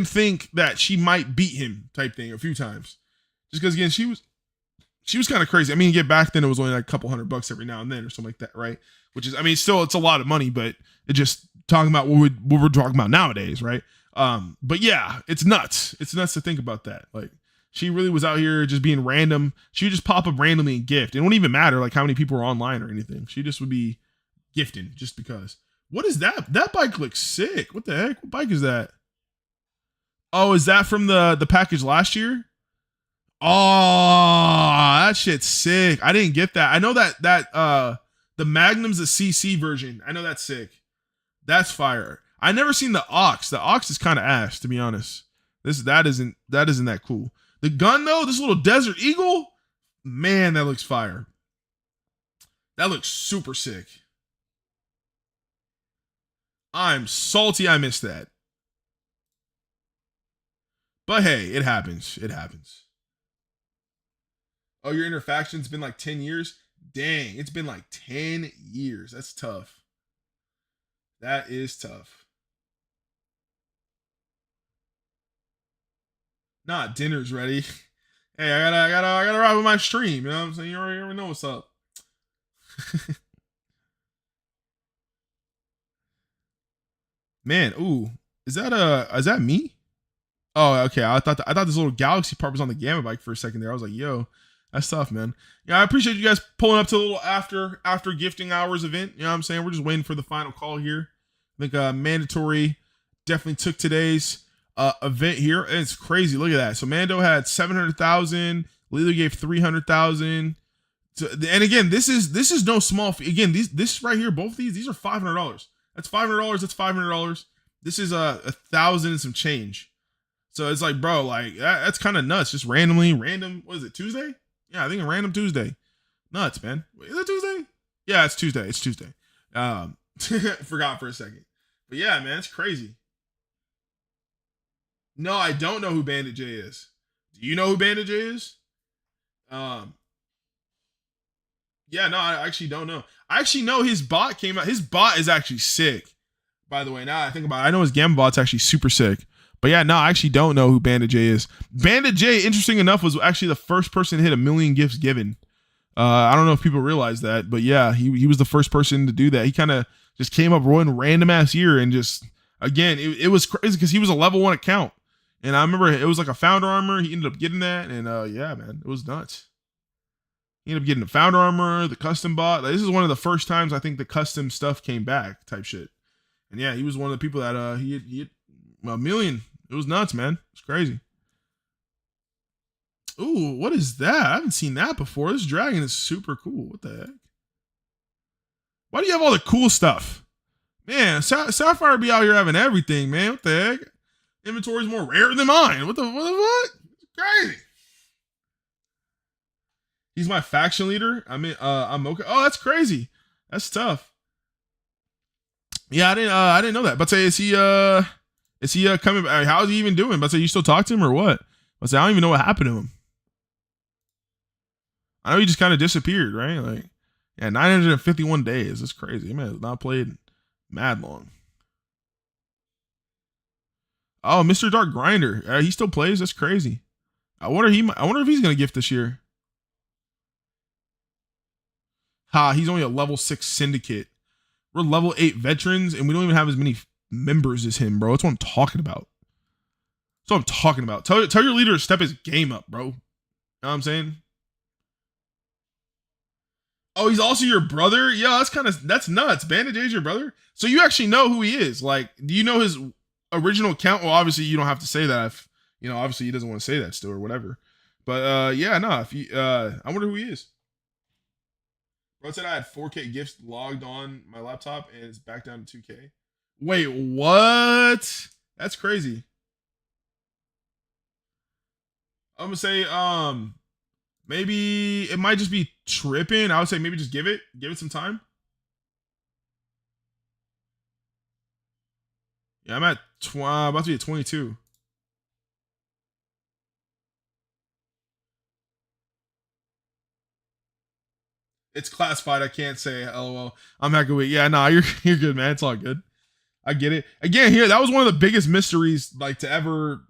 S1: think that she might beat him type thing a few times. Just because, again, she was kind of crazy. I mean, back then it was only like a couple $100 every now and then or something like that, right? Which is, I mean, still, it's a lot of money, but it just talking about what we're talking about nowadays, right? But yeah, it's nuts. It's nuts to think about that. Like, she really was out here just being random. She would just pop up randomly and gift. It wouldn't even matter like how many people were online or anything. She just would be gifting just because. What is that? That bike looks sick. What the heck? What bike is that? Oh, is that from the package last year? Oh, that shit's sick. I didn't get that. I know that the Magnum's the CC version. I know that's sick. That's fire. I never seen the Ox. The Ox is kind of ass, to be honest. That isn't that cool. The gun though, this little Desert Eagle, man, that looks fire. That looks super sick. I'm salty I missed that. But hey, it happens. It happens. Oh, your interfaction's been like 10 years? Dang, it's been like 10 years. That's tough. That is tough. Nah, dinner's ready. Hey, I gotta ride with my stream. You know what I'm saying? You already know what's up. Man, ooh, is that me? Oh, okay. I thought this little galaxy part was on the Gamma bike for a second there. I was like, yo, that's tough, man. Yeah, I appreciate you guys pulling up to a little after gifting hours event. You know what I'm saying? We're just waiting for the final call here. I think mandatory definitely took today's event here. And it's crazy. Look at that. So Mando had 700,000. Lilo gave 300,000. So, and again, this is no small fee. Again, this right here, both these are $500. That's $500. That's $500. This is a 1,000 and some change. So it's like, bro, like that's kind of nuts. Just random. What is it? Tuesday? Yeah, I think a random Tuesday. Nuts, man. Wait, is it Tuesday? Yeah, it's Tuesday. It's Tuesday. Forgot for a second. But yeah, man, it's crazy. No, I don't know who Bandit J is. Do you know who Bandit J is? Um, yeah, no, I actually don't know. I actually know his bot came out. His bot is actually sick. By the way, now I think about it, I know his Gamma bot's actually super sick. But yeah, no, I actually don't know who Bandit J is. Bandit J, interesting enough, was actually the first person to hit 1 million gifts given. I don't know if people realize that, but yeah, he was the first person to do that. He kind of just came up one random ass year and just, again, it was crazy because he was a level 1 account. And I remember it was like a founder armor. He ended up getting that. And yeah, man, it was nuts. He ended up getting the founder armor, the custom bot. Like, this is one of the first times I think the custom stuff came back type shit. And yeah, he was one of the people that he hit 1 million. It was nuts, man. It's crazy. Ooh, what is that? I haven't seen that before. This dragon is super cool. What the heck? Why do you have all the cool stuff? Man, Sapphire be out here having everything, man. What the heck? Inventory's more rare than mine. What? It's crazy. He's my faction leader. I'm okay. Oh, that's crazy. That's tough. Yeah, I didn't know that. But say, is he coming back? How's he even doing? But say, you still talk to him or what? But say, I don't even know what happened to him. I know he just kind of disappeared, right? Like, yeah, 951 days. That's crazy. Man, has not played mad long. Oh, Mr. Dark Grinder. He still plays. That's crazy. I wonder if he's gonna gift this year. Ha, he's only a level 6 syndicate. We're level 8 veterans, and we don't even have as many members as him, bro. That's what I'm talking about. That's what I'm talking about. Tell your leader to step his game up, bro. You know what I'm saying? Oh, he's also your brother? Yeah, that's nuts. Bandit J's your brother? So you actually know who he is. Like, do you know his original account? Well, obviously you don't have to say that if, obviously he doesn't want to say that still or whatever. But yeah, no, if you I wonder who he is. Bro said I had 4K gifts logged on my laptop and it's back down to 2K. Wait, what? That's crazy. I'm gonna say, maybe it might just be tripping. I would say maybe just give it some time. Yeah, I'm at about to be at 22. It's classified. I can't say LOL. I'm happy with. Yeah, nah, you're good, man. It's all good. I get it. Again, here that was one of the biggest mysteries like to ever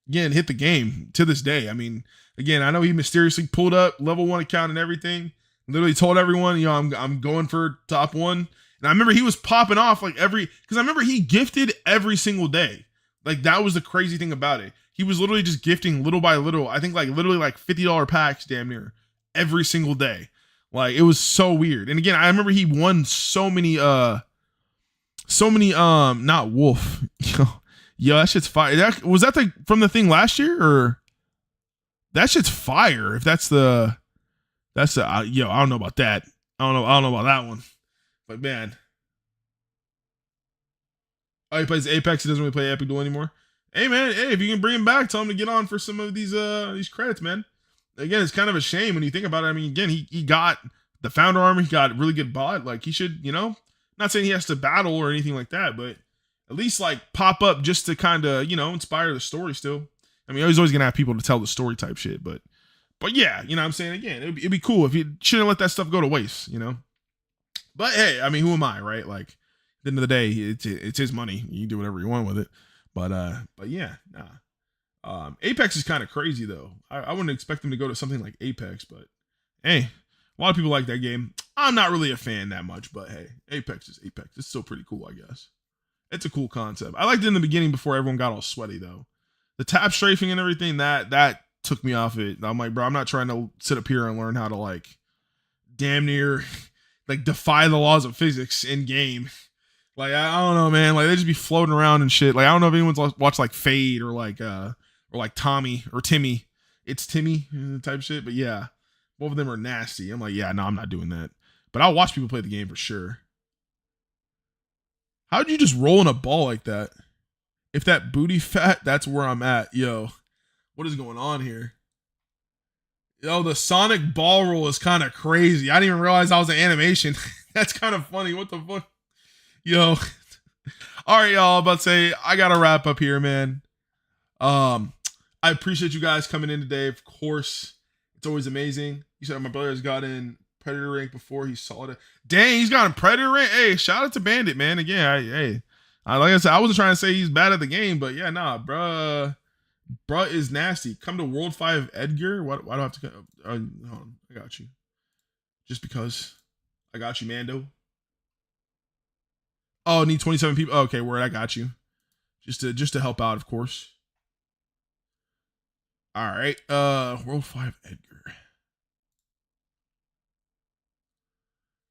S1: again hit the game to this day. I mean, again, I know he mysteriously pulled up level 1 account and everything. Literally told everyone, I'm going for top 1. And I remember he was popping off like because I remember he gifted every single day. Like that was the crazy thing about it. He was literally just gifting little by little. I think like literally like $50 packs damn near every single day. Like it was so weird. And again, I remember he won so many not wolf. Yo, that shit's fire. Was that from the thing last year or that shit's fire? If that's the I don't know about that. I don't know about that one. But man. Oh, he plays Apex, he doesn't really play Epic Duel anymore. Hey man, if you can bring him back, tell him to get on for some of these credits, man. Again, it's kind of a shame when you think about it. I mean, again, he got the founder armor, he got really good bot. Like he should, not saying he has to battle or anything like that, but at least like pop up just to kind of, you know, inspire the story still. I mean, he's always gonna have people to tell the story type shit, but yeah, you know what I'm saying? Again, it'd be cool if you shouldn't let that stuff go to waste, you know? But hey, I mean, who am I, right? Like, at the end of the day, it's his money. You can do whatever you want with it. But yeah, nah. Apex is kind of crazy though. I wouldn't expect them to go to something like Apex, but hey, a lot of people like that game. I'm not really a fan that much, but hey, Apex is Apex. It's still pretty cool, I guess. It's a cool concept. I liked it in the beginning before everyone got all sweaty though. The tap strafing and everything that took me off it. I'm like, bro, I'm not trying to sit up here and learn how to like damn near like defy the laws of physics in game. Like I don't know, man. Like they just be floating around and shit. Like I don't know if anyone's watched like Fade or like Tommy or Timmy. It's Timmy type shit. But yeah, both of them are nasty. I'm like, yeah, no, I'm not doing that. But I'll watch people play the game for sure. How'd you just roll in a ball like that? If that booty fat, that's where I'm at. Yo, what is going on here? Yo, the Sonic ball roll is kind of crazy. I didn't even realize that was an animation. That's kind of funny. What the fuck? Yo. All right, y'all. I'm about to say, I got to wrap up here, man. I appreciate you guys coming in today. Of course, it's always amazing. You said my brother has gotten Predator rank before. He's solid. Dang, he's gotten Predator rank. Hey, shout out to Bandit, man. Again, like I said, I wasn't trying to say he's bad at the game, but yeah, nah, bruh is nasty. Come to World 5 Edgar. Why do I have to go? Hold on, I got you. Just because. I got you, Mando. Oh, need 27 people. Okay, word, I got you. Just to help out, of course. All right. World 5 Edgar.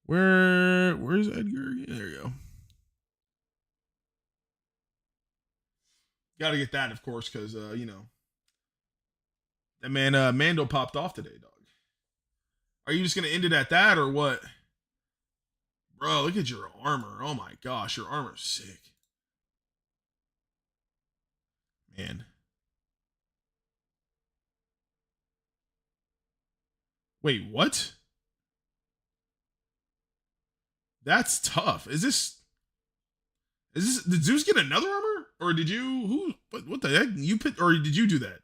S1: Where's Edgar? Yeah, there you go. Got to get that, of course, because you know, that man Mando popped off today, dog. Are you just gonna end it at that or what? Bro, look at your armor. Oh my gosh, your armor's sick. Man. Wait, what? That's tough. Did Zeus get another armor? Or did you what the heck? You put or did you do that?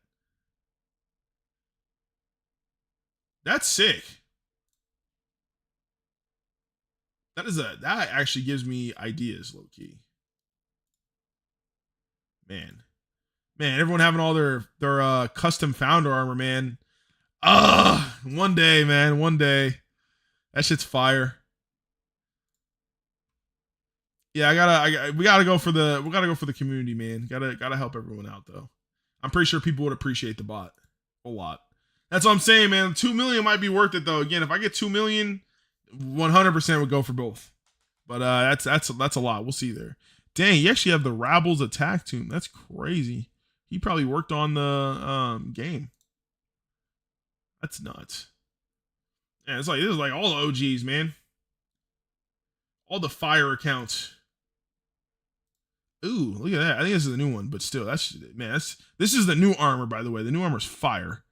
S1: That's sick. That actually gives me ideas, low key. Man. Everyone having all their custom founder armor, man. One day, man. One day. That shit's fire. Yeah, we gotta go for the community, man. Gotta help everyone out though. I'm pretty sure people would appreciate the bot a lot. That's what I'm saying, man. 2 million might be worth it though. Again, if I get 2 million, 100% would go for both. But that's a lot. We'll see there. Dang, you actually have the Rabbles attack tomb. That's crazy. He probably worked on the game. That's nuts. Yeah, this is like all the OGs, man. All the fire accounts. Ooh, look at that. I think this is the new one, but still, this is the new armor, by the way. The new armor's fire.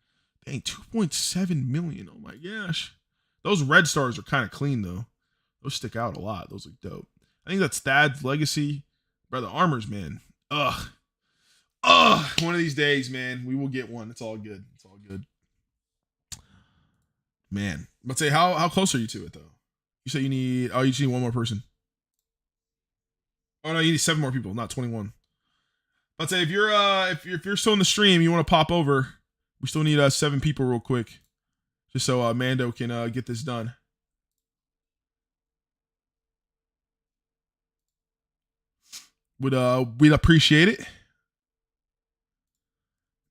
S1: Dang, 2.7 million. Oh my gosh. Those red stars are kind of clean though. Those stick out a lot. Those look dope. I think that's Thad's legacy. Bro, the armors, man. Ugh. One of these days, man, we will get one. It's all good. It's all good. Man. But say, how close are you to it though? You say you just need one more person. Oh no, you need 7 more people, not 21. I'd say if you're still in the stream, you want to pop over. We still need 7 people real quick, just so Mando can get this done. We'd appreciate it.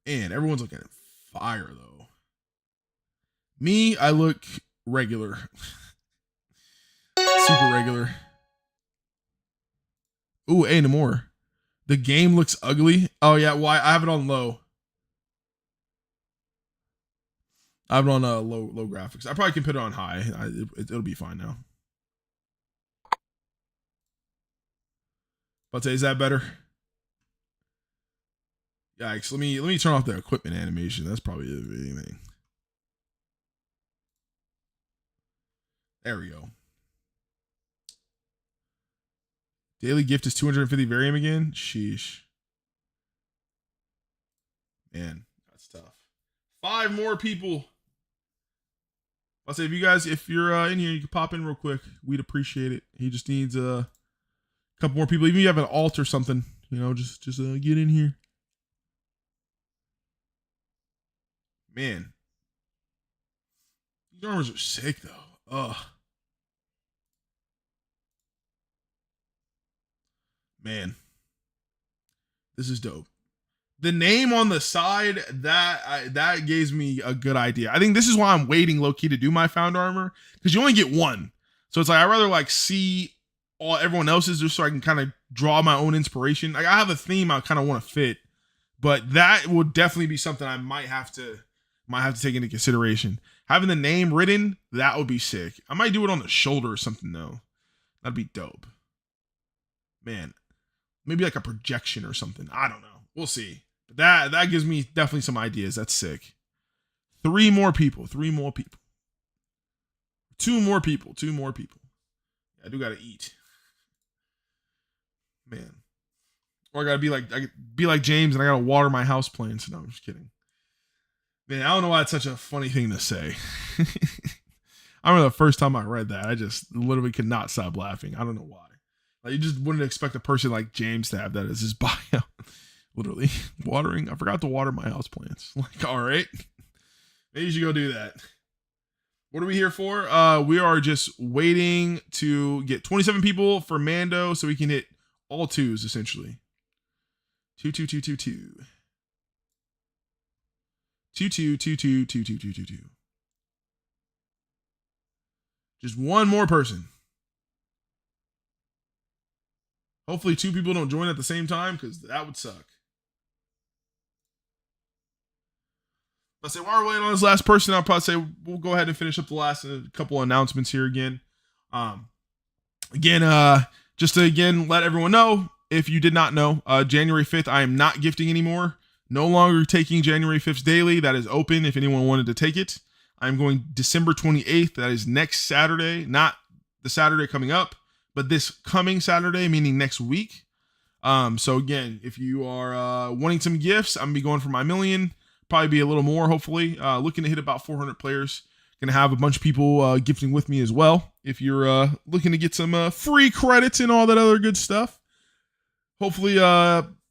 S1: And everyone's looking fire though. Me, I look regular, super regular. Ooh, hey, no more. The game looks ugly. Oh yeah, why? I have it on low. I have it on low graphics. I probably can put it on high. It'll be fine now. But is that better? Yikes! Let me turn off the equipment animation. That's probably anything. There we go. Daily gift is 250 Varium again. Sheesh. Man, that's tough. 5 more people. I'll say if you're in here, you can pop in real quick. We'd appreciate it. He just needs a couple more people. Even if you have an alt or something, just get in here. Man, these armors are sick though. Ugh. Man, this is dope. The name on the side, that gives me a good idea. I think this is why I'm waiting low-key to do my found armor, because you only get one. So it's like I'd rather like see everyone else's just so I can kind of draw my own inspiration. Like I have a theme I kind of want to fit, but that would definitely be something I might have to take into consideration. Having the name written, that would be sick. I might do it on the shoulder or something though. That'd be dope. Man, maybe like a projection or something. I don't know. We'll see. But that gives me definitely some ideas. That's sick. 3 more people. 2 more people. 2 more people. I do gotta eat. Man. Or I gotta be like James and I gotta water my house plants. No, I'm just kidding. Man, I don't know why it's such a funny thing to say. I remember the first time I read that, I just literally could not stop laughing. I don't know why. Like, you just wouldn't expect a person like James to have that as his bio. Literally watering. I forgot to water my house plants. Like, all right, maybe you should go do that. What are we here for? We are just waiting to get 27 people for Mando so we can hit all 2s essentially. 2 2 2 2 2. 2 2 2 2 2 2 2 2 2. Just one more person. Hopefully 2 people don't join at the same time because that would suck. I'll say while we're waiting on this last person, I'll probably say we'll go ahead and finish up the last couple announcements here again. Just to let everyone know, if you did not know, January 5th, I am not gifting anymore. No longer taking January 5th daily. That is open if anyone wanted to take it. I'm going December 28th. That is next Saturday, not the Saturday coming up, but this coming Saturday, meaning next week. So again, if you are wanting some gifts, I'm going to be going for my million. Probably be a little more, hopefully. Looking to hit about 400 players. Going to have a bunch of people gifting with me as well. If you're looking to get some free credits and all that other good stuff. Hopefully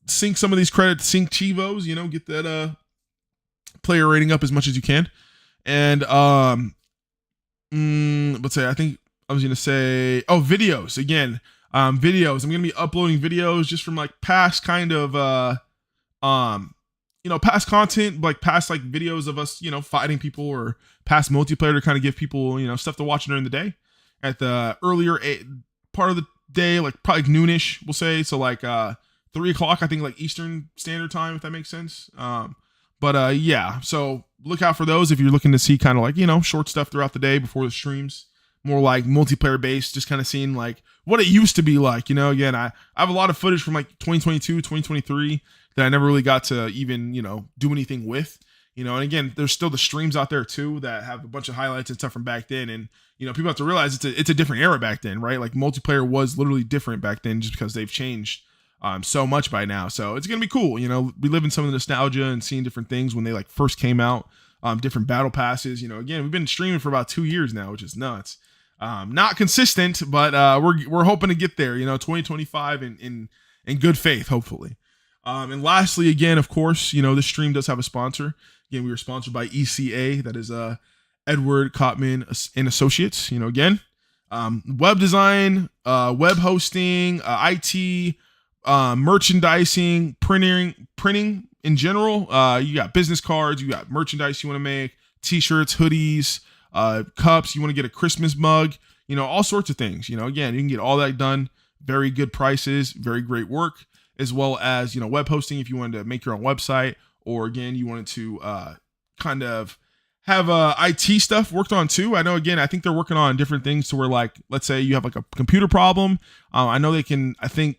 S1: sync some of these credits, sync Chivos, get that player rating up as much as you can. And let's say, I think I was going to say, videos. Again, videos. I'm going to be uploading videos just from like past kind of past content, like past like videos of us, fighting people, or past multiplayer to kind of give people, stuff to watch during the day at the earlier part of the day, like probably noonish, we'll say. So like 3 o'clock, I think, like Eastern Standard Time, if that makes sense. Yeah, so look out for those if you're looking to see kind of like, short stuff throughout the day before the streams. More like multiplayer based, just kind of seeing like what it used to be like. Again, I have a lot of footage from like 2022, 2023 that I never really got to even, do anything with. And again, there's still the streams out there too that have a bunch of highlights and stuff from back then. And, people have to realize it's a different era back then, right? Like multiplayer was literally different back then just because they've changed so much by now. So it's going to be cool, reliving some of the nostalgia and seeing different things when they like first came out, different battle passes. Again, we've been streaming for about 2 years now, which is nuts. Not consistent, but we're hoping to get there, 2025 in good faith, hopefully. And lastly, again, of course, this stream does have a sponsor. Again, we were sponsored by ECA. That is Edward Cotman and Associates. Again, web design, web hosting, IT, merchandising, printing in general. You got business cards, you got merchandise you want to make, t-shirts, hoodies, cups. You want to get a Christmas mug, all sorts of things. Again, you can get all that done. Very good prices, very great work, as well as, web hosting if you wanted to make your own website, or again, you wanted to kind of have IT stuff worked on too. I know, again, I think they're working on different things to where, like, let's say you have like a computer problem. I know they can, I think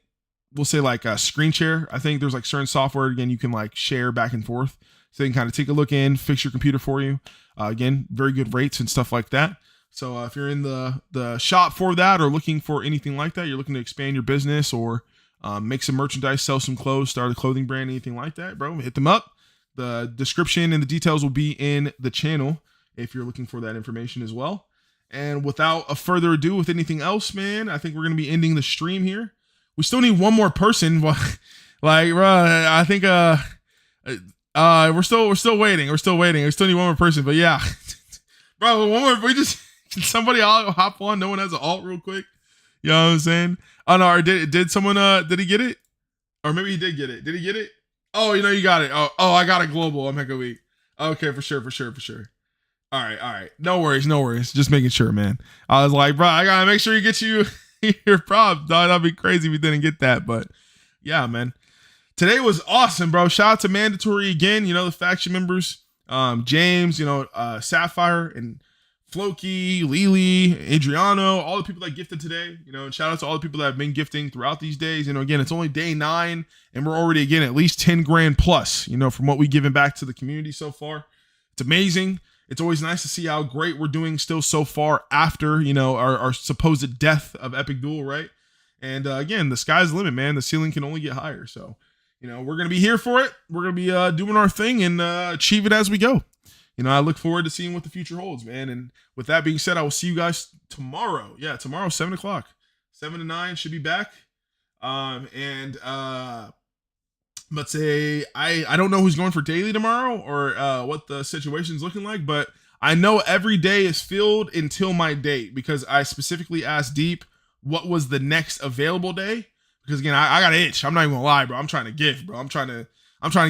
S1: we'll say like a screen share. I think there's like certain software, again, you can like share back and forth. So they can kind of take a look in, fix your computer for you. Again, very good rates and stuff like that. So if you're in the shop for that or looking for anything like that, you're looking to expand your business or make some merchandise, sell some clothes, start a clothing brand, anything like that, bro, hit them up. The description and the details will be in the channel if you're looking for that information as well. And without a further ado, with anything else, man, I think we're going to be ending the stream here. We still need one more person. Like, bro, I think we're still waiting. We still need one more person. But yeah, bro, one more. Can somebody all hop on? No one has an alt real quick. You know what I'm saying? Oh no, did someone did he get it? Or maybe he did get it. Did he get it? Oh, you got it. Oh, I got a global Omega Week. Okay, for sure. All right. No worries. Just making sure, man. I was like, bro, I gotta make sure you get your props, dog. That'd be crazy if we didn't get that. But yeah, man. Today was awesome, bro. Shout out to Mandatory again. The faction members, James, Sapphire and Floki, Lily, Adriano, all the people that gifted today, and shout out to all the people that have been gifting throughout these days. Again, it's only day 9 and we're already, again, at least 10 grand plus, from what we've given back to the community so far. It's amazing. It's always nice to see how great we're doing still so far after, our supposed death of Epic Duel, right? And again, the sky's the limit, man. The ceiling can only get higher. So, we're going to be here for it. We're going to be doing our thing and achieve it as we go. I look forward to seeing what the future holds, man. And with that being said, I will see you guys tomorrow. Yeah, tomorrow, 7 o'clock. 7 to 9 should be back. But say I don't know who's going for daily tomorrow or what the situation's looking like, but I know every day is filled until my date because I specifically asked Deep what was the next available day. Because again, I got an itch. I'm not even gonna lie, bro. I'm trying to give, bro. I'm trying to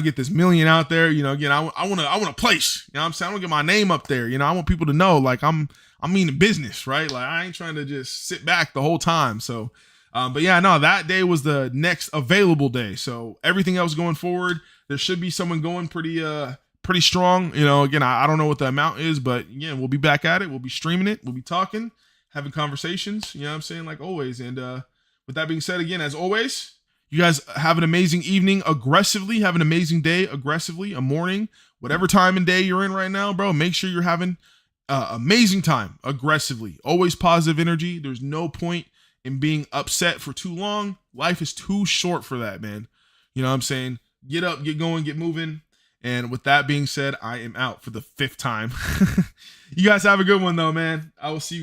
S1: get this million out there. Again, I want a place. You know what I'm saying? I want to get my name up there. I want people to know like I'm meaning business, right? Like I ain't trying to just sit back the whole time. So but yeah, no, that day was the next available day. So everything else going forward, there should be someone going pretty strong. Again, I don't know what the amount is, but again, we'll be back at it. We'll be streaming it. We'll be talking, having conversations, you know what I'm saying? Like always. And with that being said, again, as always, you guys have an amazing evening aggressively, have an amazing day aggressively, a morning, whatever time and day you're in right now, bro, make sure you're having amazing time aggressively. Always positive energy. There's no point in being upset for too long. Life is too short for that, man. You know what I'm saying? Get up, get going, get moving. And with that being said, I am out for the 5th time. You guys have a good one though, man. I will see you.